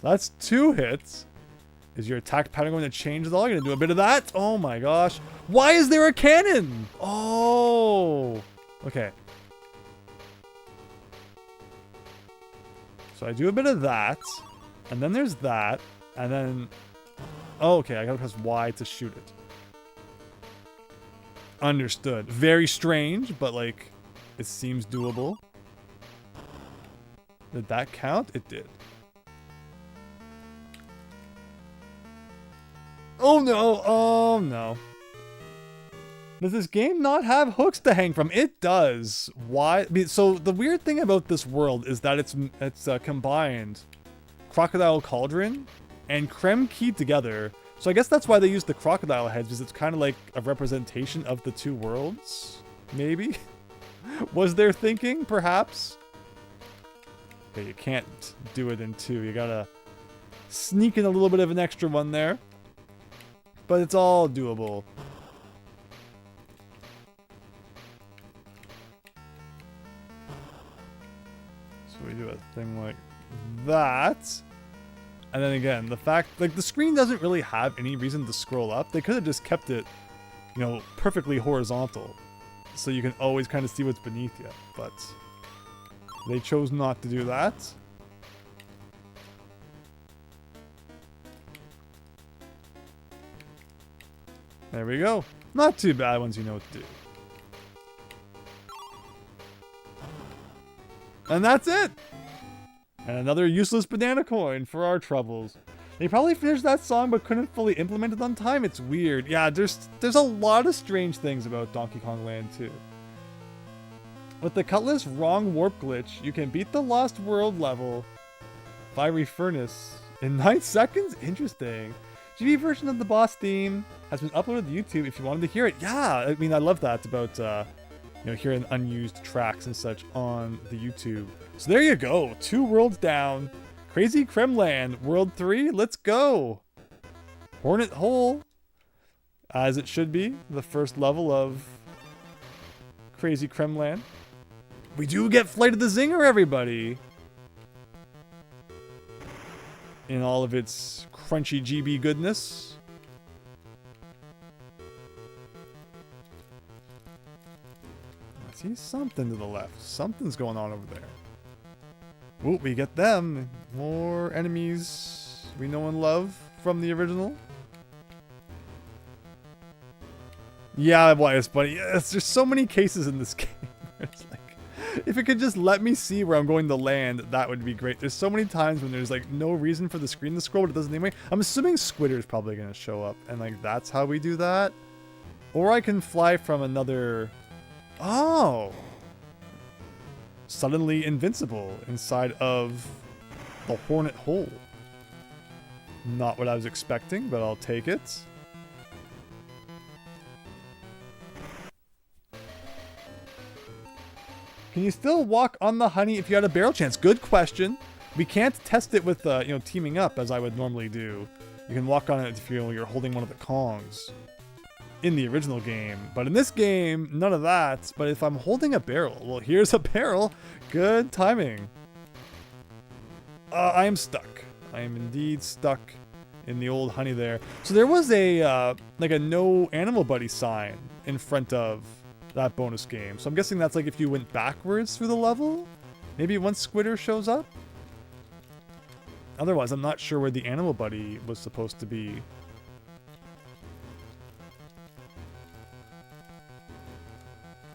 That's 2 hits. Is your attack pattern going to change at all? You're going to do a bit of that? Oh my gosh. Why is there a cannon? Oh. Okay. So I do a bit of that. And then there's that. And then... Oh, okay. I got to press Y to shoot it. Understood. Very strange, but like... It seems doable. Did that count? It did. Oh no! Oh no. Does this game not have hooks to hang from? It does. Why? I mean, so the weird thing about this world is that it's combined Crocodile Cauldron and Creme Key together. So I guess that's why they use the crocodile heads, because it's kind of like a representation of the two worlds. Maybe? Was there thinking? Perhaps? Okay, you can't do it in two. You gotta sneak in a little bit of an extra one there. But it's all doable. So we do a thing like that. And then again, the fact, like, the screen doesn't really have any reason to scroll up. They could have just kept it, you know, perfectly horizontal. So you can always kind of see what's beneath you. But they chose not to do that. There we go. Not too bad once you know what to do. And that's it! And another useless banana coin for our troubles. They probably finished that song but couldn't fully implement it on time. It's weird. Yeah, there's a lot of strange things about Donkey Kong Land 2. With the Cutlass wrong warp glitch, you can beat the Lost World level, Fiery Furnace, in 9 seconds? Interesting. GB version of the boss theme has been uploaded to YouTube if you wanted to hear it. Yeah, I mean, I love that about, you know, hearing unused tracks and such on the YouTube. So there you go. 2 worlds down. Crazy Kremland, World 3. Let's go. Hornet Hole, as it should be. The first level of Crazy Kremland. We do get Flight of the Zinger, everybody. In all of its crunchy GB goodness. I see something to the left. Something's going on over there. Ooh, we get them. More enemies we know and love from the original. Yeah, Wyatt, buddy. Yes, there's so many cases in this game. It's like, if it could just let me see where I'm going to land, that would be great. There's so many times when there's like no reason for the screen to scroll, but it doesn't anyway. I'm assuming Squidder's probably going to show up, and like that's how we do that. Or I can fly from another... Oh! Suddenly invincible inside of the Hornet Hole. Not what I was expecting, but I'll take it. Can you still walk on the honey if you had a barrel chance? Good question. We can't test it with, you know, teaming up as I would normally do. You can walk on it if you're holding one of the Kongs in the original game. But in this game, none of that. But if I'm holding a barrel, well, here's a barrel. Good timing. I am stuck. I am indeed stuck in the old honey there. So there was a, like a no animal buddy sign in front of that bonus game. So I'm guessing that's like if you went backwards through the level? Maybe once Squidder shows up? Otherwise, I'm not sure where the animal buddy was supposed to be.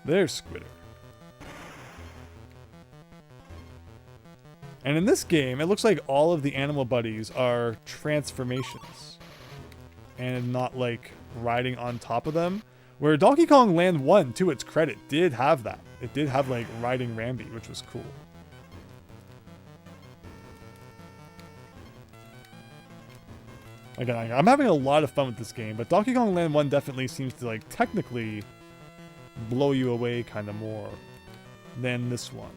There's Squidder. And in this game, it looks like all of the animal buddies are transformations. And not like riding on top of them. Where Donkey Kong Land 1, to its credit, did have that. It did have like riding Rambi, which was cool. Again, I'm having a lot of fun with this game, but Donkey Kong Land 1 definitely seems to like technically blow you away kind of more than this one.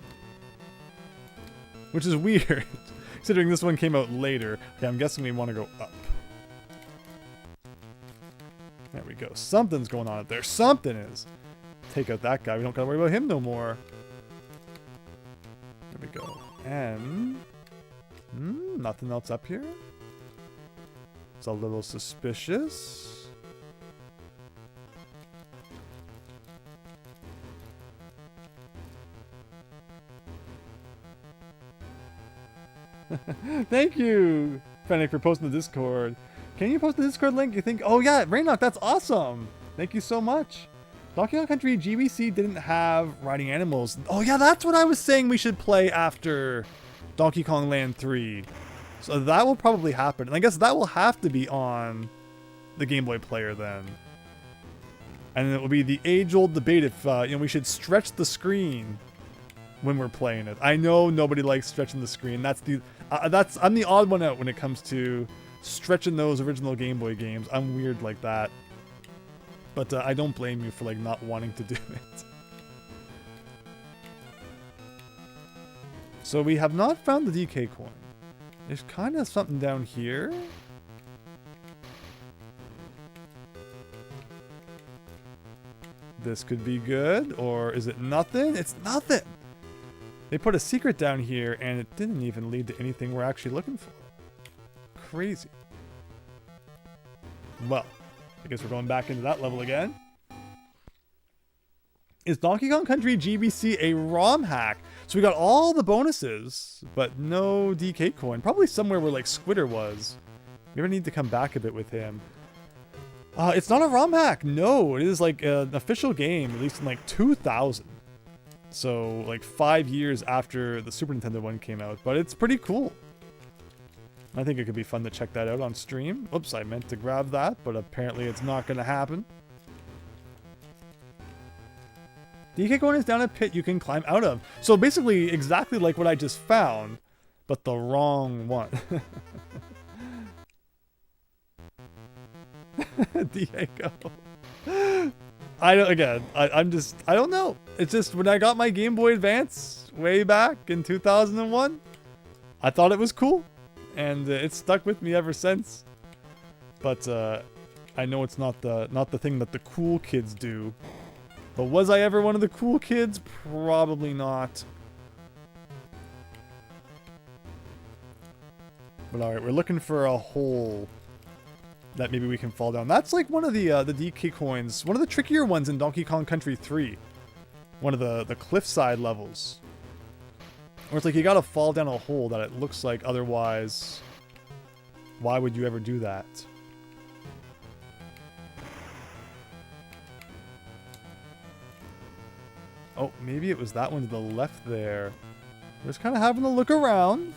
Which is weird, considering this one came out later. Okay, I'm guessing we want to go up. There we go. Something's going on up there. Something is. Take out that guy. We don't gotta worry about him no more. There we go. And... nothing else up here? It's a little suspicious. Thank you, Fennec, for posting the Discord. Can you post the Discord link? You think, oh yeah, Rainock, that's awesome. Thank you so much. Donkey Kong Country GBC didn't have riding animals. Oh yeah, that's what I was saying we should play after Donkey Kong Land 3. So that will probably happen. And I guess that will have to be on the Game Boy player then. And it will be the age-old debate if we should stretch the screen when we're playing it. I know nobody likes stretching the screen. I'm the odd one out when it comes to stretching those original Game Boy games. I'm weird like that. But I don't blame you for like not wanting to do it. So we have not found the DK coin. There's kind of something down here. This could be good, or is it nothing? It's nothing! They put a secret down here, and it didn't even lead to anything we're actually looking for. Crazy. Well, I guess we're going back into that level again. Is Donkey Kong Country GBC a ROM hack? So we got all the bonuses, but no DK coin. Probably somewhere where like Squitter was. We ever need to come back a bit with him. It's not a ROM hack. No, it is like an official game, released in like 2000. So like 5 years after the Super Nintendo one came out. But it's pretty cool. I think it could be fun to check that out on stream. Oops, I meant to grab that, but apparently it's not going to happen. DK coin is down a pit you can climb out of. So basically exactly like what I just found, but the wrong one. Diego. I don't know. It's just when I got my Game Boy Advance way back in 2001, I thought it was cool, and it's stuck with me ever since. But I know it's not the thing that the cool kids do. But was I ever one of the cool kids? Probably not. But alright, we're looking for a hole that maybe we can fall down. That's like one of the DK coins, one of the trickier ones in Donkey Kong Country 3. One of the cliffside levels. Where it's like you gotta fall down a hole that it looks like otherwise. Why would you ever do that? Oh, maybe it was that one to the left there. We're just kind of having a look around.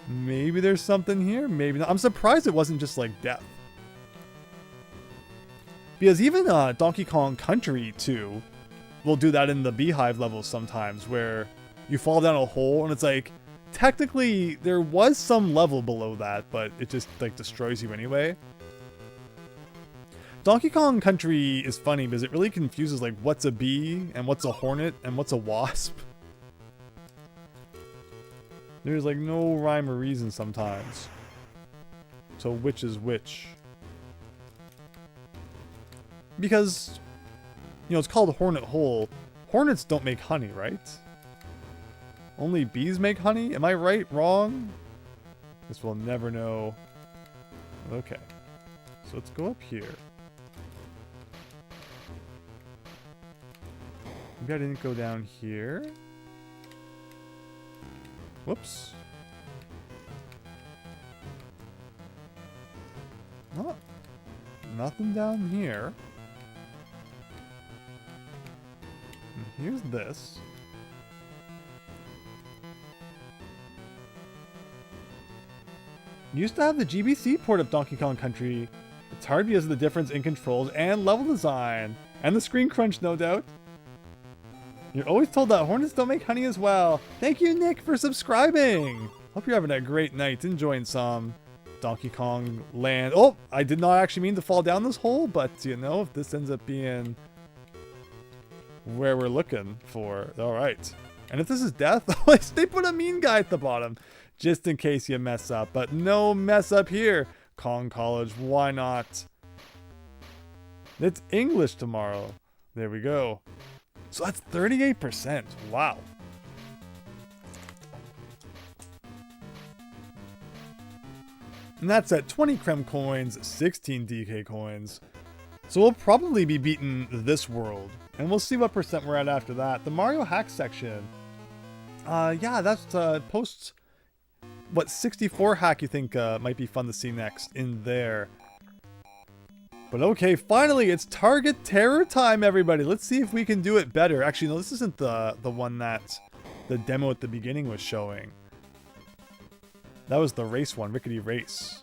Maybe there's something here, maybe not. I'm surprised it wasn't just like death. Because even Donkey Kong Country 2 will do that in the Beehive levels sometimes, where you fall down a hole and it's like, technically there was some level below that, but it just like destroys you anyway. Donkey Kong Country is funny because it really confuses like what's a bee and what's a hornet and what's a wasp. There's like no rhyme or reason sometimes. So which is which? Because, it's called Hornet Hole. Hornets don't make honey, right? Only bees make honey? Am I right? Wrong? Guess we'll never know. Okay. So let's go up here. Maybe I didn't go down here. Whoops. Oh, nothing down here. And here's this. Used to have the GBC port of Donkey Kong Country. It's hard because of the difference in controls and level design. And the screen crunch, no doubt. You're always told that hornets don't make honey as well. Thank you, Nick, for subscribing. Hope you're having a great night, enjoying some Donkey Kong Land. Oh, I did not actually mean to fall down this hole, but if this ends up being where we're looking for, all right. And if this is death, they put a mean guy at the bottom, just in case you mess up. But no mess up here. Kong College, why not? It's English tomorrow. There we go. So that's 38%. Wow. And that's at 20 Creme coins, 16 DK coins. So we'll probably be beating this world. And we'll see what percent we're at after that. The Mario hack section. Yeah, that's post... What 64 hack you think might be fun to see next in there. But okay, finally, it's target terror time, everybody. Let's see if we can do it better. Actually, no, this isn't the one that the demo at the beginning was showing. That was the race one, Rickety Race.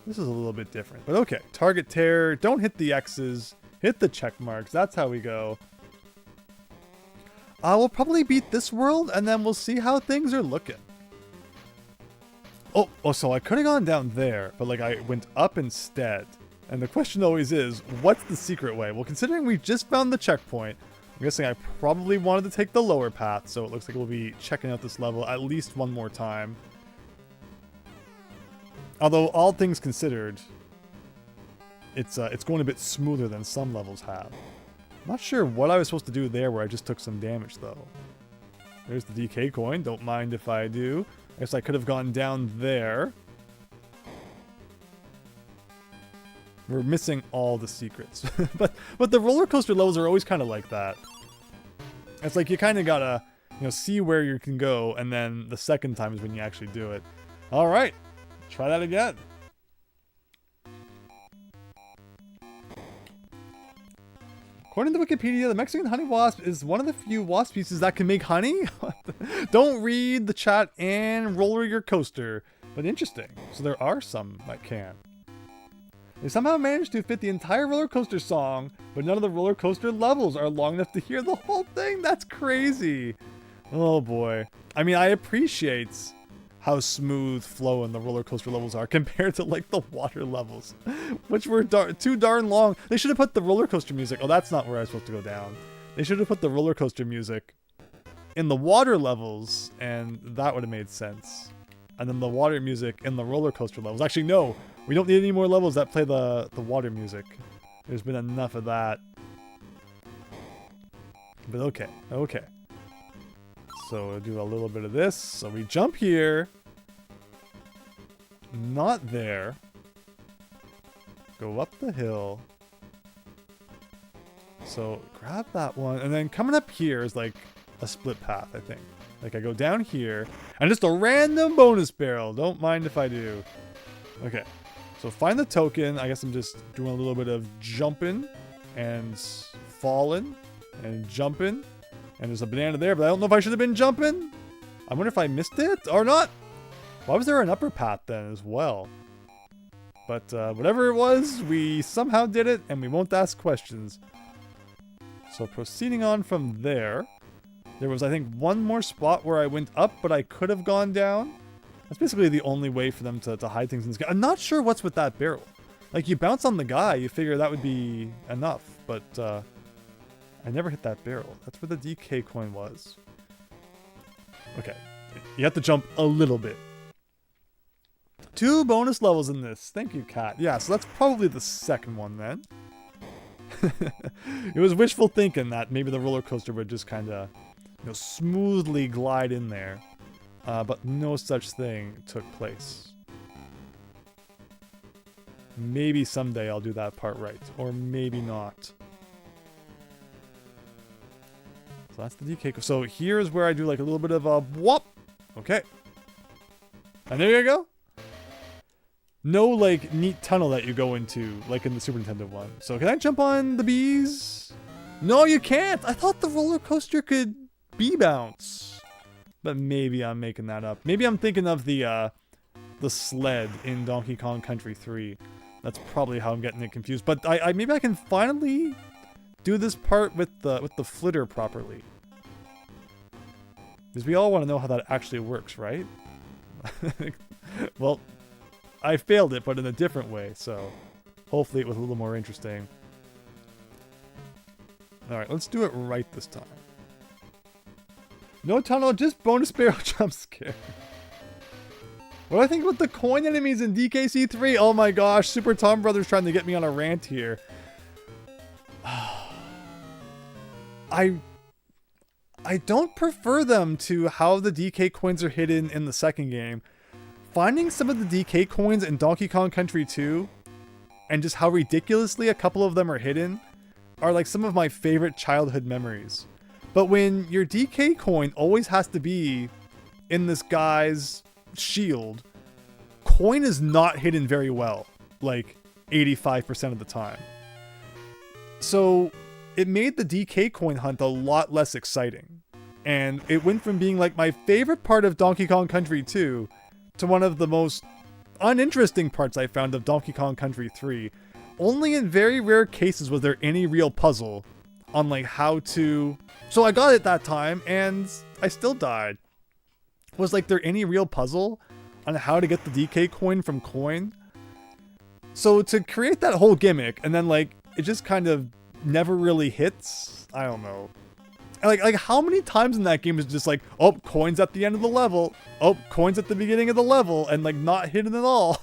This is a little bit different. But okay, target terror. Don't hit the X's. Hit the check marks. That's how we go. We'll probably beat this world, and then we'll see how things are looking. Oh, so I could have gone down there, but like I went up instead. And the question always is, what's the secret way? Well, considering we just found the checkpoint, I'm guessing I probably wanted to take the lower path, so it looks like we'll be checking out this level at least one more time. Although, all things considered, it's going a bit smoother than some levels have. I'm not sure what I was supposed to do there where I just took some damage, though. There's the DK coin. Don't mind if I do. I guess I could have gone down there. We're missing all the secrets. but the roller coaster levels are always kind of like that. It's like you kind of gotta, see where you can go, and then the second time is when you actually do it. All right, try that again. According to Wikipedia, the Mexican honey wasp is one of the few wasp species that can make honey. Don't read the chat and roller your coaster. But interesting. So there are some that can. They somehow managed to fit the entire roller coaster song, but none of the roller coaster levels are long enough to hear the whole thing. That's crazy. Oh boy. I mean, I appreciate how smooth flowing the roller coaster levels are compared to like the water levels, which were too darn long. They should have put the roller coaster music. Oh, that's not where I was supposed to go down. They should have put the roller coaster music in the water levels, and that would have made sense. And then the water music in the roller coaster levels. Actually, no, we don't need any more levels that play the water music. There's been enough of that. But okay. So we'll do a little bit of this. So we jump here. Not there. Go up the hill. So grab that one. And then coming up here is like a split path, I think. Like I go down here. And just a random bonus barrel. Don't mind if I do. Okay. So find the token. I guess I'm just doing a little bit of jumping and falling and jumping. And there's a banana there, but I don't know if I should have been jumping. I wonder if I missed it or not. Why was there an upper path then as well? But whatever it was, we somehow did it, and we won't ask questions. So proceeding on from there, there was, I think, one more spot where I went up, but I could have gone down. That's basically the only way for them to hide things in this game. I'm not sure what's with that barrel. Like, you bounce on the guy, you figure that would be enough, but I never hit that barrel. That's where the DK coin was. Okay. You have to jump a little bit. 2 bonus levels in this. Thank you, Kat. Yeah, so that's probably the second one then. It was wishful thinking that maybe the roller coaster would just kind of, smoothly glide in there. But no such thing took place. Maybe someday I'll do that part right. Or maybe not. So that's the DK. So here's where I do like a little bit of a whoop. Okay. And there you go. No like neat tunnel that you go into like in the Super Nintendo one. So can I jump on the bees? No, you can't. I thought the roller coaster could bee bounce. But maybe I'm making that up. Maybe I'm thinking of the sled in Donkey Kong Country 3. That's probably how I'm getting it confused. But I maybe I can finally do this part with the flitter properly. Because we all want to know how that actually works, right? Well, I failed it, but in a different way, so hopefully it was a little more interesting. Alright, let's do it right this time. No tunnel, just bonus barrel jump scare. What do I think about the coin enemies in DKC3? Oh my gosh, Super Tom Brothers trying to get me on a rant here. I don't prefer them to how the DK coins are hidden in the second game. Finding some of the DK coins in Donkey Kong Country 2 and just how ridiculously a couple of them are hidden are like some of my favorite childhood memories. But when your DK coin always has to be in this guy's shield, coin is not hidden very well, like 85% of the time. So it made the DK coin hunt a lot less exciting. And it went from being like my favorite part of Donkey Kong Country 2 to one of the most uninteresting parts I found of Donkey Kong Country 3. Only in very rare cases was there any real puzzle on like how to... So I got it that time and I still died. Was like there any real puzzle on how to get the DK coin from coin? So to create that whole gimmick and then like it just kind of never really hits, I don't know. Like how many times in that game is just like, oh, coins at the end of the level, oh, coins at the beginning of the level, and like not hidden at all.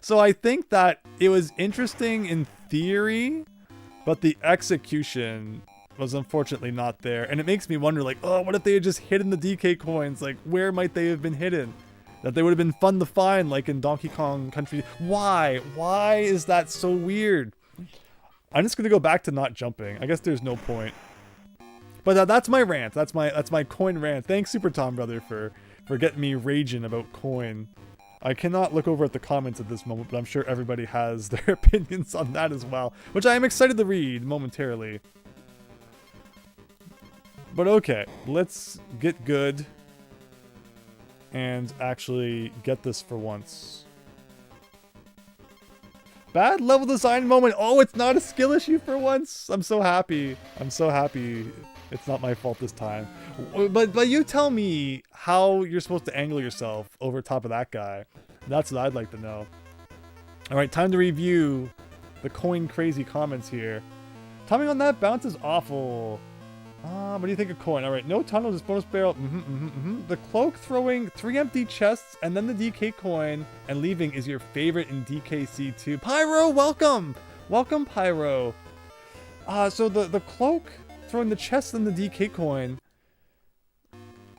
So I think that it was interesting in theory, but the execution was unfortunately not there. And it makes me wonder like, oh, what if they had just hidden the DK coins? Like where might they have been hidden? That they would have been fun to find like in Donkey Kong Country. Why? Why is that so weird? I'm just going to go back to not jumping. I guess there's no point. But that's my rant. That's my coin rant. Thanks, Super Tom Brother, for getting me raging about coin. I cannot look over at the comments at this moment, but I'm sure everybody has their opinions on that as well, which I am excited to read momentarily. But okay, let's get good and actually get this for once. Bad level design moment. Oh, it's not a skill issue for once. I'm so happy. I'm so happy. It's not my fault this time. But you tell me how you're supposed to angle yourself over top of that guy. That's what I'd like to know. All right, time to review the coin crazy comments here. Timing on that bounce is awful. What do you think of coin? All right, no tunnel, just bonus barrel. The cloak throwing 3 empty chests and then the DK coin and leaving is your favorite in DKC2. Pyro, welcome! Welcome, Pyro. So the cloak throwing the chest and the DK coin.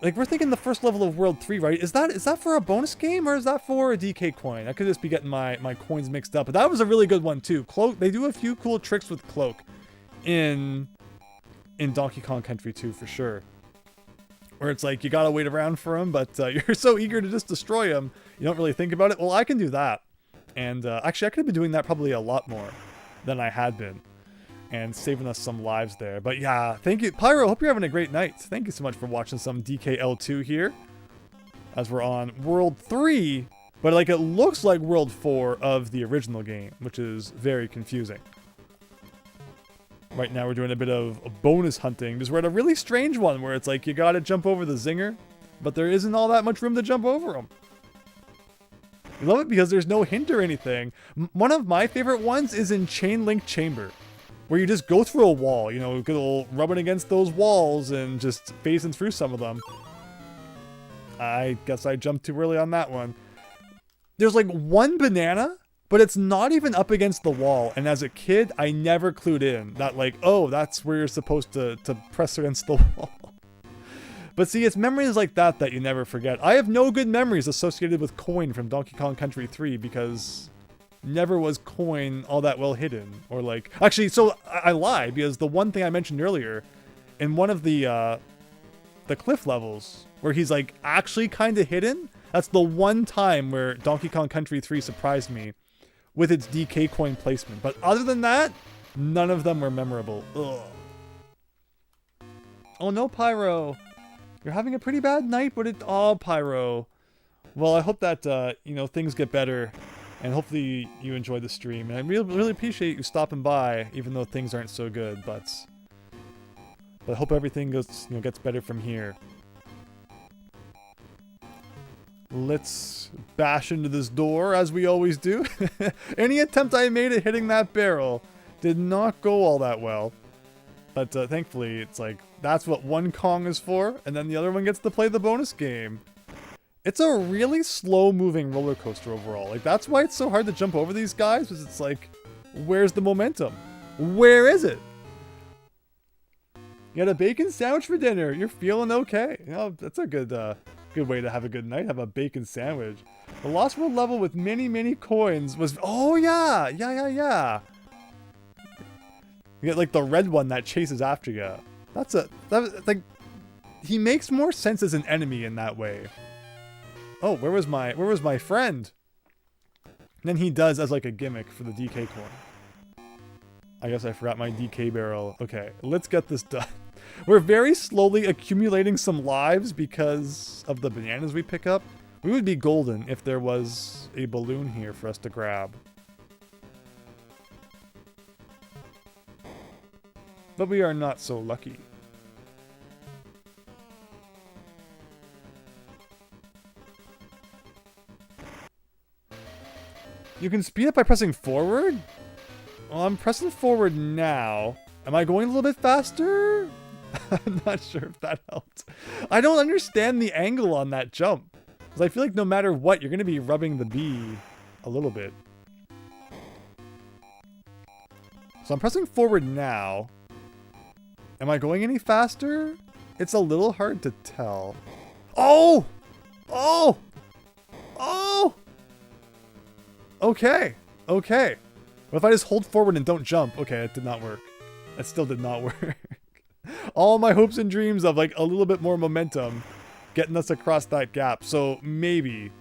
Like, we're thinking the first level of World 3, right? Is that for a bonus game or is that for a DK coin? I could just be getting my coins mixed up. But that was a really good one, too. Cloak, they do a few cool tricks with cloak in Donkey Kong Country 2 for sure. Where it's like, you gotta wait around for them, but you're so eager to just destroy them, you don't really think about it. Well, I can do that. And actually, I could have been doing that probably a lot more than I had been. And saving us some lives there. But yeah, thank you. Pyro, hope you're having a great night. Thank you so much for watching some DKL2 here. As we're on World 3, but like it looks like World 4 of the original game, which is very confusing. Right now we're doing a bit of bonus hunting. Because we're at a really strange one where it's like you gotta jump over the zinger, but there isn't all that much room to jump over them. I love it because there's no hint or anything. One of my favorite ones is in Chain Link Chamber, where you just go through a wall, you know, good old rubbing against those walls and just phasing through some of them. I guess I jumped too early on that one. There's like one banana, but it's not even up against the wall. And as a kid, I never clued in that like, oh, that's where you're supposed to press against the wall. But see, it's memories like that that you never forget. I have no good memories associated with coin from Donkey Kong Country 3 because never was coin all that well hidden. Or like, actually, so I lied because the one thing I mentioned earlier in one of the cliff levels where he's like actually kind of hidden, that's the one time where Donkey Kong Country 3 surprised me with its DK coin placement. But other than that, none of them were memorable. Ugh. Oh no, Pyro. You're having a pretty bad night, but oh, Pyro. Well, I hope that, you know, things get better. And hopefully you enjoy the stream. And I really appreciate you stopping by, even though things aren't so good. But I hope everything goes, you know, gets better from here. Let's bash into this door, as we always do. Any attempt I made at hitting that barrel did not go all that well. But thankfully, it's like, that's what one Kong is for, and then the other one gets to play the bonus game. It's a really slow-moving roller coaster overall. Like, that's why it's so hard to jump over these guys, because it's like, where's the momentum? Where is it? You had a bacon sandwich for dinner. You're feeling okay. You know, that's a good way to have a good night. Have a bacon sandwich. The Lost World level with many coins was... Oh, yeah! Yeah. You get, like, the red one that chases after you. Like, he makes more sense as an enemy in that way. Oh, where was my friend? And then he does as like a gimmick for the DK coin. I guess I forgot my DK barrel. Okay, let's get this done. We're very slowly accumulating some lives because of the bananas we pick up. We would be golden if there was a balloon here for us to grab. But we are not so lucky. You can speed up by pressing forward? Well, I'm pressing forward now. Am I going a little bit faster? I'm not sure if that helped. I don't understand the angle on that jump. Because I feel like no matter what, you're going to be rubbing the B a little bit. So I'm pressing forward now. Am I going any faster? It's a little hard to tell. Oh! Oh! Oh! Okay. Okay. What if I just hold forward and don't jump? Okay, it did not work. That still did not work. All my hopes and dreams of like a little bit more momentum getting us across that gap. So maybe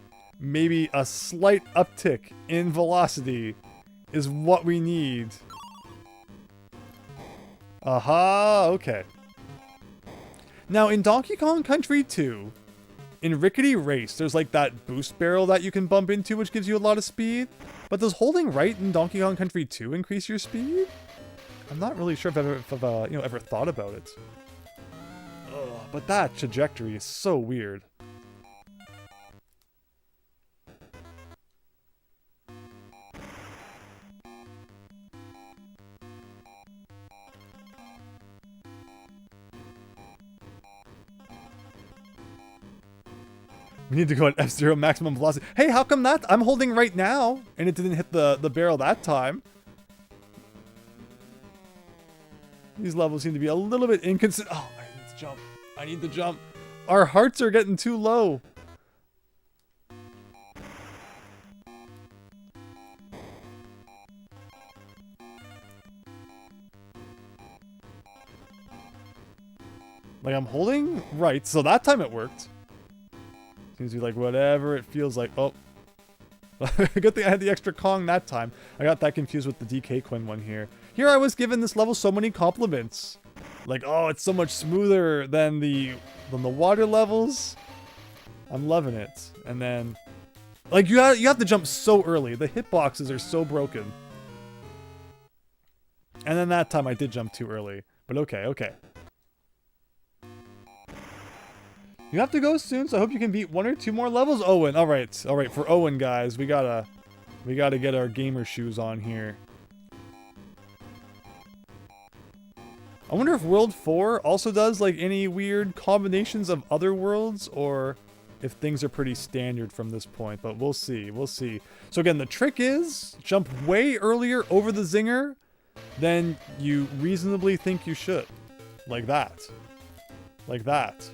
a slight uptick in velocity is what we need. Aha, okay. Now in Donkey Kong Country 2, in Rickety Race, there's like that boost barrel that you can bump into, which gives you a lot of speed. But does holding right in Donkey Kong Country 2 increase your speed? I'm not really sure if I've ever thought about it. Ugh, but that trajectory is so weird. We need to go at F0 maximum velocity. Hey, how come that? I'm holding right now, and it didn't hit the barrel that time. These levels seem to be a little bit inconsistent. Oh, I need to jump. I need to jump. Our hearts are getting too low. Like, I'm holding right, so that time it worked. Seems to be like whatever it feels like. Oh. Good thing I had the extra Kong that time. I got that confused with the DK coin one here. Here I was given this level so many compliments. Like, oh, it's so much smoother than the water levels. I'm loving it. And then, like, you have to jump so early. The hitboxes are so broken. And then that time I did jump too early. But okay, okay. You have to go soon, so I hope you can beat 1 or 2 more levels, Owen. All right, for Owen, guys, we gotta get our gamer shoes on here. I wonder if World 4 also does like any weird combinations of other worlds, or if things are pretty standard from this point. But we'll see, we'll see. So again, the trick is jump way earlier over the zinger than you reasonably think you should, like that, like that.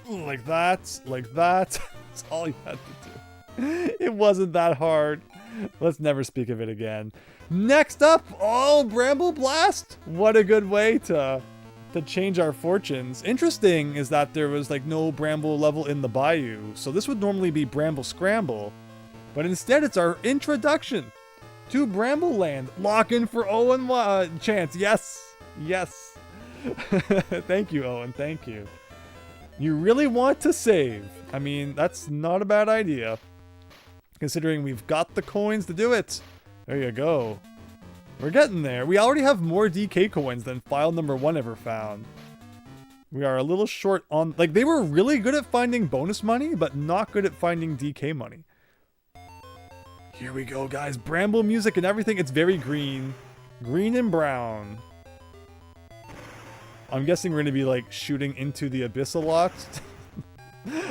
Like that, like that. That's all you had to do. It wasn't that hard. Let's never speak of it again. Next up, oh, Bramble Blast. What a good way to change our fortunes. Interesting is that there was like no Bramble level in the Bayou. So this would normally be Bramble Scramble. But instead it's our introduction to Bramble Land. Lock in for Owen chance. Yes, yes. Thank you, Owen, thank you. You really want to save. I mean, that's not a bad idea. Considering we've got the coins to do it. There you go. We're getting there. We already have more DK coins than file number 1 ever found. We are a little short on... Like, they were really good at finding bonus money, but not good at finding DK money. Here we go, guys. Bramble music and everything. It's very green. Green and brown. I'm guessing we're going to be, like, shooting into the abyss a lot.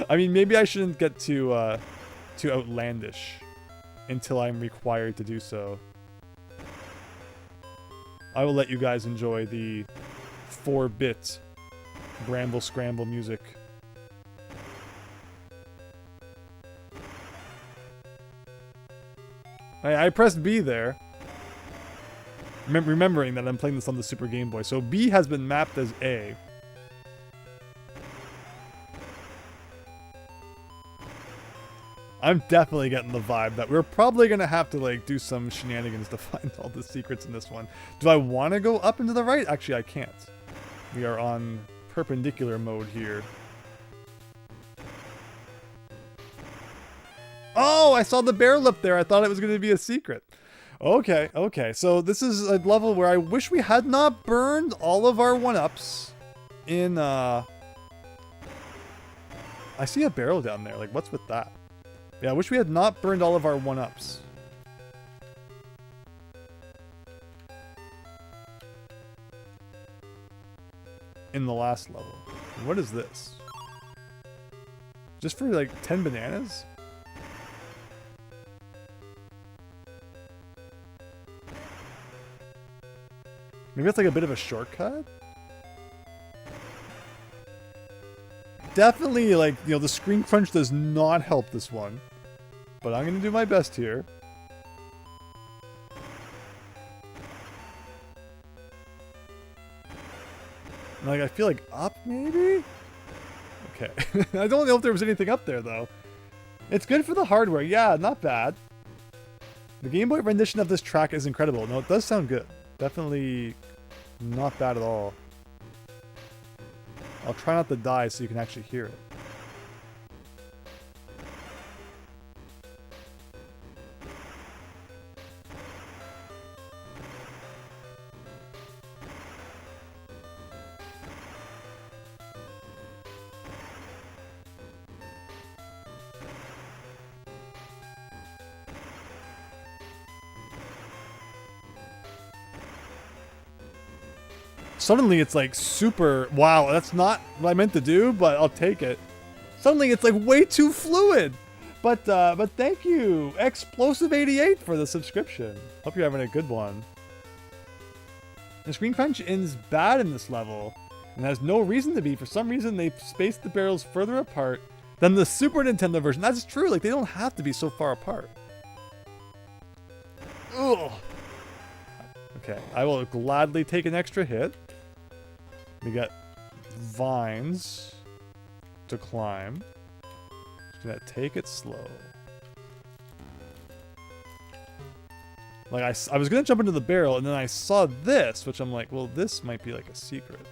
I mean, maybe I shouldn't get too outlandish until I'm required to do so. I will let you guys enjoy the 4-bit Bramble Scramble music. I pressed B there. Remembering that I'm playing this on the Super Game Boy. So B has been mapped as A. I'm definitely getting the vibe that we're probably going to have to like do some shenanigans to find all the secrets in this one. Do I want to go up and to the right? Actually, I can't. We are on perpendicular mode here. Oh, I saw the barrel up there. I thought it was going to be a secret. Okay, okay. So this is a level where I wish we had not burned all of our 1-ups in, I see a barrel down there. Like, what's with that? Yeah, I wish we had not burned all of our 1-ups. In the last level. What is this? Just for like 10 bananas? Maybe it's like a bit of a shortcut? Definitely, like, you know, the screen crunch does not help this one. But I'm gonna do my best here. Like, I feel like up, maybe? Okay. I don't know if there was anything up there, though. It's good for the hardware. Yeah, not bad. The Game Boy rendition of this track is incredible. No, it does sound good. Definitely not bad at all. I'll try not to die so you can actually hear it. Suddenly it's like super, wow, that's not what I meant to do, but I'll take it. Suddenly it's like way too fluid. But thank you, Explosive88 for the subscription. Hope you're having a good one. The screen crunch ends bad in this level, and has no reason to be. For some reason, they spaced the barrels further apart than the Super Nintendo version. That's true, like they don't have to be so far apart. Ugh. Okay, I will gladly take an extra hit. We got vines to climb. Just gonna take it slow. Like I was gonna jump into the barrel and then I saw this, which I'm like, well, this might be like a secret.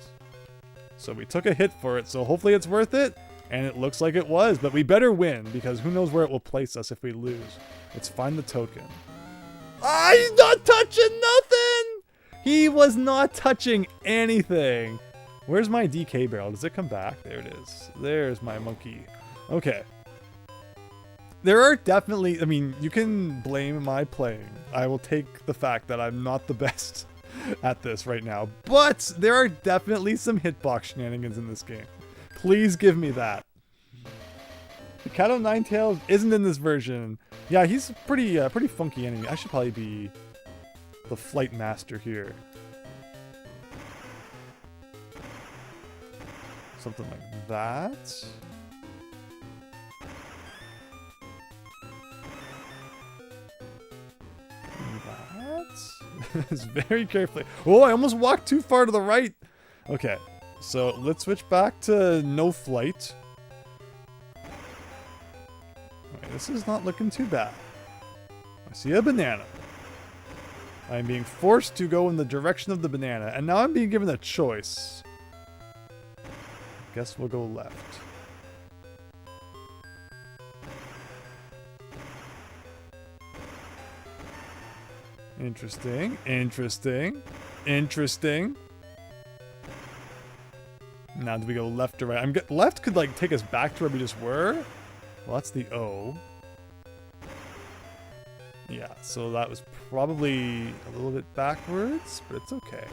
So we took a hit for it, so hopefully it's worth it. And it looks like it was, but we better win because who knows where it will place us if we lose. Let's find the token. Ah, he's not touching nothing! He was not touching anything. Where's my DK barrel? Does it come back? There it is. There's my monkey. Okay. There are definitely, I mean, you can blame my playing. I will take the fact that I'm not the best at this right now. But there are definitely some hitbox shenanigans in this game. Please give me that. The Cat O' Nine Tails isn't in this version. Yeah, he's pretty funky enemy. I should probably be the flight master here. Something like that. It's very carefully. Oh, I almost walked too far to the right. Okay, so let's switch back to no flight. Okay, this is not looking too bad. I see a banana. I'm being forced to go in the direction of the banana, and now I'm being given a choice. Guess we'll go left. Interesting, interesting, interesting. Now do we go left or right? Left could like take us back to where we just were. Well, that's the O. Yeah, so that was probably a little bit backwards, but it's okay.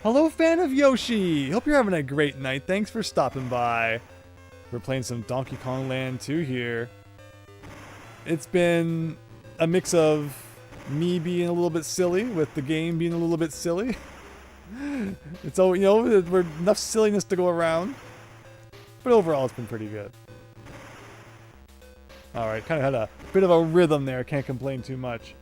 Hello, fan of Yoshi! Hope you're having a great night. Thanks for stopping by. We're playing some Donkey Kong Land 2 here. It's been a mix of me being a little bit silly with the game being a little bit silly. It's all, you know, we're enough silliness to go around. But overall, it's been pretty good. Alright, kind of had a bit of a rhythm there. Can't complain too much.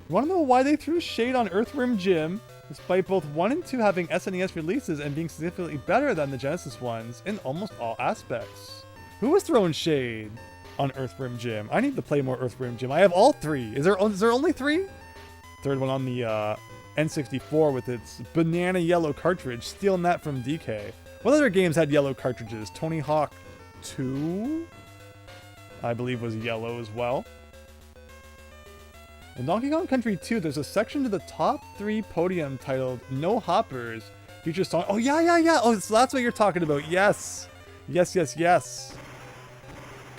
You want to know why they threw shade on Earthworm Jim, despite both 1 and 2 having SNES releases and being significantly better than the Genesis ones in almost all aspects? Who was throwing shade on Earthworm Jim? I need to play more Earthworm Jim. I have all 3. Is there only 3? Third one on the N64 with its banana yellow cartridge. Stealing that from DK. What other games had yellow cartridges? Tony Hawk 2, I believe, was yellow as well. In Donkey Kong Country 2, there's a section to the top 3 podium titled No Hoppers. Features song. Oh, yeah. Oh, so that's what you're talking about. Yes. Yes.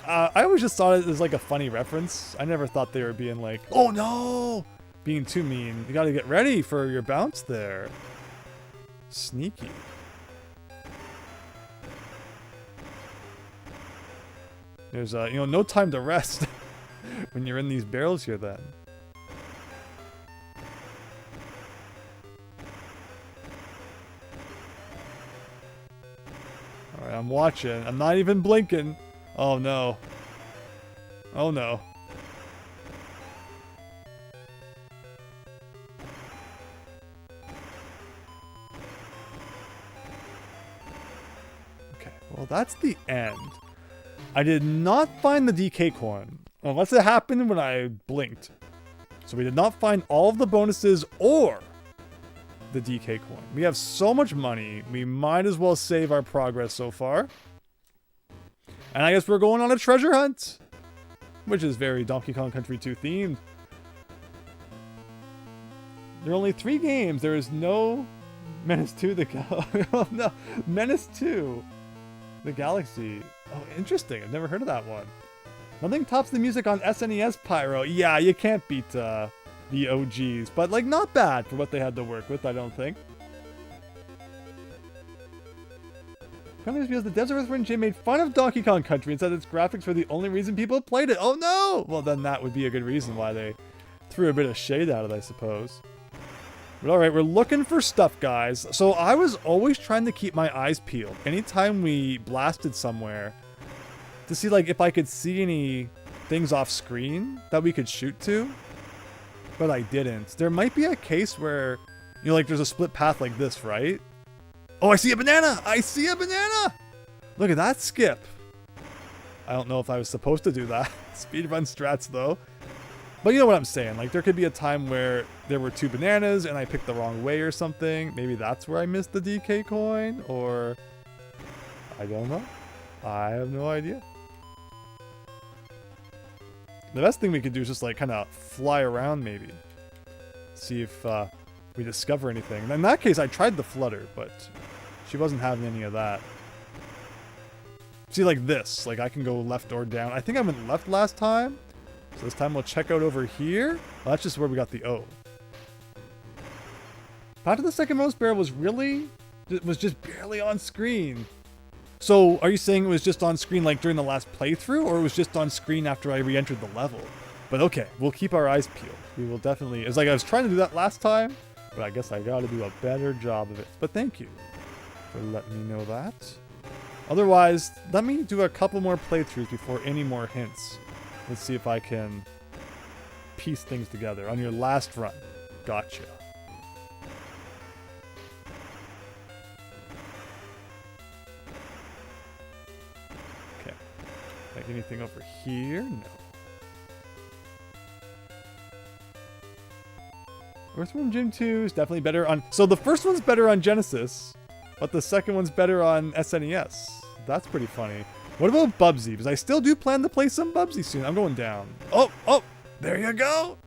I always just thought it was like a funny reference. I never thought they were being like, oh no, being too mean. You gotta get ready for your bounce there. Sneaky. There's no time to rest when you're in these barrels here then. Alright, I'm watching. I'm not even blinking. Oh no. Oh no. Okay, well that's the end. I did not find the DK coin, unless it happened when I blinked. So we did not find all of the bonuses or the DK coin. We have so much money, we might as well save our progress so far. And I guess we're going on a treasure hunt, which is very Donkey Kong Country 2 themed. There are only 3 games. There is no Menace 2 oh no, Menace 2 the Galaxy. Oh, interesting. I've never heard of that one. Nothing tops the music on SNES Pyro. Yeah, you can't beat the OGs, but like not bad for what they had to work with, I don't think. Because the devs of Earthworm Jim made fun of Donkey Kong Country and said its graphics were the only reason people played it. Oh no! Well, then that would be a good reason why they threw a bit of shade at it, I suppose. But alright, we're looking for stuff, guys. So I was always trying to keep my eyes peeled anytime we blasted somewhere to see like if I could see any things off screen that we could shoot to. But I didn't. There might be a case where, like there's a split path like this, right? Oh, I see a banana! I see a banana! Look at that skip. I don't know if I was supposed to do that. Speedrun strats, though. But you know what I'm saying. Like, there could be a time where there were 2 bananas and I picked the wrong way or something. Maybe that's where I missed the DK coin, or... I don't know. I have no idea. The best thing we could do is just, like, kind of fly around, maybe. See if, we discover anything. And in that case, I tried the flutter, but she wasn't having any of that. See, like this. Like, I can go left or down. I think I went left last time. So this time we'll check out over here. Well, that's just where we got the O. Path to the second most barrel was just barely on screen. So, are you saying it was just on screen like during the last playthrough, or it was just on screen after I re-entered the level? But okay, we'll keep our eyes peeled. We will definitely... It's like I was trying to do that last time, but I guess I gotta do a better job of it. But thank you for letting me know that. Otherwise, let me do a couple more playthroughs before any more hints. Let's see if I can piece things together on your last run. Gotcha. Okay. Like anything over here? No. Earthworm Jim 2 is definitely better on... So the first one's better on Genesis, but the second one's better on SNES. That's pretty funny. What about Bubsy? Because I still do plan to play some Bubsy soon. I'm going down. Oh, there you go.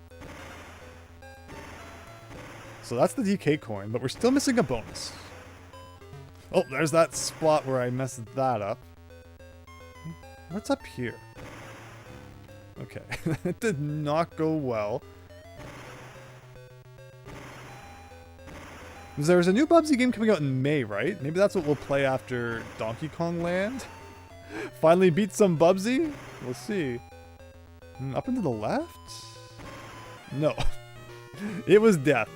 So that's the DK coin, but we're still missing a bonus. Oh, there's that spot where I messed that up. What's up here? Okay, that did not go well. There's a new Bubsy game coming out in May, right? Maybe that's what we'll play after Donkey Kong Land. Finally beat some Bubsy? We'll see. Up and to the left? No. It was death.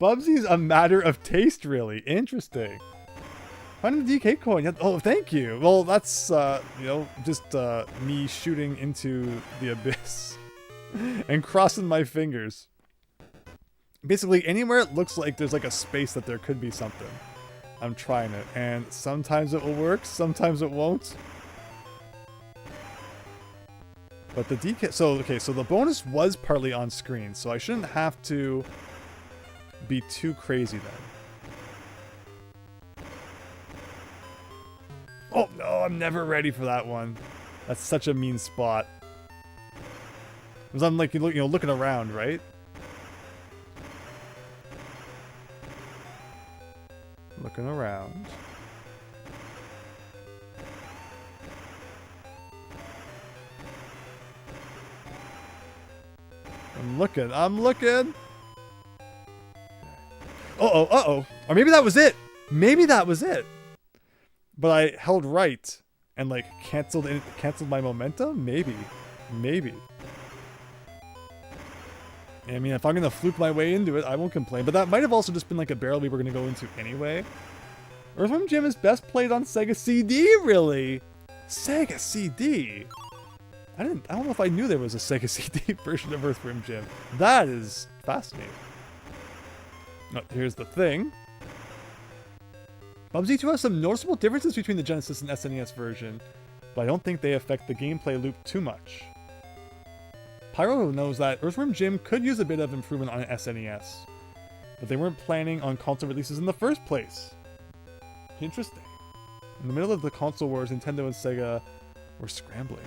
Bubsy's a matter of taste, really. Interesting. Finding the DK coin. Oh, thank you. Well, that's, just me shooting into the abyss. And crossing my fingers. Basically, anywhere it looks like there's like a space that there could be something. I'm trying it, and sometimes it will work, sometimes it won't. But the DK... So, okay, so the bonus was partly on screen, so I shouldn't have to be too crazy then. Oh, no, I'm never ready for that one. That's such a mean spot. Because I'm like, you know, looking around, right? Looking around. I'm looking. Uh-oh. Or maybe that was it. Maybe that was it. But I held right and like canceled my momentum? Maybe. I mean, if I'm gonna fluke my way into it, I won't complain. But that might have also just been like a barrel we were gonna go into anyway. Earthworm Jim is best played on Sega CD, really? Sega CD? I don't know if I knew there was a Sega CD version of Earthworm Jim. That is fascinating. Oh, here's the thing. Bubsy 2 has some noticeable differences between the Genesis and SNES version, but I don't think they affect the gameplay loop too much. Pyro knows that Earthworm Jim could use a bit of improvement on SNES, but they weren't planning on console releases in the first place. Interesting. In the middle of the console wars, Nintendo and Sega were scrambling.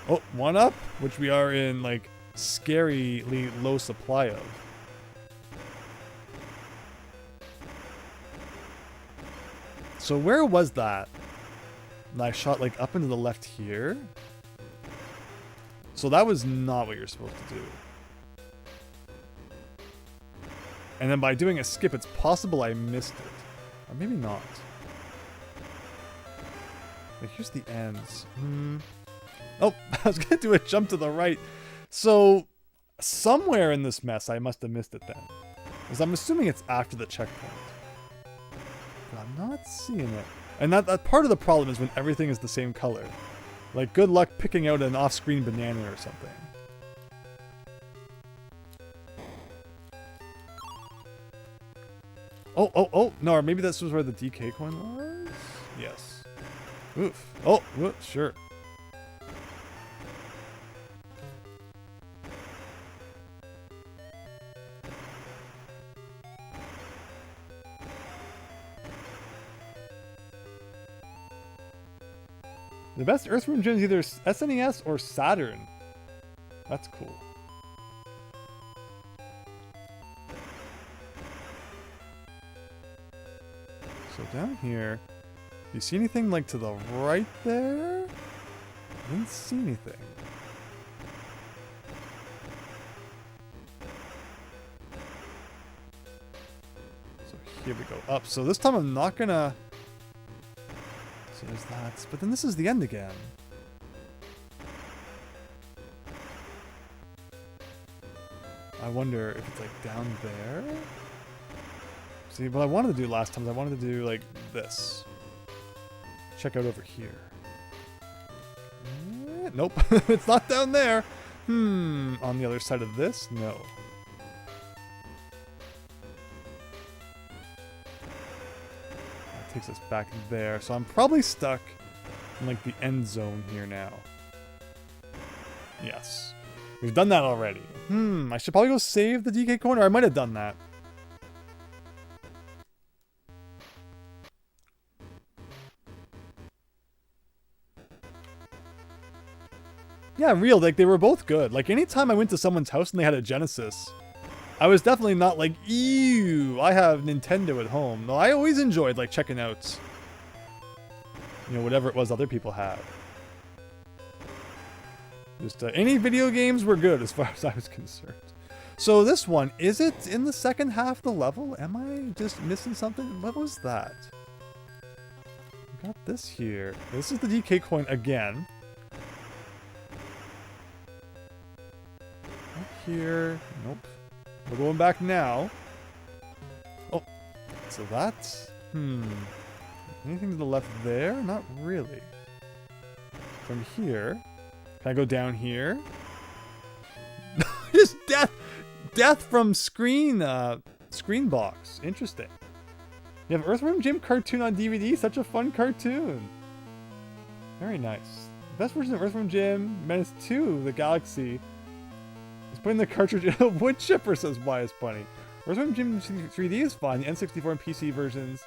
Oh, 1-up, which we are in, like, scarily low supply of. So where was that? And I shot, like, up into the left here? So that was not what you're supposed to do. And then by doing a skip, it's possible I missed it. Or maybe not. Like, here's the ends. Oh, I was going to do a jump to the right. So, somewhere in this mess, I must have missed it then. Because I'm assuming it's after the checkpoint. But I'm not seeing it. And that part of the problem is when everything is the same color. Like, good luck picking out an off-screen banana or something. Oh, no, or maybe this was where the DK coin was? Yes. Oof. Oh, sure. The best Earthworm Jim is either SNES or Saturn. That's cool. So down here, you see anything like to the right there? I didn't see anything. So here we go up. So this time I'm not gonna... So there's that. But then this is the end again. I wonder if it's like down there? See, what I wanted to do last time is I wanted to do like this. Check out over here. Nope, it's not down there. On the other side of this? No. That takes us back there. So I'm probably stuck in like the end zone here now. Yes. We've done that already. I should probably go save the DK corner. I might have done that. Yeah, real, like, they were both good. Like, anytime I went to someone's house and they had a Genesis, I was definitely not like, ew, I have Nintendo at home. No, I always enjoyed, like, checking out, you know, whatever it was other people had. Just, any video games were good as far as I was concerned. So this one, is it in the second half of the level? Am I just missing something? What was that? We got this here. This is the DK coin again. Here. Nope. We're going back now. Oh. So that's... Anything to the left there? Not really. From here. Can I go down here? Just death! Death from screen box. Interesting. You have Earthworm Jim cartoon on DVD. Such a fun cartoon. Very nice. Best version of Earthworm Jim, Menace 2, The Galaxy. He's putting the cartridge in a wood chipper, says Bias Bunny. Earthworm Jim 3D is fun. The N64 and PC versions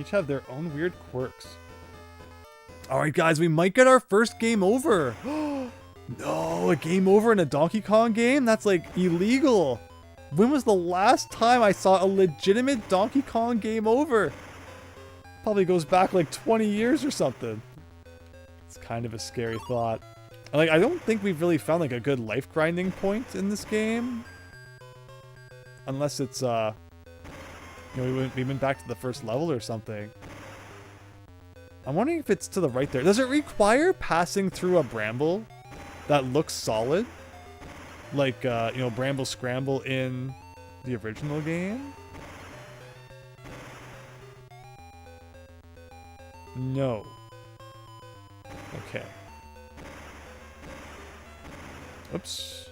each have their own weird quirks. Alright guys, we might get our first game over. No, a game over in a Donkey Kong game? That's like illegal. When was the last time I saw a legitimate Donkey Kong game over? Probably goes back like 20 years or something. It's kind of a scary thought. Like, I don't think we've really found like a good life grinding point in this game. Unless it's, you know, we went back to the first level or something. I'm wondering if it's to the right there. Does it require passing through a bramble that looks solid? Like, you know, Bramble Scramble in the original game? No. Okay. Oops.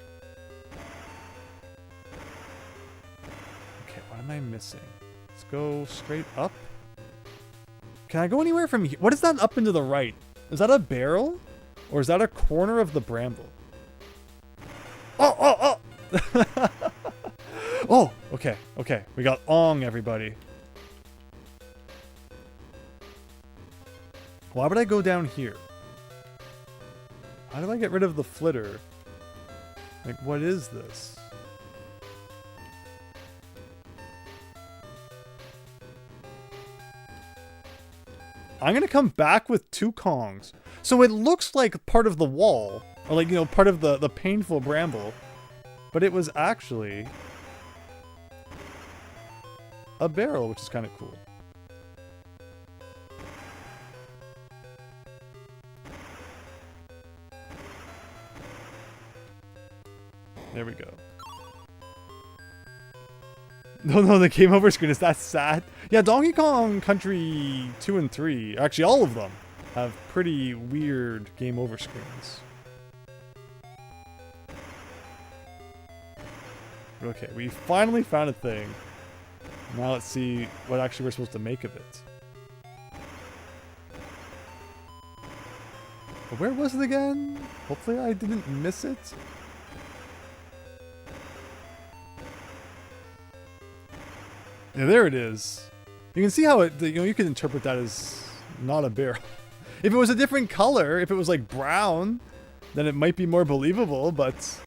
Okay, what am I missing? Let's go straight up. Can I go anywhere from here? What is that up into the right? Is that a barrel? Or is that a corner of the bramble? Oh! Oh, okay, okay. We got Ong, everybody. Why would I go down here? How do I get rid of the flitter? Like, what is this? I'm gonna come back with 2 Kongs. So it looks like part of the wall. Or like, you know, part of the painful bramble. But it was actually a barrel, which is kind of cool. There we go. No, the game over screen, is that sad? Yeah, Donkey Kong Country 2 and 3, actually all of them, have pretty weird game over screens. Okay, we finally found a thing. Now let's see what actually we're supposed to make of it. But where was it again? Hopefully I didn't miss it. Yeah, there it is. You can see how it, you know, you can interpret that as not a barrel. If it was a different color, if it was like brown, then it might be more believable, but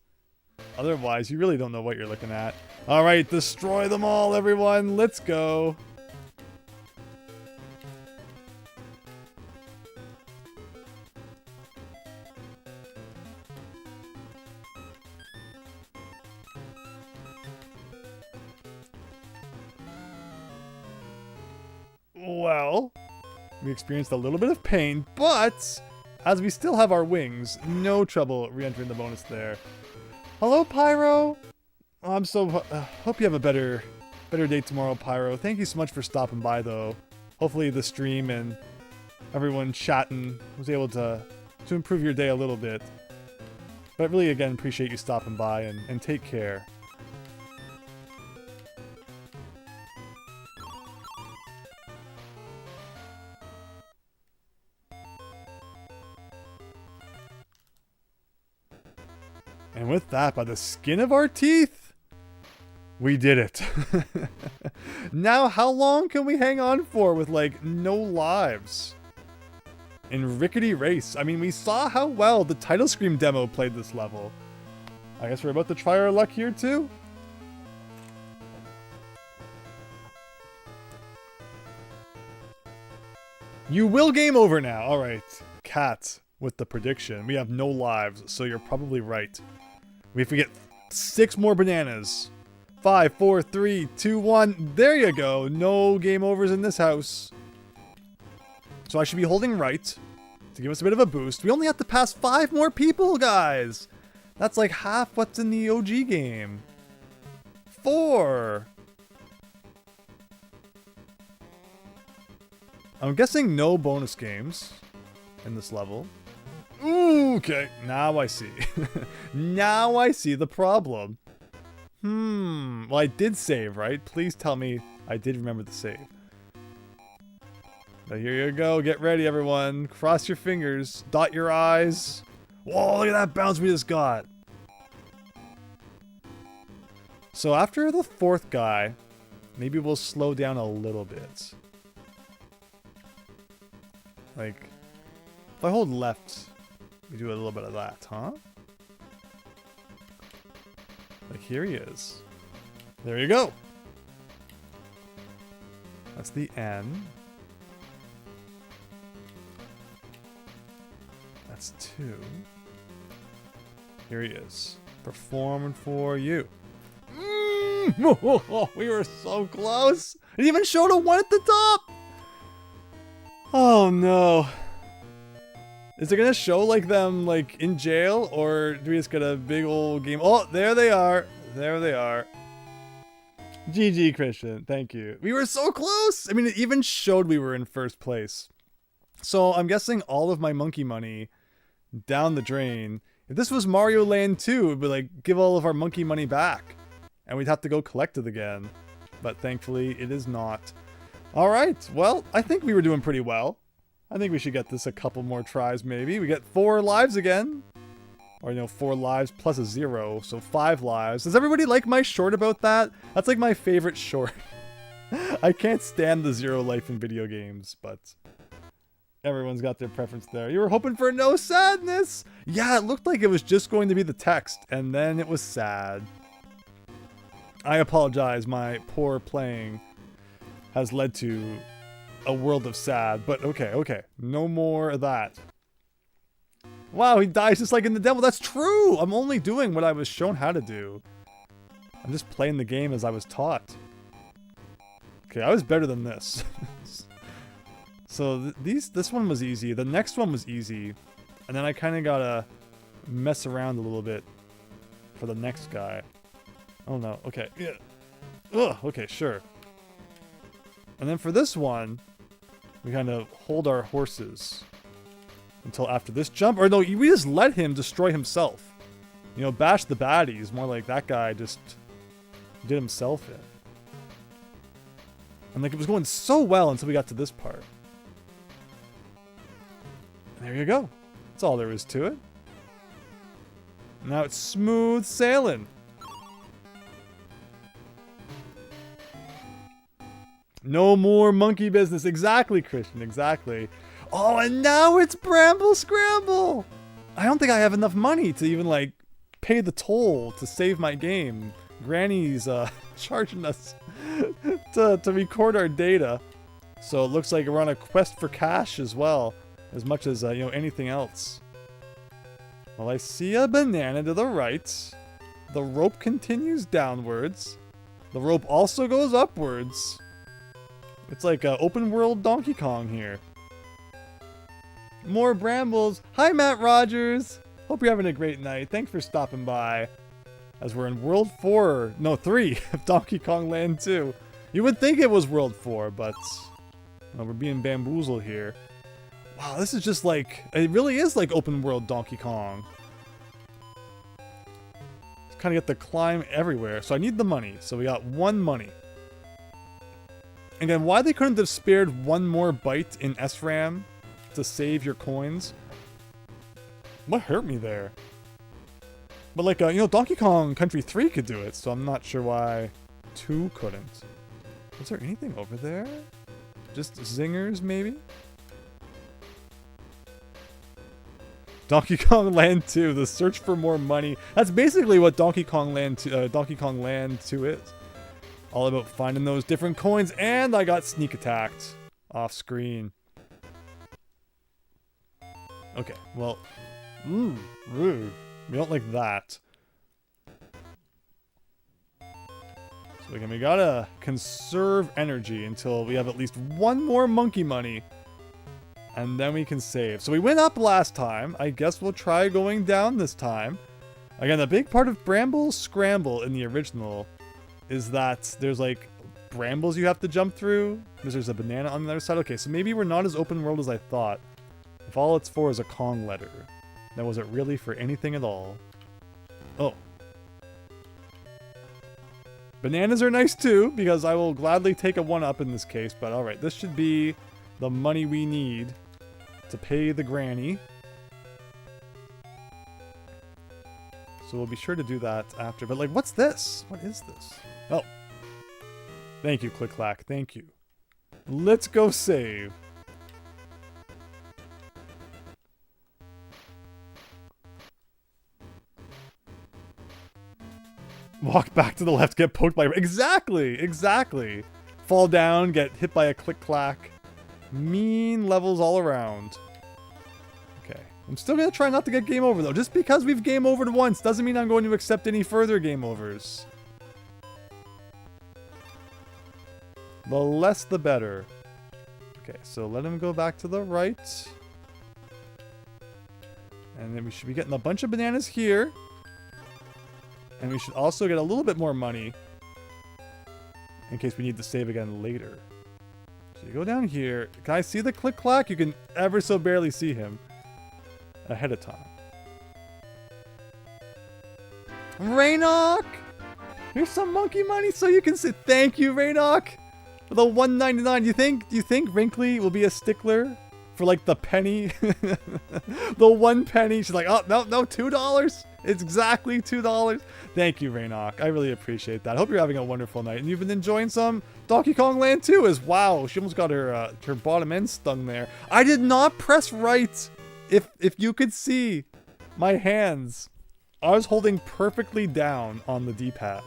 otherwise you really don't know what you're looking at. All right, destroy them all, everyone. Let's go. Well, we experienced a little bit of pain, but as we still have our wings, no trouble re-entering the bonus there. Hello, Pyro. Oh, I'm so hope you have a better day tomorrow, Pyro. Thank you so much for stopping by, though. Hopefully the stream and everyone chatting was able to improve your day a little bit. But really, again, appreciate you stopping by and take care. And with that, by the skin of our teeth, we did it. Now, how long can we hang on for with, like, no lives? In Rickety Race. I mean, we saw how well the title screen demo played this level. I guess we're about to try our luck here, too. You will game over now. All right. Cat with the prediction. We have no lives, so you're probably right. We have to get 6 more bananas. 5, 4, 3, 2, 1. There you go. No game overs in this house. So I should be holding right to give us a bit of a boost. We only have to pass 5 more people, guys. That's like half what's in the OG game. 4. I'm guessing no bonus games in this level. Ooh, okay, now I see. Now I see the problem. Well, I did save, right? Please tell me I did remember the save. But here you go. Get ready, everyone. Cross your fingers. Dot your I's. Whoa, look at that bounce we just got. So after the fourth guy, maybe we'll slow down a little bit. Like, if I hold left, we do a little bit of that, huh? Like, here he is. There you go. That's the N. That's 2. Here he is. Performing for you. We were so close. It even showed a 1 at the top. Oh no. Is it gonna show like them like in jail, or do we just get a big old game? Oh, there they are. There they are. GG, Christian. Thank you. We were so close. I mean, it even showed we were in first place. So I'm guessing all of my monkey money down the drain. If this was Mario Land 2, it would be like, give all of our monkey money back. And we'd have to go collect it again. But thankfully, it is not. Alright, well, I think we were doing pretty well. I think we should get this a couple more tries, maybe. We get 4 lives again. Or, you know, 4 lives plus a 0, so 5 lives. Does everybody like my short about that? That's like my favorite short. I can't stand the 0 life in video games, but everyone's got their preference there. You were hoping for no sadness! Yeah, it looked like it was just going to be the text, and then it was sad. I apologize, my poor playing has led to a world of sad, but okay. No more of that. Wow, he dies just like in the demo. That's true! I'm only doing what I was shown how to do. I'm just playing the game as I was taught. Okay, I was better than this. So this one was easy. The next one was easy. And then I kind of gotta mess around a little bit for the next guy. Oh no, okay. Yeah. Ugh, okay, sure. And then for this one, we kind of hold our horses until after this jump. Or no, we just let him destroy himself. You know, bash the baddies. More like that guy just did himself in. And like it was going so well until we got to this part. And there you go. That's all there is to it. Now it's smooth sailing. No more monkey business. Exactly, Christian. Exactly. Oh, and now it's Bramble Scramble. I don't think I have enough money to even, like, pay the toll to save my game. Granny's charging us to record our data. So it looks like we're on a quest for cash as well. As much as, you know, anything else. Well, I see a banana to the right. The rope continues downwards. The rope also goes upwards. It's like open world Donkey Kong here. More brambles. Hi, Matt Rogers. Hope you're having a great night. Thanks for stopping by. As we're in World 4, no 3 of Donkey Kong Land 2. You would think it was World 4, but well, we're being bamboozled here. Wow, this is just like, it really is like open world Donkey Kong. Just kind of get the climb everywhere. So I need the money. So we got 1 money. Again, why they couldn't have spared 1 more bite in SRAM to save your coins? What hurt me there? But like, you know, Donkey Kong Country 3 could do it, so I'm not sure why 2 couldn't. Was there anything over there? Just zingers, maybe? Donkey Kong Land 2, the search for more money. That's basically what Donkey Kong Land 2 is. All about finding those different coins, and I got sneak attacked off screen. Okay, well, rude. We don't like that. So again, we gotta conserve energy until we have at least 1 more monkey money, and then we can save. So we went up last time. I guess we'll try going down this time. Again, the big part of Bramble Scramble in the original is that there's like brambles you have to jump through. There's a banana on the other side. Okay, so maybe we're not as open world as I thought. If all it's for is a Kong letter, then was it really for anything at all? Oh. Bananas are nice too, because I will gladly take a 1-up in this case, but alright, this should be the money we need to pay the granny. So we'll be sure to do that after. But like, what's this? What is this? Oh. Thank you, Click Clack. Thank you. Let's go save. Walk back to the left, get poked by... Exactly! Exactly! Fall down, get hit by a Click Clack. Mean levels all around. Okay. I'm still going to try not to get game over, though. Just because we've game overed once doesn't mean I'm going to accept any further game overs. The less the better. Okay, so let him go back to the right. And then we should be getting a bunch of bananas here. And we should also get a little bit more money in case we need to save again later. So you go down here. Can I see the Click Clack? You can ever so barely see him ahead of time. Rainock! Here's some monkey money so you can see. Thank you, Rainock! For the $1.99. Do you think Wrinkly will be a stickler for like the penny? The 1 penny. She's like, oh, no, $2. It's exactly $2. Thank you, Rainock. I really appreciate that. I hope you're having a wonderful night. And you've been enjoying some Donkey Kong Land 2 as wow. She almost got her her bottom end stung there. I did not press right. If you could see my hands, I was holding perfectly down on the D-pad.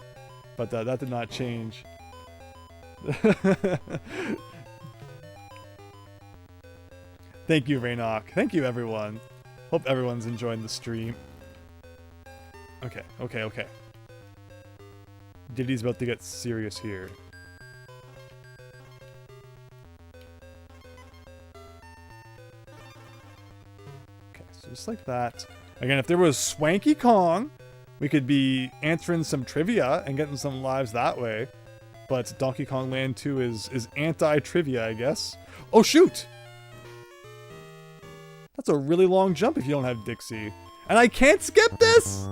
But that did not change. Thank you, Rainock. Thank you, everyone. Hope everyone's enjoying the stream. Okay. Diddy's about to get serious here. Okay, so just like that. Again, if there was Swanky Kong, we could be answering some trivia and getting some lives that way. But Donkey Kong Land 2 is anti-trivia, I guess. Oh, shoot! That's a really long jump if you don't have Dixie. And I can't skip this!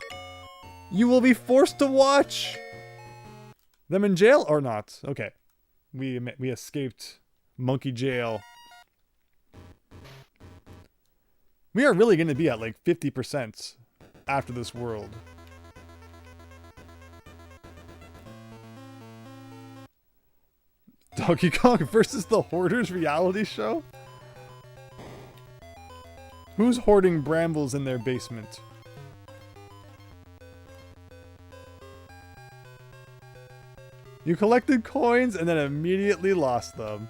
You will be forced to watch them in jail or not. Okay. We escaped monkey jail. We are really going to be at like 50% after this world. Donkey Kong versus the Hoarders reality show? Who's hoarding brambles in their basement? You collected coins and then immediately lost them.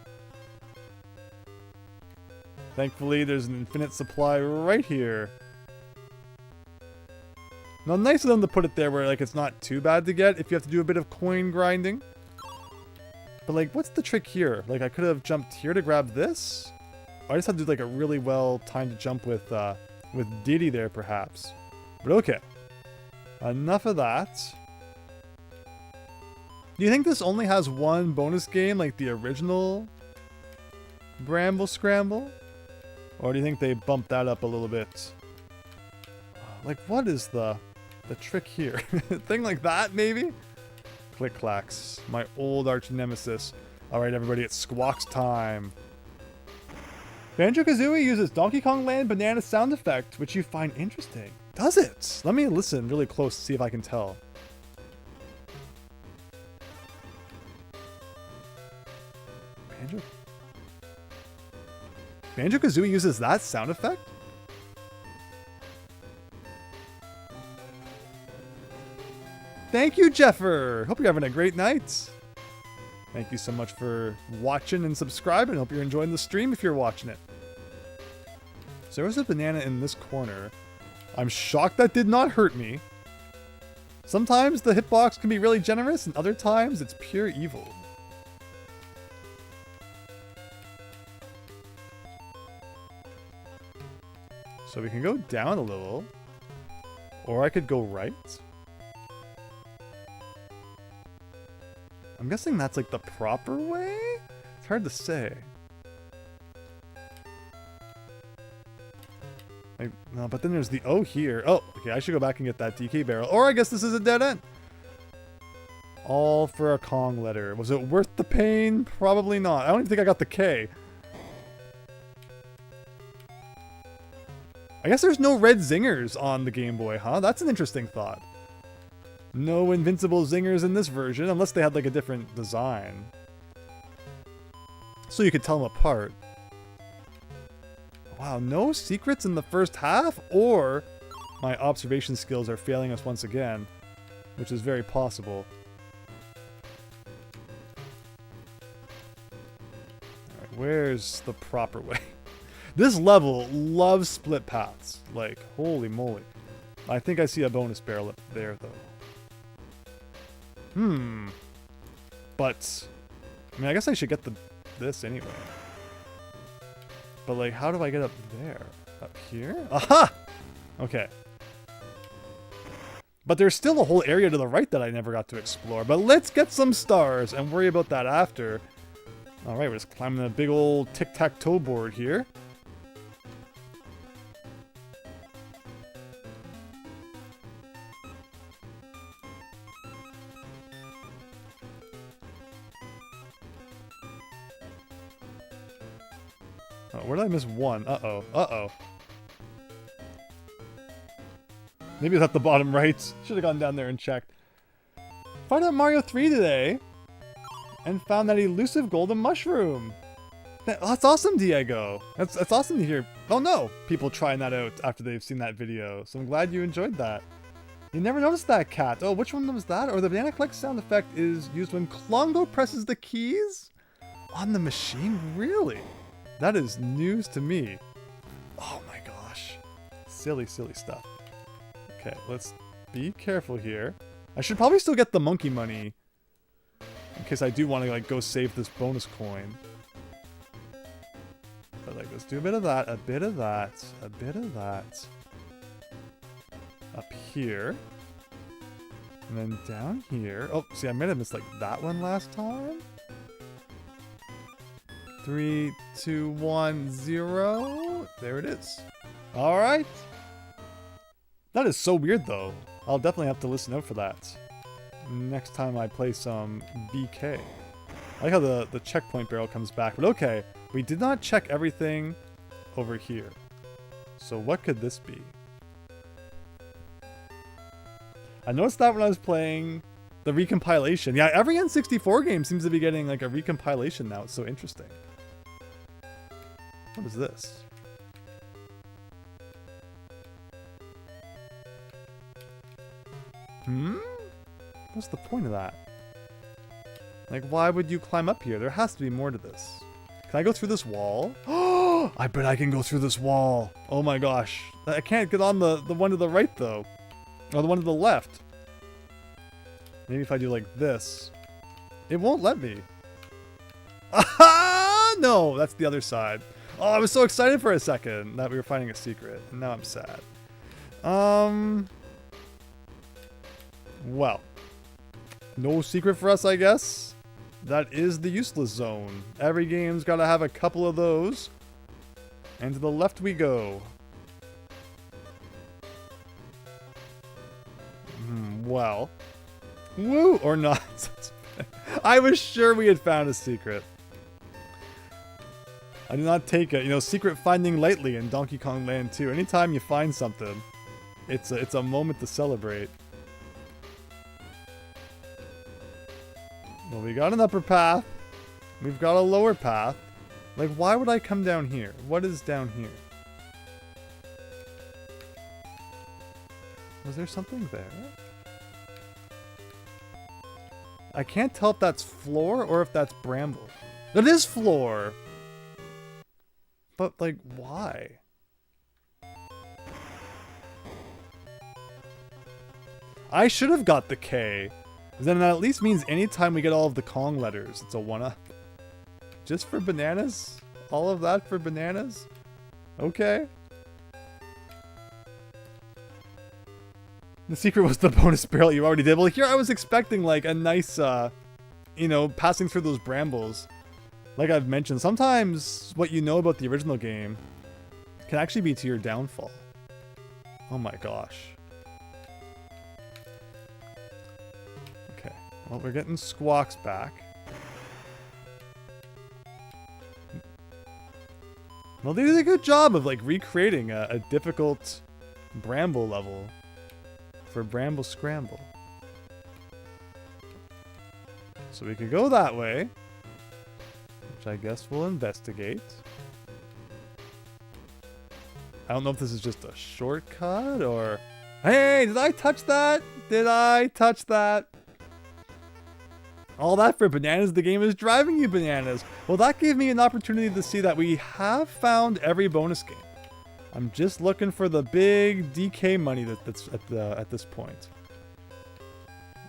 Thankfully, there's an infinite supply right here. Now, nice of them to put it there where like it's not too bad to get if you have to do a bit of coin grinding. But like, what's the trick here? Like, I could have jumped here to grab this? Or I just had to do like a really well timed jump with Diddy there, perhaps. But okay. Enough of that. Do you think this only has one bonus game, like the original Bramble Scramble? Or do you think they bumped that up a little bit? Like, what is the trick here? Thing like that, maybe? Click Clacks, my old arch nemesis. Alright, everybody, it's Squawks time. Banjo-Kazooie uses Donkey Kong Land banana sound effect, which you find interesting. Does it? Let me listen really close to see if I can tell. Banjo-Kazooie uses that sound effect? Thank you, Jeffer! Hope you're having a great night. Thank you so much for watching and subscribing. Hope you're enjoying the stream if you're watching it. So there was a banana in this corner. I'm shocked that did not hurt me. Sometimes the hitbox can be really generous, and other times it's pure evil. So we can go down a little, or I could go right. I'm guessing that's like the proper way? It's hard to say. No, but then there's the O here. Oh, okay, I should go back and get that DK barrel. Or I guess this is a dead end. All for a Kong letter. Was it worth the pain? Probably not. I don't even think I got the K. I guess there's no red zingers on the Game Boy, huh? That's an interesting thought. No invincible zingers in this version, unless they had like a different design. So you could tell them apart. Wow, no secrets in the first half? Or my observation skills are failing us once again, which is very possible. Alright, where's the proper way? This level loves split paths. Like, holy moly. I think I see a bonus barrel up there, though. But, I mean, I guess I should get this anyway. But, like, how do I get up there? Up here? Aha! Okay. But there's still a whole area to the right that I never got to explore. But let's get some stars and worry about that after. Alright, we're just climbing a big old tic-tac-toe board here. Oh, where did I miss one? Uh-oh. Uh-oh. Maybe it's at the bottom right. Should have gone down there and checked. Found out Mario 3 today. And found that elusive golden mushroom. That's awesome, Diego. That's awesome to hear. Oh no! People trying that out after they've seen that video. So I'm glad you enjoyed that. You never noticed that, cat. Oh, which one was that? Or the banana collect sound effect is used when Klongo presses the keys? On the machine? Really? That is news to me. Oh my gosh. Silly, silly stuff. Okay, let's be careful here. I should probably still get the monkey money. In case I do want to like go save this bonus coin. But like, let's do a bit of that, a bit of that, a bit of that. Up here. And then down here. Oh, see, I might have missed like that one last time. 3, 2, 1, 0. There it is. All right. That is so weird though. I'll definitely have to listen out for that next time I play some BK. I like how the checkpoint barrel comes back, but okay. We did not check everything over here. So what could this be? I noticed that when I was playing the recompilation. Yeah, every N64 game seems to be getting like a recompilation now. It's so interesting. What is this? What's the point of that? Like, why would you climb up here? There has to be more to this. Can I go through this wall? Oh, I bet I can go through this wall. Oh my gosh. I can't get on the one to the right, though. Or the one to the left. Maybe if I do like this. It won't let me. Aha! No, that's the other side. Oh, I was so excited for a second that we were finding a secret. And now I'm sad. Well. No secret for us, I guess. That is the useless zone. Every game's got to have a couple of those. And to the left we go. Well. Woo! Or not. I was sure we had found a secret. I do not take it. You know, secret finding lightly in Donkey Kong Land 2. Anytime you find something, it's a moment to celebrate. Well, we got an upper path. We've got a lower path. Like, why would I come down here? What is down here? Was there something there? I can't tell if that's floor or if that's bramble. It is floor! But, like, why? I should have got the K. Then that at least means anytime we get all of the Kong letters, it's a 1-up. Just for bananas? All of that for bananas? Okay. The secret was the bonus barrel you already did. Well, here I was expecting like a nice, you know, passing through those brambles. Like I've mentioned, sometimes what you know about the original game can actually be to your downfall. Oh my gosh. Okay, well, we're getting Squawks back. Well, they did a good job of like recreating a difficult bramble level for Bramble Scramble. So we could go that way, which I guess we'll investigate. I don't know if this is just a shortcut or... Hey, did I touch that? Did I touch that? All that for bananas, the game is driving you bananas. Well, that gave me an opportunity to see that we have found every bonus game. I'm just looking for the big DK money that's at this point.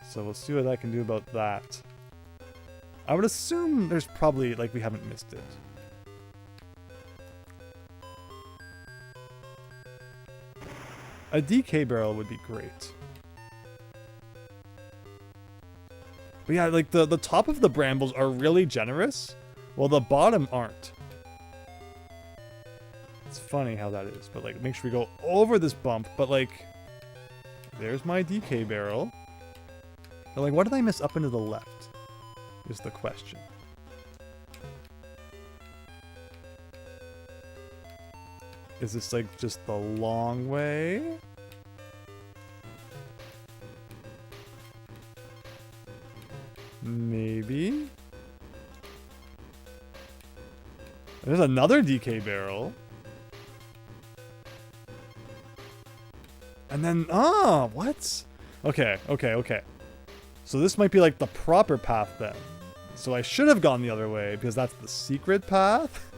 So we'll see what I can do about that. I would assume there's probably, like, we haven't missed it. A DK barrel would be great. But yeah, like, the top of the brambles are really generous, while the bottom aren't. It's funny how that is, but, like, make sure we go over this bump, but, like, there's my DK barrel. But, like, what did I miss up into the left? Is the question. Is this like just the long way? Maybe. There's another DK barrel. And then, oh, what? Okay. So this might be like the proper path then. So I should have gone the other way because that's the secret path.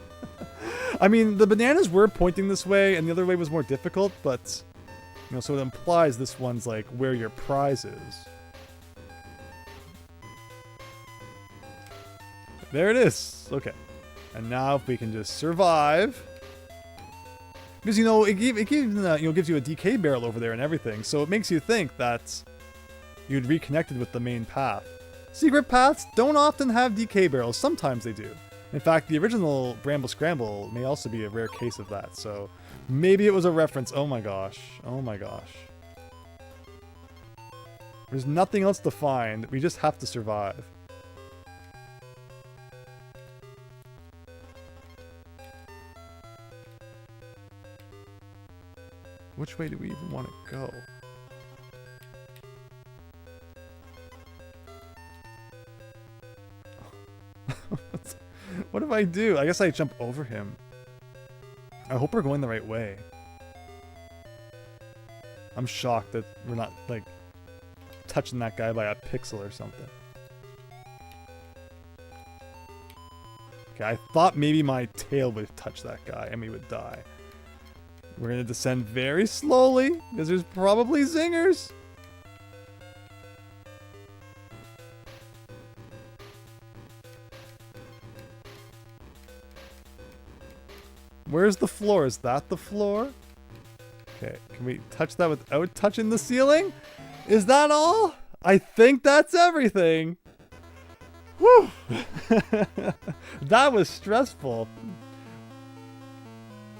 I mean, the bananas were pointing this way and the other way was more difficult, but, you know, so it implies this one's like where your prize is. There it is. Okay. And now if we can just survive. Because, you know, it gives you a DK barrel over there and everything, so it makes you think that you'd reconnected with the main path. Secret paths don't often have DK barrels. Sometimes they do. In fact, the original Bramble Scramble may also be a rare case of that. So maybe it was a reference. Oh my gosh. Oh my gosh. There's nothing else to find. We just have to survive. Which way do we even want to go? What if I do? I guess I jump over him. I hope we're going the right way. I'm shocked that we're not, like, touching that guy by a pixel or something. Okay, I thought maybe my tail would touch that guy and we would die. We're gonna descend very slowly, because there's probably zingers. Where's the floor? Is that the floor? Okay, can we touch that without touching the ceiling? Is that all? I think that's everything. Whew! That was stressful.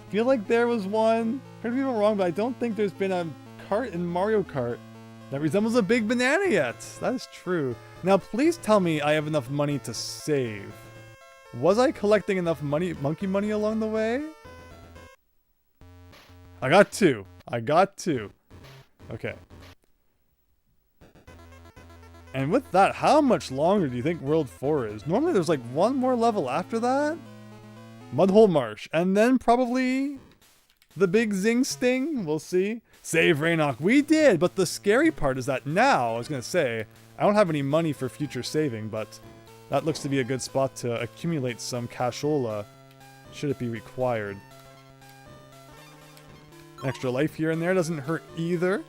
I feel like there was one. Correct me if I'm wrong, but I don't think there's been a cart in Mario Kart that resembles a big banana yet. That is true. Now, please tell me I have enough money to save. Was I collecting enough money, monkey money along the way? I got two. Okay. And with that, how much longer do you think World 4 is? Normally there's like one more level after that. Mudhole Marsh. And then probably the big Zing Sting. We'll see. Save Raynok. We did, but the scary part is that now, I was going to say, I don't have any money for future saving, but that looks to be a good spot to accumulate some cashola, should it be required. Extra life here and there doesn't hurt either.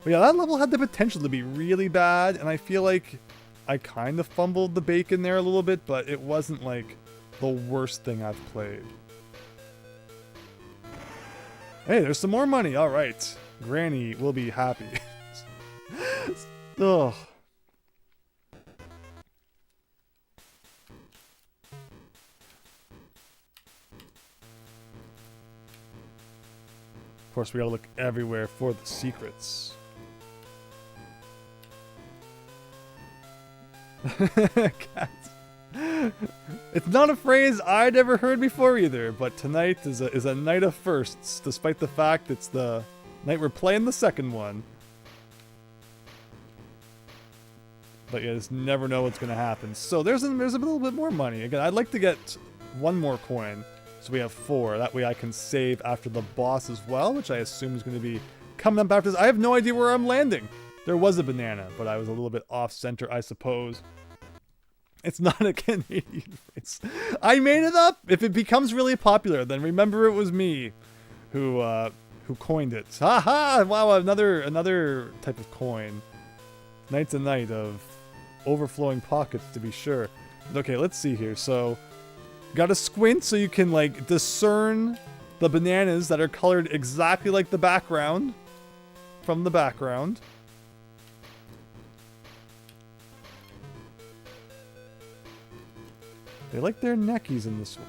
But yeah, that level had the potential to be really bad, and I feel like I kind of fumbled the bacon there a little bit, but it wasn't like the worst thing I've played. Hey, there's some more money. All right. Granny will be happy. Ugh. Of course, we gotta look everywhere for the secrets. Cats. It's not a phrase I'd ever heard before either, but tonight is a night of firsts, despite the fact it's the night we're playing the second one. But you just never know what's going to happen. So there's a little bit more money. Again, I'd like to get one more coin, so we have 4. That way I can save after the boss as well, which I assume is going to be coming up after this. I have no idea where I'm landing. There was a banana, but I was a little bit off center, I suppose. It's not a Canadian phrase. I made it up. If it becomes really popular, then remember it was me who coined it. Haha! Wow, another type of coin. Night's a night of overflowing pockets, to be sure. Okay, let's see here. So, gotta squint so you can like discern the bananas that are colored exactly like the background from the background. They like their neckies in this one.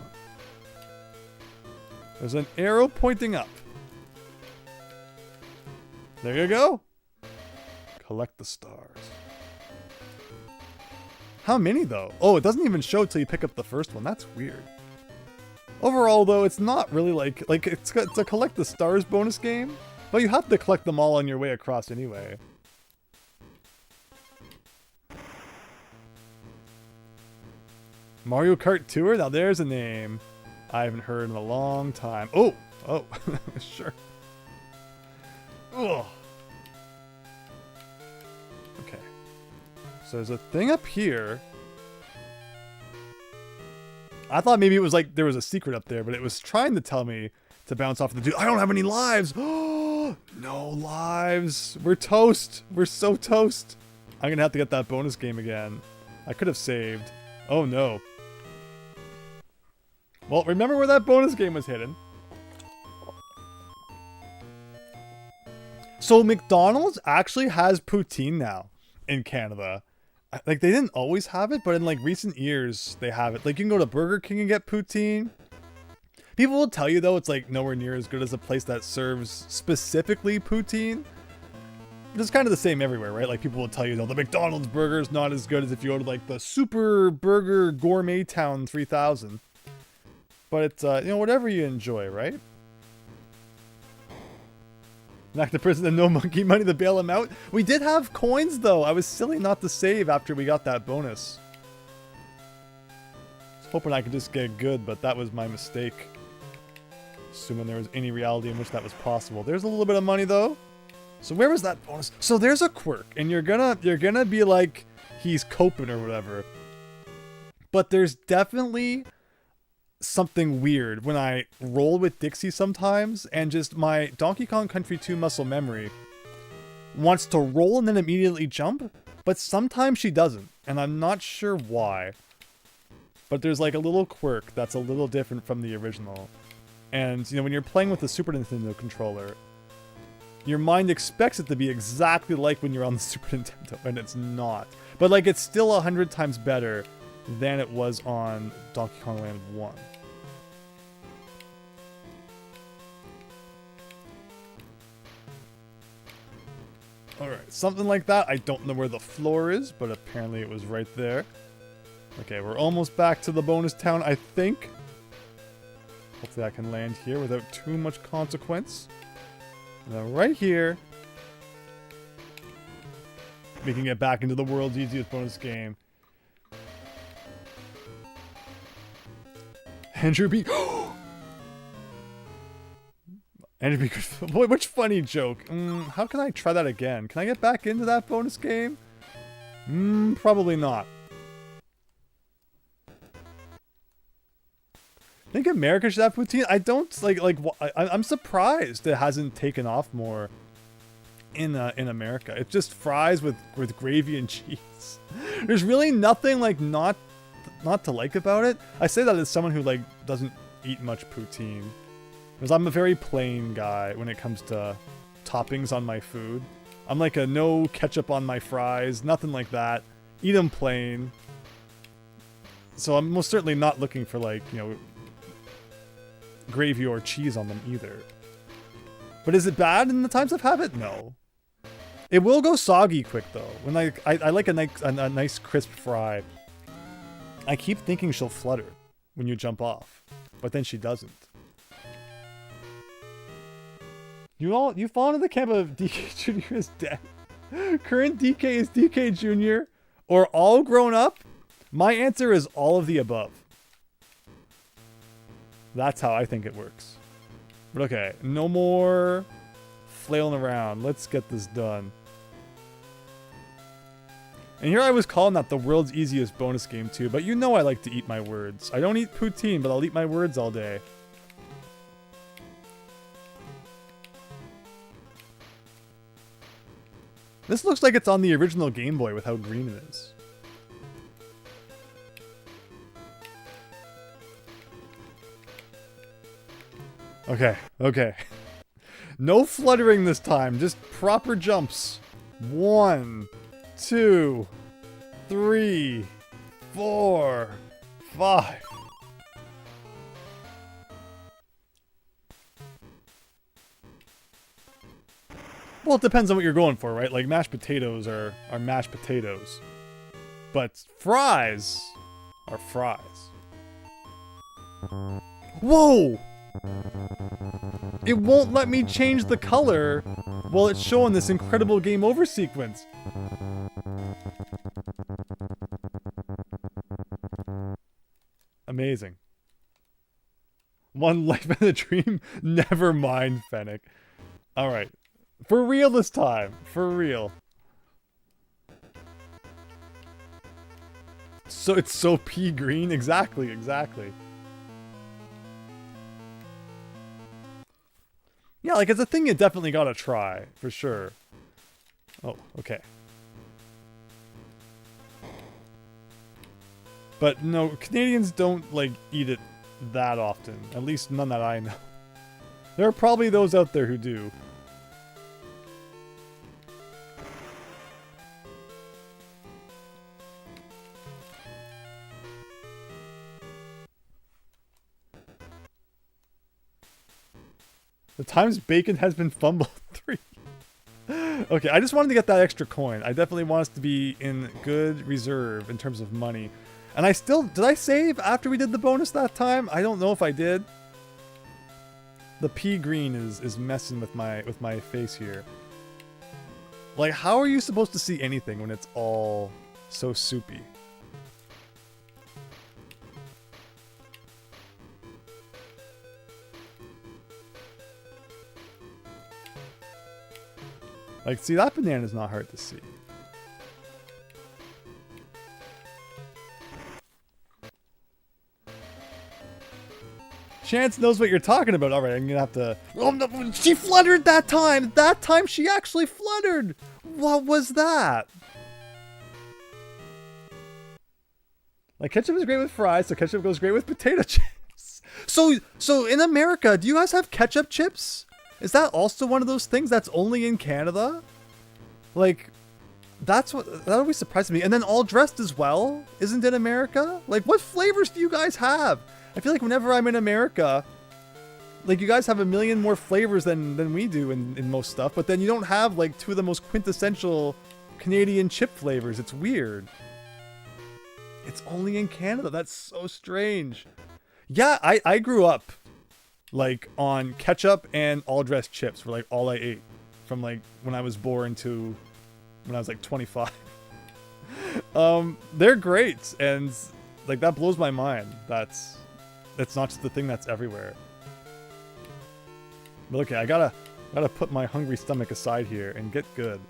There's an arrow pointing up. There you go. Collect the stars. How many though? Oh, it doesn't even show till you pick up the first one. That's weird. Overall though, it's not really like it's a collect the stars bonus game, but you have to collect them all on your way across anyway. Mario Kart Tour? Now there's a name I haven't heard in a long time. Oh, sure. Ugh. Okay. So there's a thing up here. I thought maybe it was like there was a secret up there, but it was trying to tell me to bounce off the dude. I don't have any lives. Oh, no lives. We're toast. We're so toast. I'm gonna have to get that bonus game again. I could have saved. Oh no. Well, remember where that bonus game was hidden. So McDonald's actually has poutine now in Canada. Like, they didn't always have it, but in like recent years they have it. Like, you can go to Burger King and get poutine. People will tell you though it's like nowhere near as good as a place that serves specifically poutine. It's kind of the same everywhere, right? Like, people will tell you though the McDonald's burger is not as good as if you go to like the Super Burger Gourmet Town 3000. But it's, you know, whatever you enjoy, right? Knock the prison and no monkey money to bail him out. We did have coins, though. I was silly not to save after we got that bonus. I was hoping I could just get good, but that was my mistake. Assuming there was any reality in which that was possible. There's a little bit of money, though. So where was that bonus? So there's a quirk, and you're gonna be like, he's coping or whatever. But there's definitely something weird when I roll with Dixie sometimes, and just my Donkey Kong Country 2 muscle memory wants to roll and then immediately jump, but sometimes she doesn't, and I'm not sure why. But there's like a little quirk that's a little different from the original. And, you know, when you're playing with the Super Nintendo controller, your mind expects it to be exactly like when you're on the Super Nintendo, and it's not. But like, it's still 100 times better than it was on Donkey Kong Land 1. Alright, something like that. I don't know where the floor is, but apparently it was right there. Okay, we're almost back to the bonus town, I think. Hopefully I can land here without too much consequence. And then right here, we can get back into the world's easiest bonus game. Andrew B. Andrew B. Boy, which funny joke. How can I try that again? Can I get back into that bonus game? Probably not. I think America should have poutine. I don't I'm surprised it hasn't taken off more in America. It's just fries with gravy and cheese. There's really nothing like not to like about it. I say that as someone who like doesn't eat much poutine, because I'm a very plain guy when it comes to toppings on my food. I'm like a no ketchup on my fries, nothing like that. Eat them plain. So I'm most certainly not looking for like, you know, gravy or cheese on them either. But is it bad in the times I've had it? No. It will go soggy quick though. When I like a nice crisp fry. I keep thinking she'll flutter when you jump off, but then she doesn't. You fall into the camp of DK Jr. is dead. Current DK is DK Jr. or all grown up? My answer is all of the above. That's how I think it works. But okay, no more flailing around. Let's get this done. And here I was calling that the world's easiest bonus game too, but you know I like to eat my words. I don't eat poutine, but I'll eat my words all day. This looks like it's on the original Game Boy with how green it is. Okay, okay. No fluttering this time, just proper jumps. 1, 2, 3, 4, 5. Well, it depends on what you're going for, right? Like, mashed potatoes are mashed potatoes. But fries are fries. Whoa! It won't let me change the color while it's showing this incredible game over sequence. Amazing. One life in a dream? Never mind, Fennec. Alright. For real this time. For real. So it's so pea green? Exactly, exactly. Yeah, like, it's a thing you definitely gotta try, for sure. Oh, okay. But no, Canadians don't, like, eat it that often. At least none that I know. There are probably those out there who do. The times bacon has been fumbled 3. Okay, I just wanted to get that extra coin. I definitely want us to be in good reserve in terms of money. And I still... Did I save after we did the bonus that time? I don't know if I did. The pea green is messing with my face here. Like, how are you supposed to see anything when it's all so soupy? Like, see, that banana's not hard to see. Chance knows what you're talking about. Alright, I'm gonna have to... Oh, no, she fluttered that time! That time she actually fluttered! What was that? Like, ketchup is great with fries, so ketchup goes great with potato chips. So in America, do you guys have ketchup chips? Is that also one of those things that's only in Canada? Like, that always surprises me. And then all dressed as well, isn't it America? Like, what flavors do you guys have? I feel like whenever I'm in America, like, you guys have a million more flavors than we do in most stuff, but then you don't have, like, 2 of the most quintessential Canadian chip flavors. It's weird. It's only in Canada. That's so strange. Yeah, I grew up, like, on ketchup and all dressed chips were, like, all I ate from, like, when I was born to when I was, like, 25. They're great, and, like, that blows my mind. That's not just the thing that's everywhere. But okay, I gotta put my hungry stomach aside here and get good.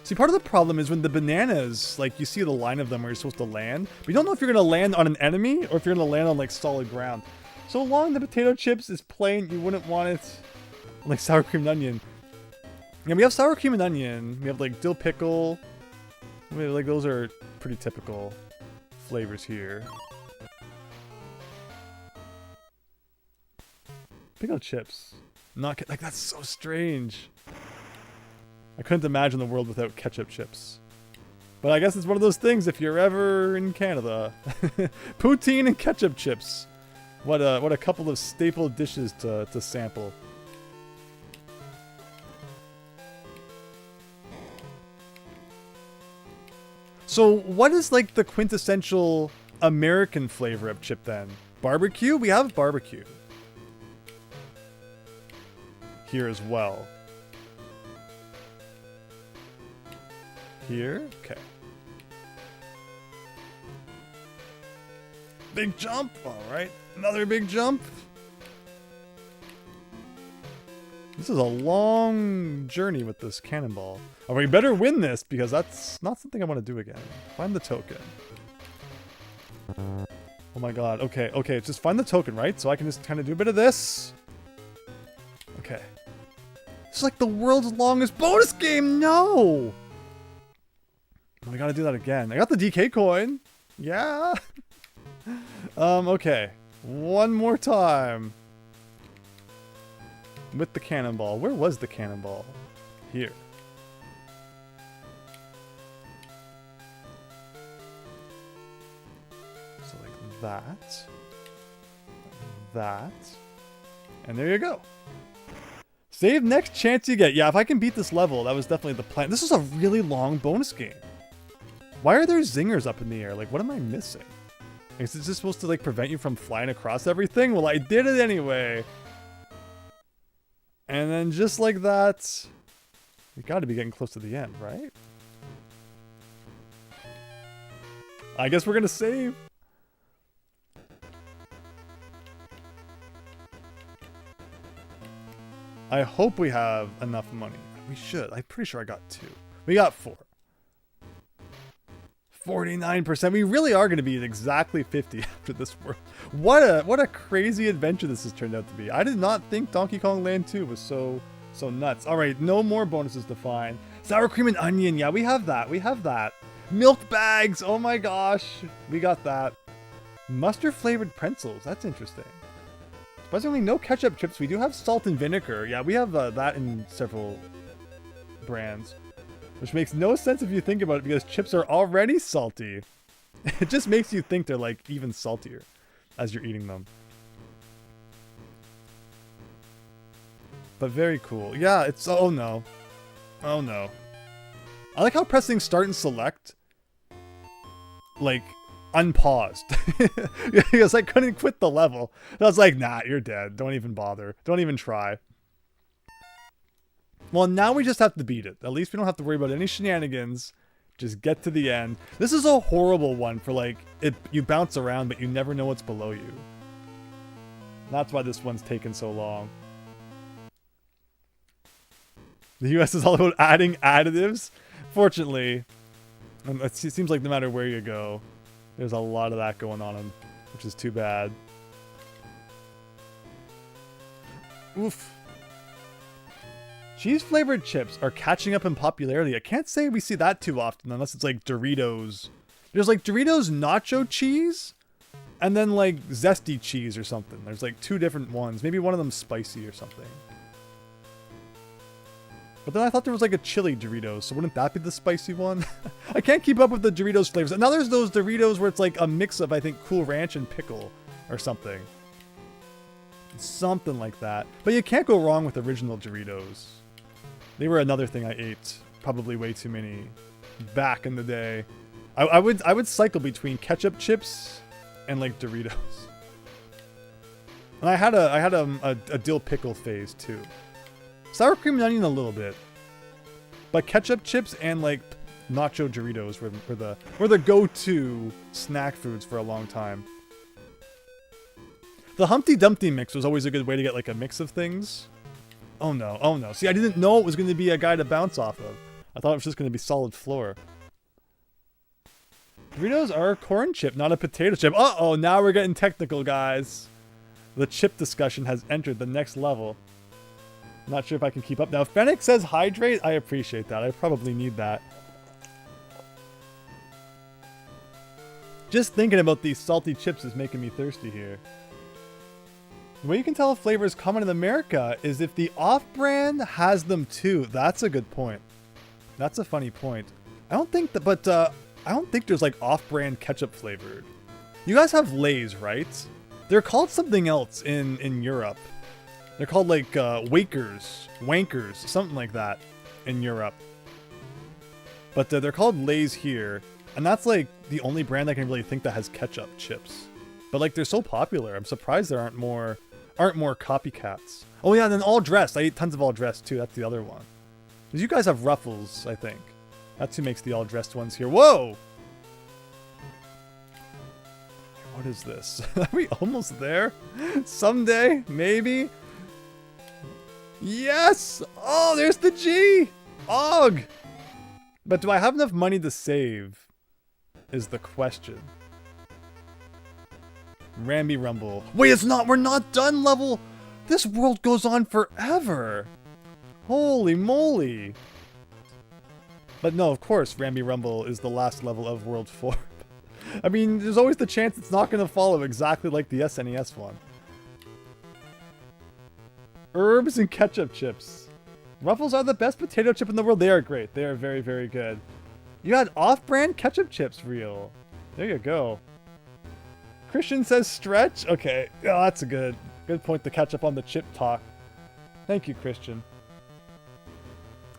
See, part of the problem is when the bananas, like, you see the line of them where you're supposed to land, but you don't know if you're going to land on an enemy or if you're going to land on, like, solid ground. So long the potato chips is plain, you wouldn't want it like sour cream and onion. Yeah, we have sour cream and onion. We have, like, dill pickle. We have, like, those are pretty typical flavors here. Pickle chips. Not, like, that's so strange. I couldn't imagine the world without ketchup chips. But I guess it's one of those things if you're ever in Canada. Poutine and ketchup chips. What a couple of staple dishes to sample. So what is like the quintessential American flavor of chip then? Barbecue? We have barbecue here as well. Here? Okay. Big jump. All right. Another big jump. This is a long journey with this cannonball. Oh, we better win this because that's not something I want to do again. Find the token. Oh my god. Okay, okay. Just find the token, right? So I can just kind of do a bit of this. Okay. It's like the world's longest bonus game. No! We gotta do that again. I got the DK coin. Yeah. Okay. One more time. With the cannonball. Where was the cannonball? Here. So like that. That. And there you go. Save next chance you get. Yeah, if I can beat this level, that was definitely the plan. This is a really long bonus game. Why are there zingers up in the air? Like, what am I missing? Is this supposed to, like, prevent you from flying across everything? Well, I did it anyway. And then just like that, we gotta be getting close to the end, right? I guess we're gonna save. I hope we have enough money. We should. I'm pretty sure I got 2. We got 4. 49%. We really are going to be at exactly 50 after this world. What a crazy adventure this has turned out to be. I did not think Donkey Kong Land 2 was so nuts. All right, no more bonuses to find. Sour cream and onion. Yeah, we have that. We have that. Milk bags. Oh my gosh. We got that. Mustard flavored pretzels. That's interesting. Surprisingly, no ketchup chips. We do have salt and vinegar. Yeah, we have that in several brands. Which makes no sense if you think about it because chips are already salty. It just makes you think they're like even saltier as you're eating them. But very cool. Yeah, it's... Oh no. Oh no. I like how pressing start and select, like, unpaused. Because I couldn't quit the level. I was like, nah, you're dead. Don't even bother. Don't even try. Well, now we just have to beat it. At least we don't have to worry about any shenanigans. Just get to the end. This is a horrible one for, like, you bounce around, but you never know what's below you. That's why this one's taken so long. The US is all about adding additives. Fortunately, it seems like no matter where you go, there's a lot of that going on, which is too bad. Oof. Cheese-flavored chips are catching up in popularity. I can't say we see that too often unless it's like Doritos. There's like Doritos nacho cheese and then like zesty cheese or something. There's like 2 different ones. Maybe one of them's spicy or something. But then I thought there was like a chili Doritos, so wouldn't that be the spicy one? I can't keep up with the Doritos flavors. And now there's those Doritos where it's like a mix of, I think, Cool Ranch and pickle or something. Something like that. But you can't go wrong with original Doritos. They were another thing I ate, probably way too many, back in the day. I would cycle between ketchup chips and like Doritos. And I had a dill pickle phase too. Sour cream and onion a little bit, but ketchup chips and like nacho Doritos were the go-to snack foods for a long time. The Humpty Dumpty mix was always a good way to get like a mix of things. Oh no, oh no. See, I didn't know it was going to be a guy to bounce off of. I thought it was just going to be solid floor. Doritos are a corn chip, not a potato chip. Uh-oh, now we're getting technical, guys. The chip discussion has entered the next level. I'm not sure if I can keep up. Now, Fennec says hydrate. I appreciate that. I probably need that. Just thinking about these salty chips is making me thirsty here. The way you can tell if flavor is common in America is if the off-brand has them too. That's a good point. That's a funny point. I don't think that, but I don't think there's like off-brand ketchup flavored. You guys have Lay's, right? They're called something else in Europe. They're called like Wankers, something like that in Europe. But they're called Lay's here, and that's like the only brand I can really think that has ketchup chips. But like they're so popular, I'm surprised there aren't more copycats. Oh yeah, and then all dressed. I ate tons of all dressed too. That's the other one. Because you guys have Ruffles, I think. That's who makes the all dressed ones here. Whoa! What is this? Are we almost there? Someday, maybe. Yes! Oh, there's the G! Og! But do I have enough money to save? Is the question. Ramby Rumble. Wait, it's not. We're not done level. This world goes on forever. Holy moly. But no, of course, Ramby Rumble is the last level of World 4. I mean, there's always the chance it's not going to follow exactly like the SNES one. Herbs and ketchup chips. Ruffles are the best potato chip in the world. They are great. They are very, very good. You had off-brand ketchup chips, real. There you go. Christian says stretch. Okay, oh, that's a good point to catch up on the chip talk. Thank you, Christian.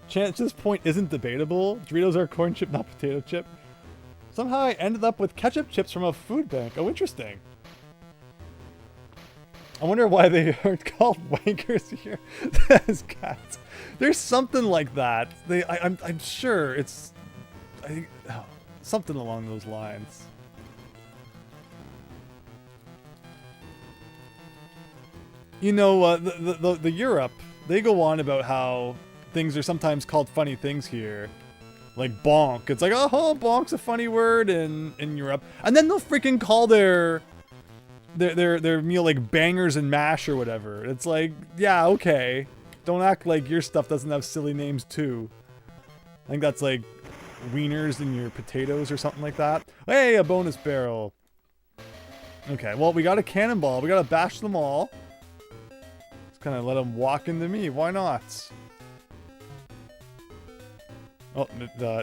Chance's point isn't debatable. Doritos are a corn chip, not potato chip. Somehow I ended up with ketchup chips from a food bank. Oh, interesting. I wonder why they aren't called wankers here as cats. There's something like that. I'm sure it's something along those lines. You know, the Europe, they go on about how things are sometimes called funny things here. Like bonk. It's like, oh, bonk's a funny word in Europe. And then they'll freaking call their meal like bangers and mash or whatever. It's like, yeah, okay. Don't act like your stuff doesn't have silly names too. I think that's like wieners in your potatoes or something like that. Hey, a bonus barrel. Okay, well, we got a cannonball. We gotta bash them all. Just kind of let them walk into me. Why not? Oh,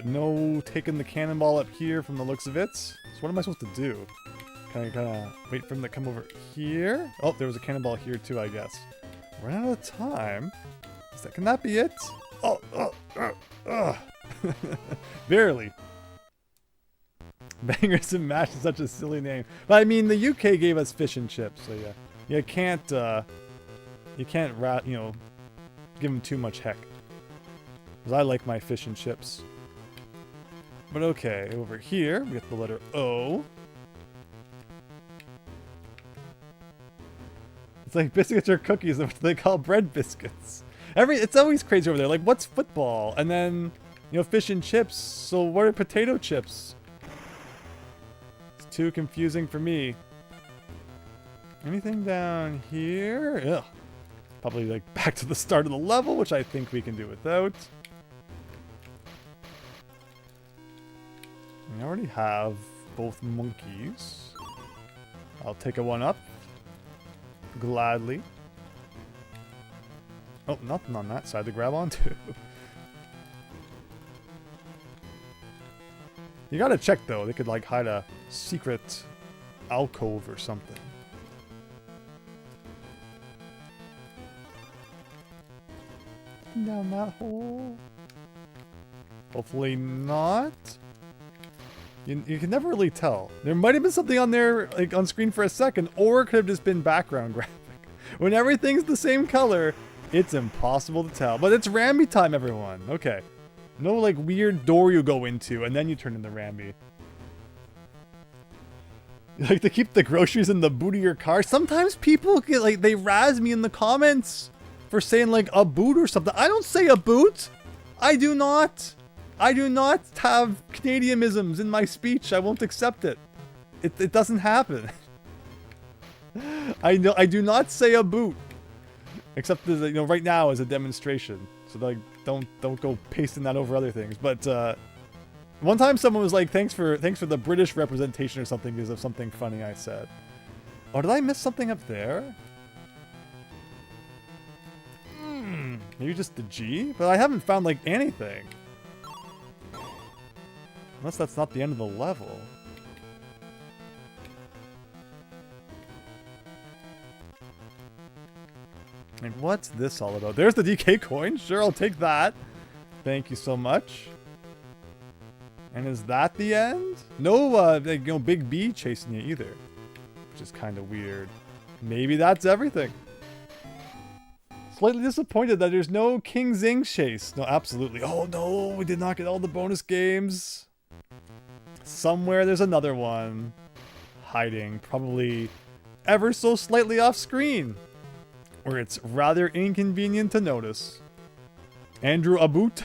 no taking the cannonball up here from the looks of it. So what am I supposed to do? Kind of wait for them to come over here? Oh, there was a cannonball here too, I guess. Run out of time. Can that be it? Oh, barely. Bangers and mash is such a silly name. But I mean, the UK gave us fish and chips, so yeah. You can't give them too much heck. Because I like my fish and chips. But okay, over here, we get the letter O. It's like biscuits or cookies, what they call bread biscuits. It's always crazy over there. Like, what's football? And then, fish and chips. So what are potato chips? It's too confusing for me. Anything down here? Ugh. Probably like back to the start of the level, which I think we can do without. We already have both monkeys. I'll take a one up. Gladly. Oh, nothing on that side to grab onto. You gotta check though. They could like hide a secret alcove or something. Down that hole. Hopefully not. You can never really tell. There might have been something on there, like on screen for a second, or it could have just been background graphic. When everything's the same color, it's impossible to tell. But it's Ramby time, everyone. Okay. No like weird door you go into and then you turn into Ramby. You like to keep the groceries in the boot of your car. Sometimes people get like, they razz me in the comments for saying like a boot or something. I don't say a boot. I do not have Canadianisms in my speech. I won't accept it. It doesn't happen. I do not say a boot. Except right now as a demonstration. So like don't go pasting that over other things. But one time someone was like, thanks for the British representation or something because of something funny I said. Oh, did I miss something up there? Maybe just the G? But I haven't found like anything. Unless that's not the end of the level. And what's this all about? There's the DK coin. Sure, I'll take that. Thank you so much. And is that the end? No, Big B chasing you either. Which is kind of weird. Maybe that's everything. Slightly disappointed that there's no King Zing chase. No, absolutely. Oh no, we did not get all the bonus games. Somewhere there's another one. Hiding, probably ever so slightly off screen. Where it's rather inconvenient to notice. Andrew Aboot.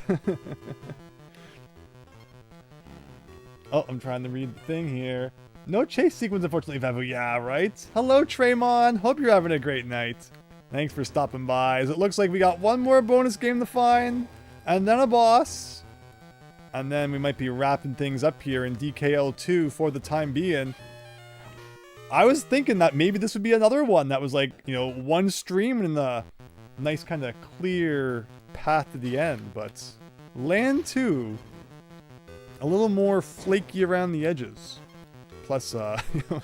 Oh, I'm trying to read the thing here. No chase sequence, unfortunately, Vavu. Yeah, right? Hello, Traymon. Hope you're having a great night. Thanks for stopping by. As it looks like we got one more bonus game to find. And then a boss. And then we might be wrapping things up here in DKL2 for the time being. I was thinking that maybe this would be another one that was like, you know, one stream and a nice kind of clear path to the end. But Land 2, a little more flaky around the edges. Plus, you know,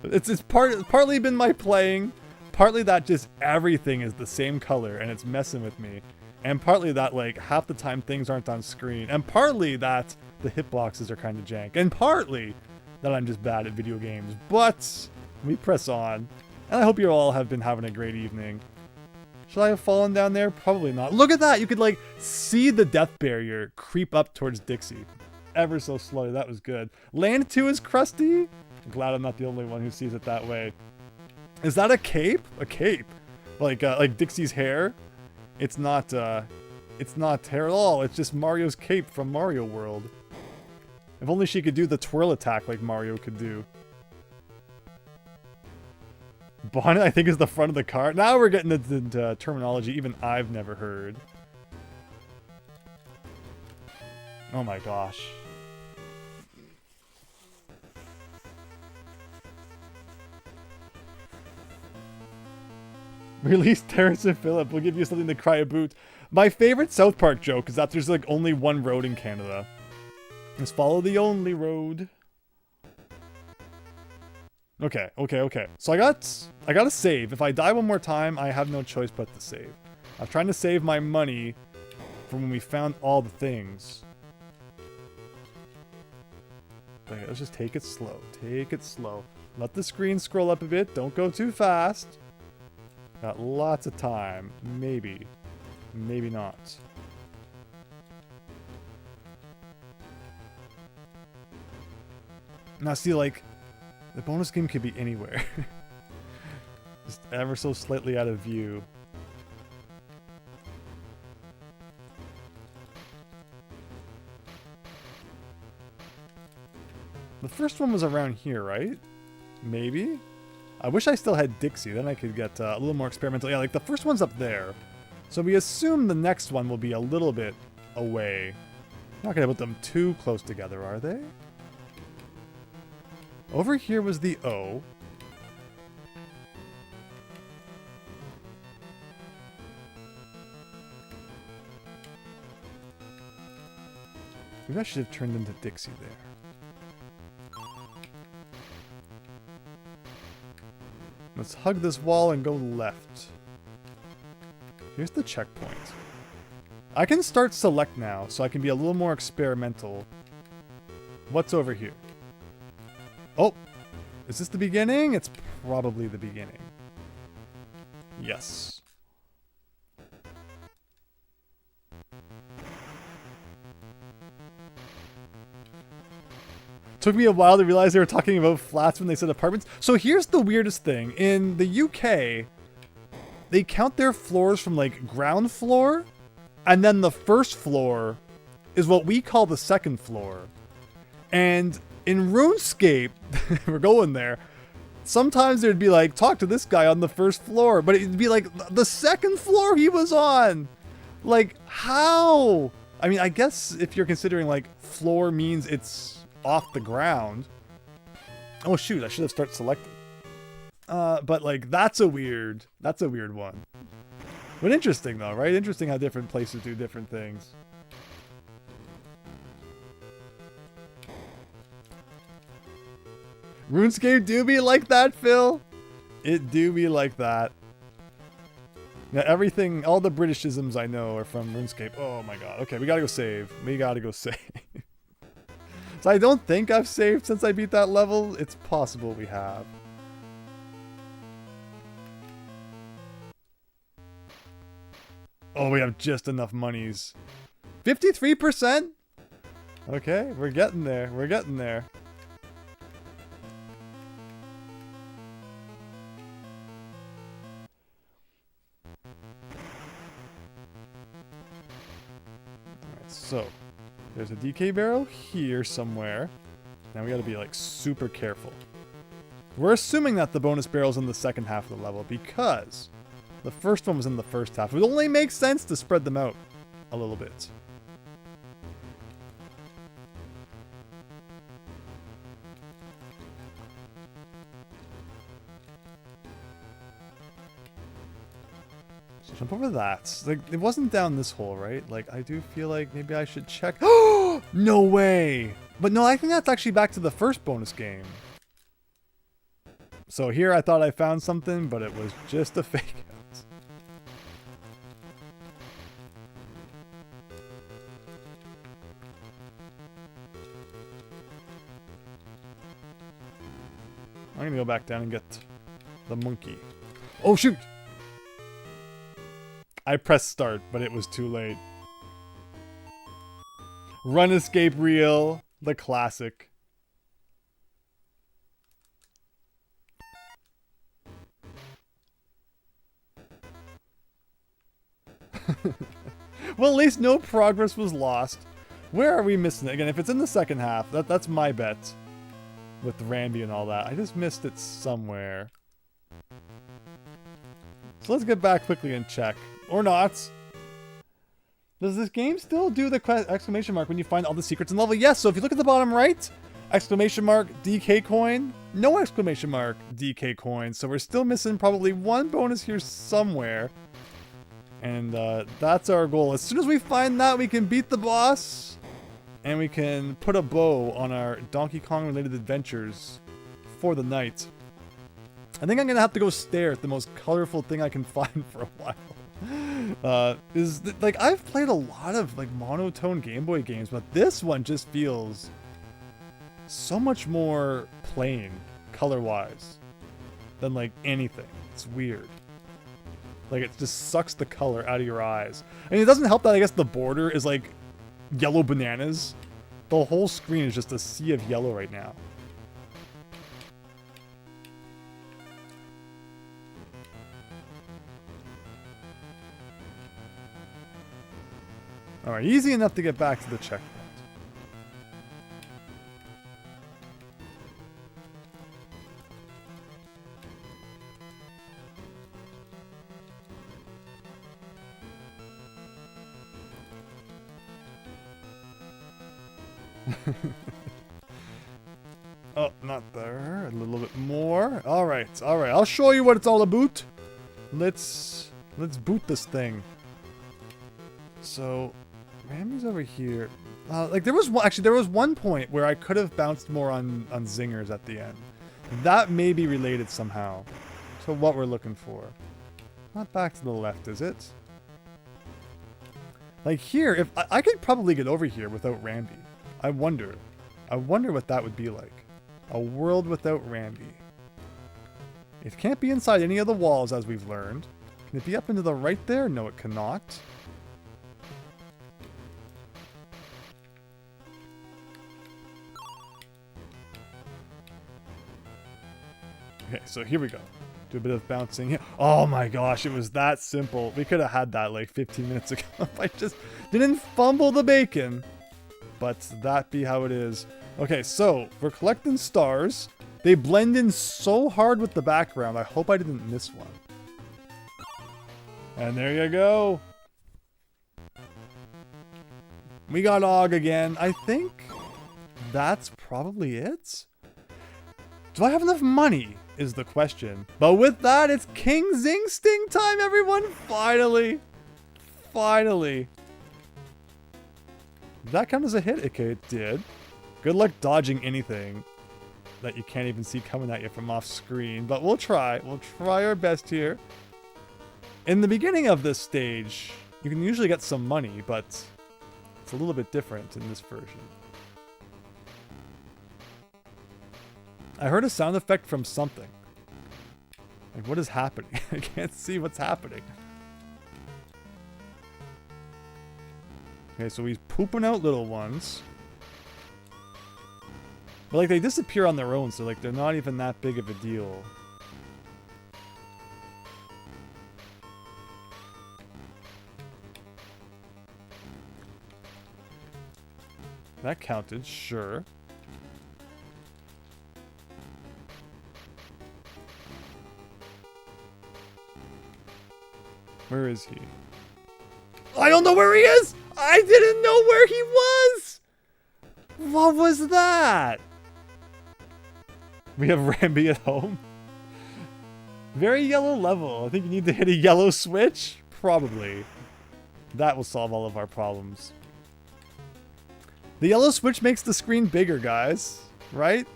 it's partly been my playing, partly that just everything is the same color and it's messing with me, and partly that like half the time things aren't on screen, and partly that the hitboxes are kind of jank, and partly that I'm just bad at video games. But we press on, and I hope you all have been having a great evening. Should I have fallen down there? Probably not. Look at that! You could like see the death barrier creep up towards Dixie. Ever so slowly. That was good. Land 2 is crusty. I'm glad I'm not the only one who sees it that way. Is that a cape? A cape. Like Dixie's hair? It's not hair at all. It's just Mario's cape from Mario World. If only she could do the twirl attack like Mario could do. Bonnet, I think, is the front of the car. Now we're getting into terminology even I've never heard. Oh my gosh. Release Terrence and Phillip. We'll give you something to cry about. My favorite South Park joke is that there's like only one road in Canada. Let's follow the only road. Okay. So I gotta save. If I die one more time, I have no choice but to save. I was trying to save my money from when we found all the things. Okay, let's just take it slow. Take it slow. Let the screen scroll up a bit. Don't go too fast. Got lots of time. Maybe. Maybe not. Now see, like, the bonus game could be anywhere. Just ever so slightly out of view. The first one was around here, right? Maybe? I wish I still had Dixie, then I could get a little more experimental. Yeah, like the first one's up there. So we assume the next one will be a little bit away. Not gonna put them too close together, are they? Over here was the O. Maybe I should have turned into Dixie there. Let's hug this wall and go left. Here's the checkpoint. I can start select now, so I can be a little more experimental. What's over here? Oh! Is this the beginning? It's probably the beginning. Yes. Took me a while to realize they were talking about flats when they said apartments. So here's the weirdest thing. In the UK, they count their floors from like ground floor, and then the first floor is what we call the second floor. And in RuneScape, we're going there, sometimes there'd be like, talk to this guy on the first floor, but it'd be like the second floor he was on. Like, how? I mean, I guess if you're considering like floor means it's off the ground. Oh shoot, I should have started selecting. But like that's a weird one. But interesting though, right? Interesting how different places do different things. RuneScape do be like that, Phil. It do be like that. Now everything, all the Britishisms I know are from RuneScape. Oh my god. Okay, we gotta go save. We gotta go save. So I don't think I've saved since I beat that level. It's possible we have. Oh, we have just enough monies. 53%? Okay, we're getting there. We're getting there. Alright, so there's a DK barrel here somewhere. Now we gotta be like super careful. We're assuming that the bonus barrel's in the second half of the level because the first one was in the first half. It only makes sense to spread them out a little bit. So jump over that. Like, it wasn't down this hole, right? Like, I do feel like maybe I should check. Oh, no way. But no, I think that's actually back to the first bonus game. So here I thought I found something, but it was just a fake out. I'm gonna go back down and get the monkey. Oh, shoot! I pressed start, but it was too late. Run, escape, reel. The classic. Well, at least no progress was lost. Where are we missing it? Again, if it's in the second half, that's my bet. With Rambi and all that. I just missed it somewhere. So let's get back quickly and check. Or not. Does this game still do the exclamation mark when you find all the secrets in level? Yes, so if you look at the bottom right, exclamation mark, DK coin, no exclamation mark, DK coin. So we're still missing probably one bonus here somewhere. And that's our goal. As soon as we find that, we can beat the boss. And we can put a bow on our Donkey Kong related adventures for the night. I think I'm going to have to go stare at the most colorful thing I can find for a while. Like, I've played a lot of like monotone Game Boy games, but this one just feels so much more plain color-wise than like anything. It's weird. Like, it just sucks the color out of your eyes. And it doesn't help that I guess the border is like yellow bananas. The whole screen is just a sea of yellow right now. Alright, easy enough to get back to the checkpoint. Oh, not there. A little bit more. All right. I'll show you what it's all about. Let's boot this thing. So, Rambi's over here. Like there was one point where I could have bounced more on zingers at the end. That may be related somehow to what we're looking for. Not back to the left, is it? Like here, if I could probably get over here without Rambi. I wonder what that would be like. A world without Rambi. It can't be inside any of the walls, as we've learned. Can it be up into the right there? No, it cannot. Okay, so here we go. Do a bit of bouncing here. Oh my gosh, it was that simple. We could have had that like 15 minutes ago if I just didn't fumble the bacon. But that be how it is. Okay, so we're collecting stars. They blend in so hard with the background. I hope I didn't miss one. And there you go. We got Og again. I think that's probably it. Do I have enough money is the question. But with that, it's King Zing Sting time, everyone. Finally. Finally. Did that count as a hit? Okay, it did. Good luck dodging anything. that you can't even see coming at you from off screen, but we'll try. We'll try our best here. In the beginning of this stage, you can usually get some money, but it's a little bit different in this version. I heard a sound effect from something. Like, what is happening? I can't see what's happening. Okay, so he's pooping out little ones. But, like, they disappear on their own, so, like, they're not even that big of a deal. That counted, sure. Where is he? I don't know where he is! I didn't know where he was! What was that? We have Rambi at home. Very yellow level. I think you need to hit a yellow switch? Probably. That will solve all of our problems. The yellow switch makes the screen bigger, guys. Right?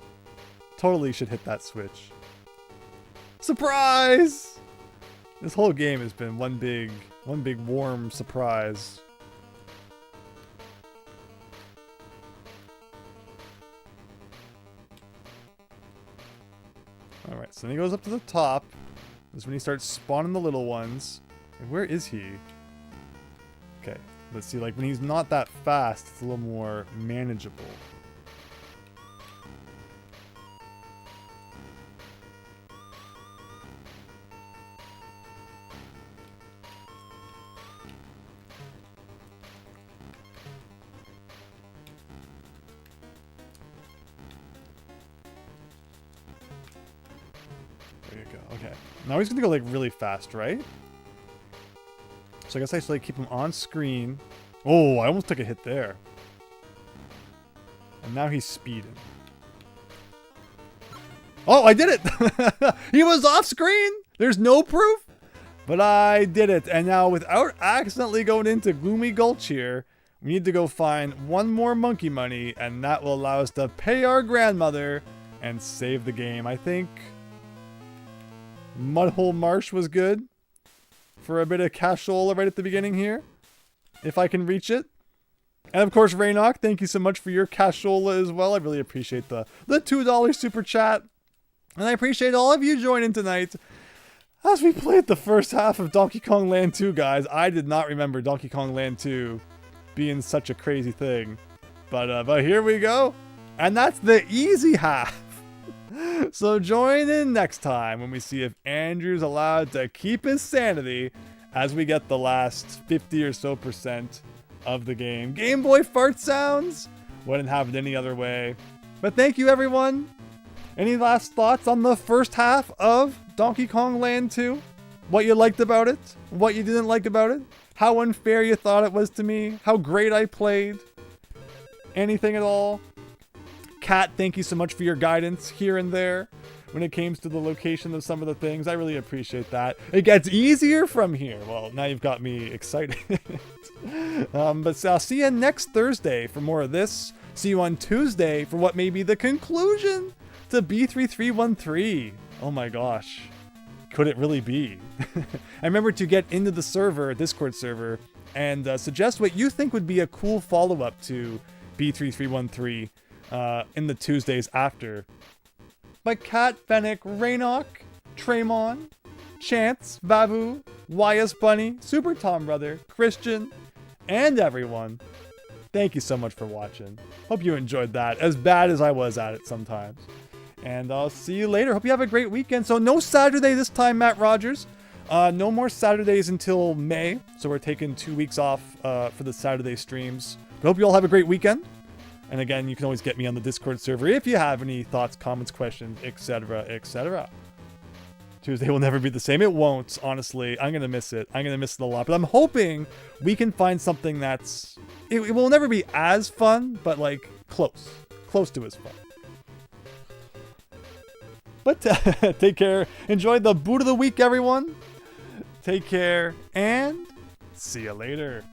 Totally should hit that switch. Surprise! This whole game has been one big warm surprise. Alright, so then he goes up to the top. This is when he starts spawning the little ones. And where is he? Okay, let's see, like when he's not that fast, it's a little more manageable. Okay, now he's gonna go like really fast, right? So I guess I should like keep him on screen. Oh, I almost took a hit there. And now he's speeding. Oh, I did it! He was off screen! There's no proof! But I did it. And now without accidentally going into Gloomy Gulch here, we need to go find one more monkey money, and that will allow us to pay our grandmother and save the game. I think Mudhole Marsh was good for a bit of cashola right at the beginning here, if I can reach it. And of course, Raynok, thank you so much for your cashola as well. I really appreciate the $2 super chat. And I appreciate all of you joining tonight as we played the first half of Donkey Kong Land 2, guys. I did not remember Donkey Kong Land 2 being such a crazy thing. But here we go. And that's the easy half. So join in next time when we see if Andrew's allowed to keep his sanity as we get the last 50 or so % of the game. Game Boy fart sounds? Wouldn't have it any other way. But thank you, everyone. Any last thoughts on the first half of Donkey Kong Land 2? What you liked about it? What you didn't like about it? How unfair you thought it was to me? How great I played? Anything at all? Kat, thank you so much for your guidance here and there when it comes to the location of some of the things. I really appreciate that. It gets easier from here. Well, now you've got me excited. But I'll see you next Thursday for more of this. See you on Tuesday for what may be the conclusion to B3313. Oh my gosh. Could it really be? And remember to get into the server, Discord server, and suggest what you think would be a cool follow-up to B3313. In the Tuesdays after. But Kat, Fennec, Raynok, Traymon, Chance, Babu, YS Bunny, Super Tom Brother, Christian, and everyone, thank you so much for watching. Hope you enjoyed that, as bad as I was at it sometimes. And I'll see you later. Hope you have a great weekend. So no Saturday this time, Matt Rogers. No more Saturdays until May. So we're taking 2 weeks off for the Saturday streams. But hope you all have a great weekend. And again, you can always get me on the Discord server if you have any thoughts, comments, questions, etc., etc. Tuesday will never be the same. It won't, honestly. I'm going to miss it. I'm going to miss it a lot. But I'm hoping we can find something that's... It will never be as fun, but like close. Close to as fun. But take care. Enjoy the boot of the week, everyone. Take care and see you later.